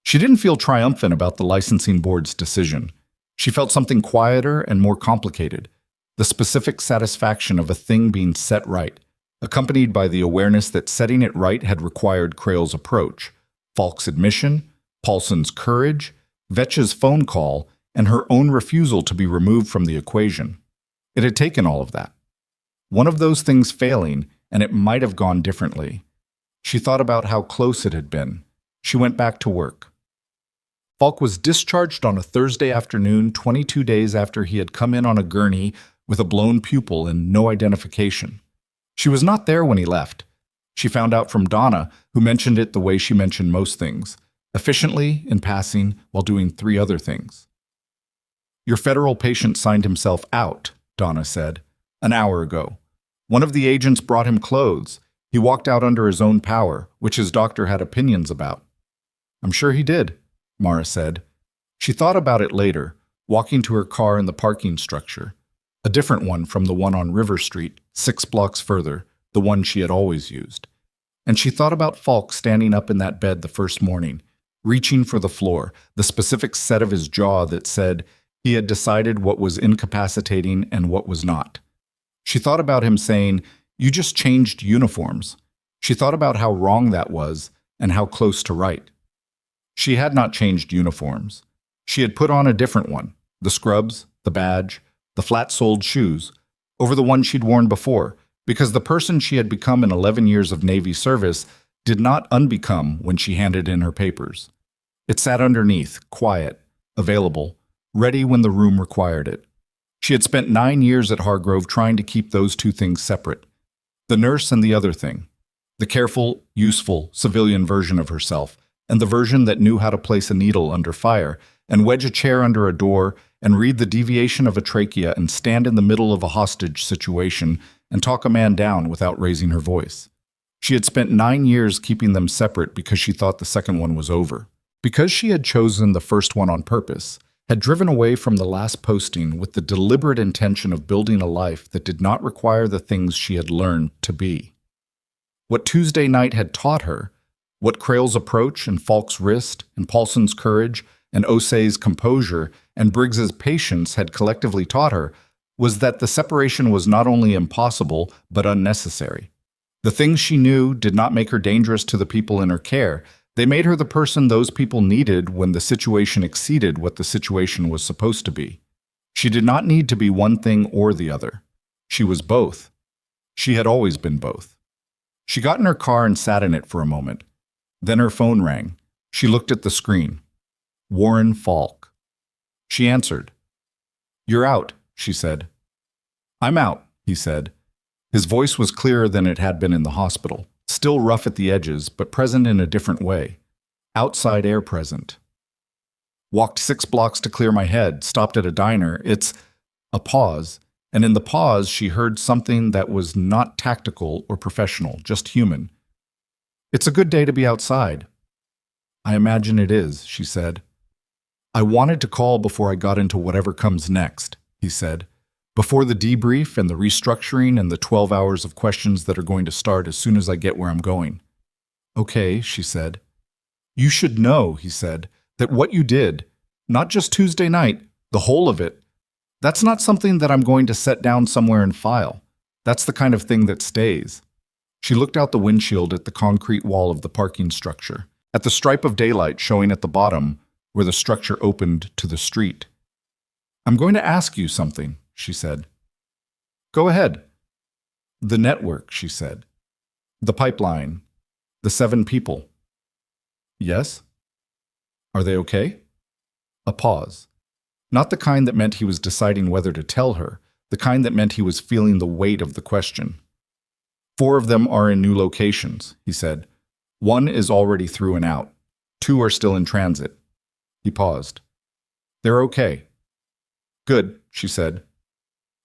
She didn't feel triumphant about the licensing board's decision. She felt something quieter and more complicated, the specific satisfaction of a thing being set right, accompanied by the awareness that setting it right had required Crail's approach, Falk's admission, Paulson's courage, Vetch's phone call, and her own refusal to be removed from the equation. It had taken all of that. One of those things failing, and it might have gone differently. She thought about how close it had been. She went back to work. Falk was discharged on a Thursday afternoon, 22 days after he had come in on a gurney with a blown pupil and no identification. She was not there when he left. She found out from Donna, who mentioned it the way she mentioned most things, efficiently, in passing, while doing 3 other things. "Your federal patient signed himself out," Donna said, "an hour ago. One of the agents brought him clothes. He walked out under his own power, which his doctor had opinions about." "I'm sure he did," Mara said. She thought about it later, walking to her car in the parking structure, a different one from the one on River Street, 6 blocks further, the one she had always used. And she thought about Falk standing up in that bed the first morning, reaching for the floor, the specific set of his jaw that said he had decided what was incapacitating and what was not. She thought about him saying, "You just changed uniforms." She thought about how wrong that was and how close to right. She had not changed uniforms. She had put on a different one, the scrubs, the badge, the flat-soled shoes, over the one she'd worn before, because the person she had become in 11 years of Navy service did not unbecome when she handed in her papers. It sat underneath, quiet, available, ready when the room required it. She had spent 9 years at Hargrove trying to keep those 2 things separate, the nurse and the other thing, the careful, useful, civilian version of herself, and the version that knew how to place a needle under fire, and wedge a chair under a door, and read the deviation of a trachea, and stand in the middle of a hostage situation, and talk a man down without raising her voice. She had spent 9 years keeping them separate because she thought the second one was over. Because she had chosen the first one on purpose, had driven away from the last posting with the deliberate intention of building a life that did not require the things she had learned to be. What Tuesday night had taught her, what Crail's approach and Falk's wrist and Paulson's courage and Osei's composure and Briggs's patience had collectively taught her, was that the separation was not only impossible but unnecessary. The things she knew did not make her dangerous to the people in her care. They made her the person those people needed when the situation exceeded what the situation was supposed to be. She did not need to be one thing or the other. She was both. She had always been both. She got in her car and sat in it for a moment. Then her phone rang. She looked at the screen. Warren Falk. She answered. "You're out," she said. "I'm out," he said. His voice was clearer than it had been in the hospital, still rough at the edges, but present in a different way. outside air present. Walked 6 blocks to clear my head, stopped at a diner. It's a pause, and in the pause she heard something that was not tactical or professional, just human. It's a good day to be outside. I imagine it is, she said. I wanted to call before I got into whatever comes next, he said. Before the debrief and the restructuring and the 12 hours of questions that are going to start as soon as I get where I'm going. Okay, she said. You should know, he said, that what you did, not just Tuesday night, the whole of it, that's not something that I'm going to set down somewhere and file. That's the kind of thing that stays. She looked out the windshield at the concrete wall of the parking structure, at the stripe of daylight showing at the bottom where the structure opened to the street. I'm going to ask you something, she said. Go ahead. The network, she said. The pipeline. The 7 people. Yes? Are they okay? A pause. Not the kind that meant he was deciding whether to tell her, the kind that meant he was feeling the weight of the question. 4 of them are in new locations, he said. 1 is already through and out. 2 are still in transit. He paused. They're okay. Good, she said.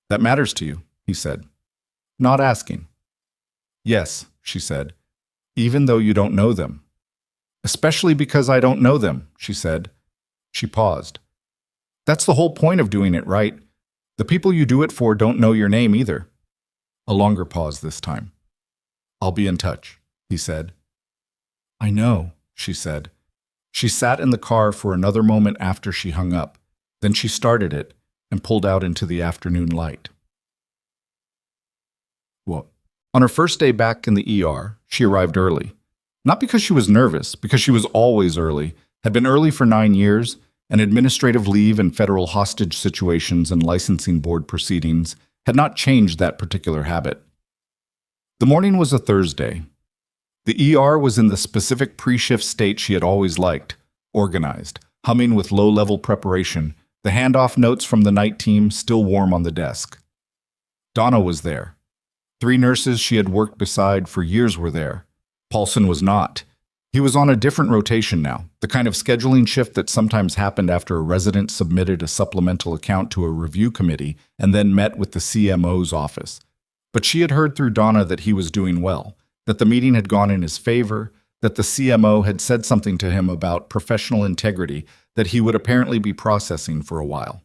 That matters to you, he said. Not asking. Yes, she said, even though you don't know them. Especially because I don't know them, she said. She paused. That's the whole point of doing it, right? The people you do it for don't know your name either. A longer pause this time. I'll be in touch, he said. I know, she said. She sat in the car for another moment after she hung up. Then she started it and pulled out into the afternoon light. Well, on her first day back in the ER, she arrived early. Not because she was nervous, because she was always early, had been early for 9 years, and administrative leave and federal hostage situations and licensing board proceedings had not changed that particular habit. The morning was a Thursday. The ER was in the specific pre-shift state she had always liked, organized, humming with low-level preparation, the handoff notes from the night team still warm on the desk. Donna was there. 3 nurses she had worked beside for years were there. Paulson was not. He was on a different rotation now, the kind of scheduling shift that sometimes happened after a resident submitted a supplemental account to a review committee and then met with the CMO's office. But she had heard through Donna that he was doing well, that the meeting had gone in his favor, that the CMO had said something to him about professional integrity that he would apparently be processing for a while.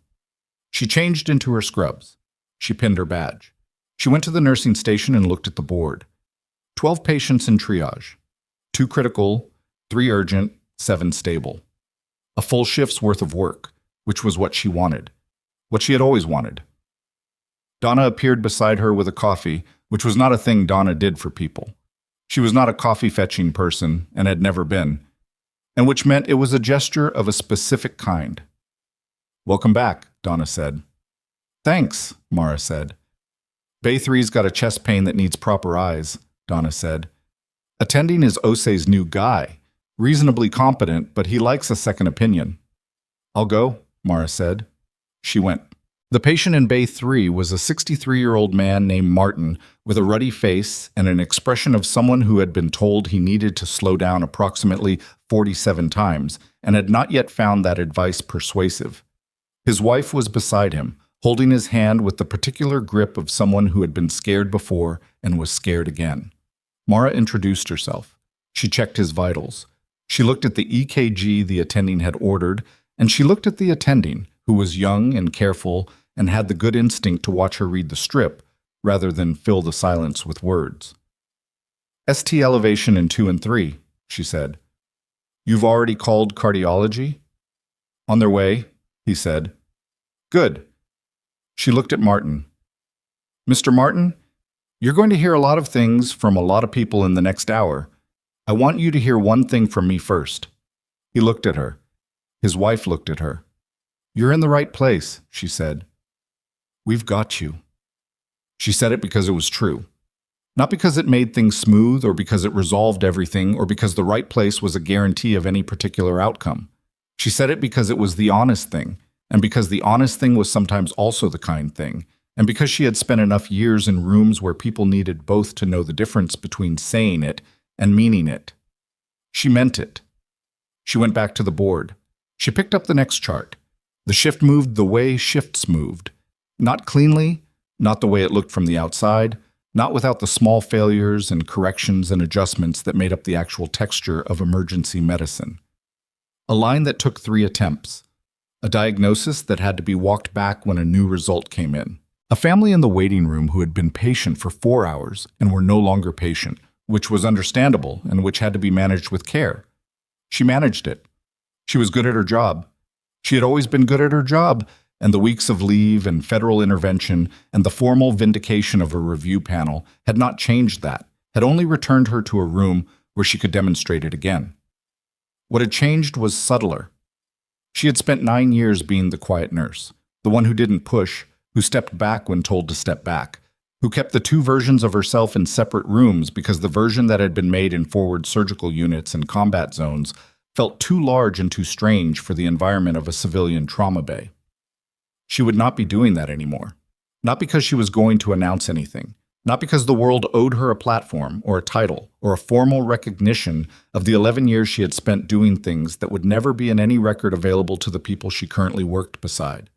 She changed into her scrubs. She pinned her badge. She went to the nursing station and looked at the board. 12 patients in triage. 2 critical, 3 urgent, 7 stable. A full shift's worth of work, which was what she wanted. What she had always wanted. Donna appeared beside her with a coffee, which was not a thing Donna did for people. She was not a coffee-fetching person, and had never been, and which meant it was a gesture of a specific kind. Welcome back, Donna said. Thanks, Mara said. Bay 3's got a chest pain that needs proper eyes, Donna said. Attending is Osei's new guy. Reasonably competent, but he likes a second opinion. I'll go, Mara said. She went. The patient in Bay 3 was a 63-year-old man named Martin with a ruddy face and an expression of someone who had been told he needed to slow down approximately 47 times and had not yet found that advice persuasive. His wife was beside him, holding his hand with the particular grip of someone who had been scared before and was scared again. Mara introduced herself. She checked his vitals. She looked at the EKG the attending had ordered, and she looked at the attending, who was young and careful and had the good instinct to watch her read the strip rather than fill the silence with words. ST elevation in 2 and 3, she said. You've already called cardiology? On their way, he said. Good. She looked at Martin. Mr. Martin, you're going to hear a lot of things from a lot of people in the next hour. I want you to hear one thing from me first. He looked at her. His wife looked at her. You're in the right place, she said. We've got you. She said it because it was true. Not because it made things smooth or because it resolved everything or because the right place was a guarantee of any particular outcome. She said it because it was the honest thing, and because the honest thing was sometimes also the kind thing, and because she had spent enough years in rooms where people needed both to know the difference between saying it and meaning it. She meant it. She went back to the board. She picked up the next chart. The shift moved the way shifts moved. Not cleanly, not the way it looked from the outside, not without the small failures and corrections and adjustments that made up the actual texture of emergency medicine. A line that took 3 attempts. A diagnosis that had to be walked back when a new result came in. A family in the waiting room who had been patient for 4 hours and were no longer patient, which was understandable and which had to be managed with care. She managed it. She was good at her job. She had always been good at her job, and the weeks of leave and federal intervention and the formal vindication of a review panel had not changed that, had only returned her to a room where she could demonstrate it again. What had changed was subtler. She had spent 9 years being the quiet nurse, the one who didn't push, who stepped back when told to step back, who kept the 2 versions of herself in separate rooms because the version that had been made in forward surgical units and combat zones felt too large and too strange for the environment of a civilian trauma bay. She would not be doing that anymore. Not because she was going to announce anything, not because the world owed her a platform or a title or a formal recognition of the 11 years she had spent doing things that would never be in any record available to the people she currently worked beside.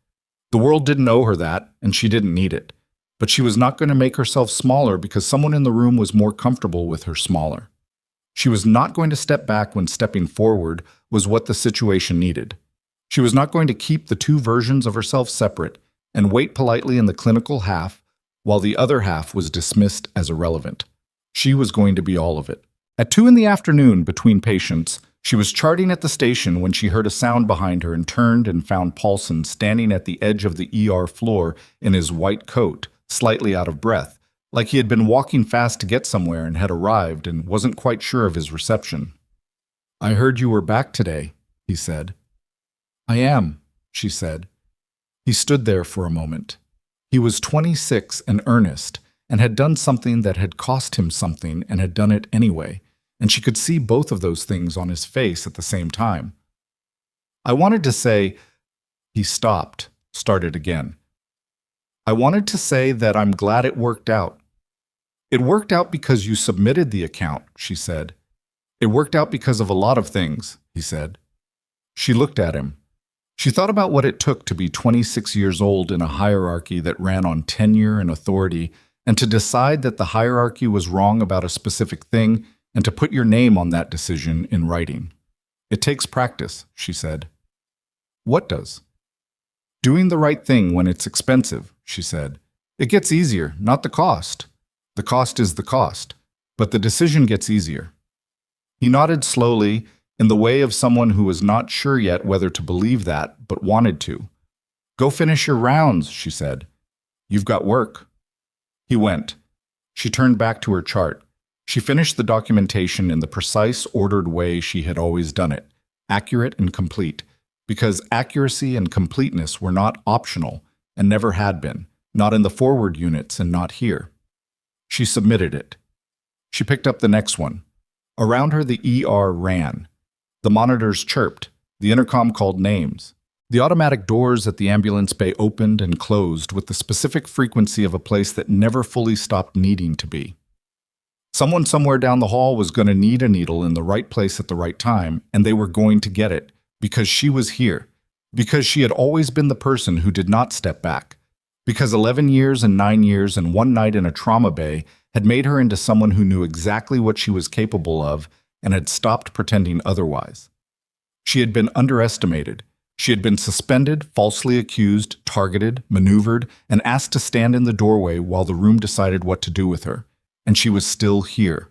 The world didn't owe her that, and she didn't need it. But she was not going to make herself smaller because someone in the room was more comfortable with her smaller. She was not going to step back when stepping forward was what the situation needed. She was not going to keep the 2 versions of herself separate and wait politely in the clinical half while the other half was dismissed as irrelevant. She was going to be all of it. At 2 p.m, between patients, she was charting at the station when she heard a sound behind her and turned and found Paulson standing at the edge of the ER floor in his white coat, slightly out of breath, like he had been walking fast to get somewhere and had arrived and wasn't quite sure of his reception. "I heard you were back today," he said. "I am," she said. He stood there for a moment. He was 26 and earnest, and had done something that had cost him something and had done it anyway, and she could see both of those things on his face at the same time. "I wanted to say—" He stopped, started again. "I wanted to say that I'm glad it worked out." "It worked out because you submitted the account," she said. "It worked out because of a lot of things," he said. She looked at him. She thought about what it took to be 26 years old in a hierarchy that ran on tenure and authority, and to decide that the hierarchy was wrong about a specific thing, and to put your name on that decision in writing. "It takes practice," she said. "What does?" "Doing the right thing when it's expensive," she said. "It gets easier, not the cost. The cost is the cost, but the decision gets easier." He nodded slowly, in the way of someone who was not sure yet whether to believe that, but wanted to. "Go finish your rounds," she said. "You've got work." He went. She turned back to her chart. She finished the documentation in the precise, ordered way she had always done it, accurate and complete, because accuracy and completeness were not optional and never had been, not in the forward units and not here. She submitted it. She picked up the next one. Around her the ER ran. The monitors chirped. The intercom called names. The automatic doors at the ambulance bay opened and closed with the specific frequency of a place that never fully stopped needing to be. Someone somewhere down the hall was going to need a needle in the right place at the right time, and they were going to get it, because she was here, because she had always been the person who did not step back, because 11 years and 9 years and 1 night in a trauma bay had made her into someone who knew exactly what she was capable of and had stopped pretending otherwise. She had been underestimated. She had been suspended, falsely accused, targeted, maneuvered, and asked to stand in the doorway while the room decided what to do with her. And she was still here.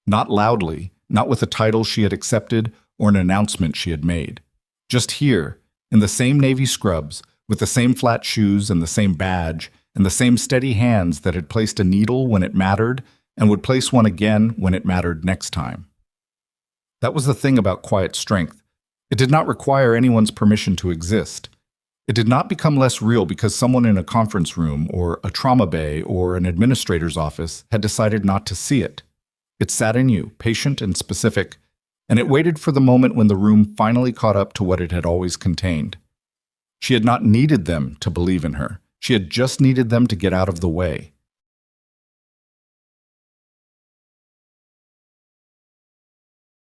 Not loudly, not with a title she had accepted or an announcement she had made. Just here, in the same navy scrubs, with the same flat shoes and the same badge, and the same steady hands that had placed a needle when it mattered and would place one again when it mattered next time. That was the thing about quiet strength. It did not require anyone's permission to exist. It did not become less real because someone in a conference room or a trauma bay or an administrator's office had decided not to see it. It sat in you, patient and specific, and it waited for the moment when the room finally caught up to what it had always contained. She had not needed them to believe in her. She had just needed them to get out of the way.